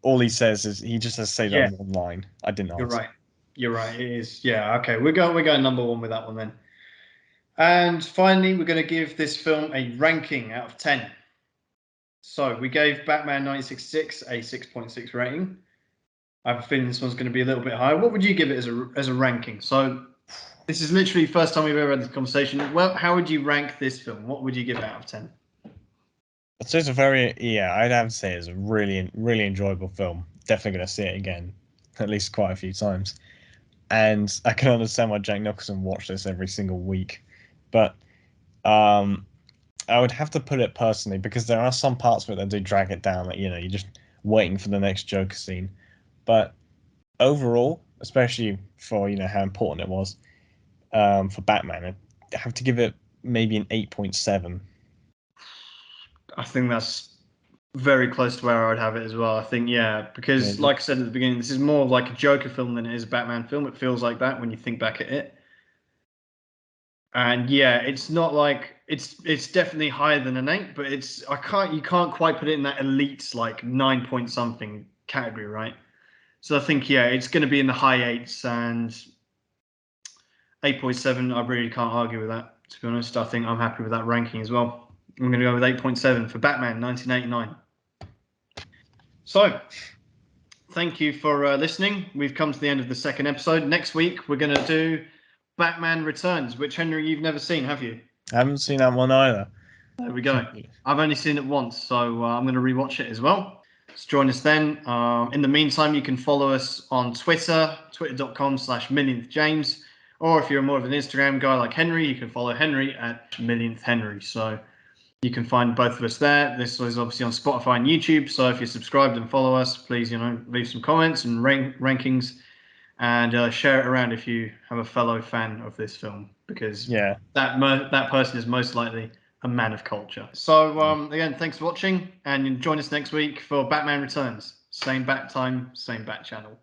all he says is he just has to say that yeah, one line. I didn't you're ask. right. You're right. It is. Yeah. Okay. We're going number one with that one then. And finally, we're going to give this film a ranking out of 10. So we gave Batman 1966 a 6.6 rating. I have a feeling this one's going to be a little bit higher. What would you give it as a ranking? So this is literally the first time we've ever had this conversation. Well, how would you rank this film? What would you give it out of 10? So it's a very I'd have to say it's a really really enjoyable film. Definitely gonna see it again, at least quite a few times. And I can understand why Jack Nicholson watched this every single week. But um, I would have to put it personally because there are some parts of it that do drag it down. Like you're just waiting for the next Joker scene. But overall, especially for how important it was, for Batman. I have to give it maybe an 8.7. I think that's very close to where I would have it as well. I think, yeah, because Yeah. like I said at the beginning, this is more like a Joker film than it is a Batman film. It feels like that when you think back at it. And yeah, it's not like it's definitely higher than an 8, but you can't quite put it in that elite like 9 point something category, right? So I think yeah, it's going to be in the high eights, and 8.7. I really can't argue with that. To be honest, I think I'm happy with that ranking as well. I'm going to go with 8.7 for Batman 1989. So, thank you for listening. We've come to the end of the second episode. Next week, we're going to do Batman Returns, which, Henry, you've never seen, have you? I haven't seen that one either. There we go. I've only seen it once, so I'm going to rewatch it as well. So join us then. In the meantime, you can follow us on Twitter, twitter.com/millionthjames. Or if you're more of an Instagram guy like Henry, you can follow Henry at Millionth Henry. So you can find both of us there. This is obviously on Spotify and YouTube. So if you're subscribed and follow us, please, leave some comments and rankings, and share it around if you have a fellow fan of this film, because that person is most likely a man of culture. So again, thanks for watching, and join us next week for Batman Returns. Same bat time, same bat channel.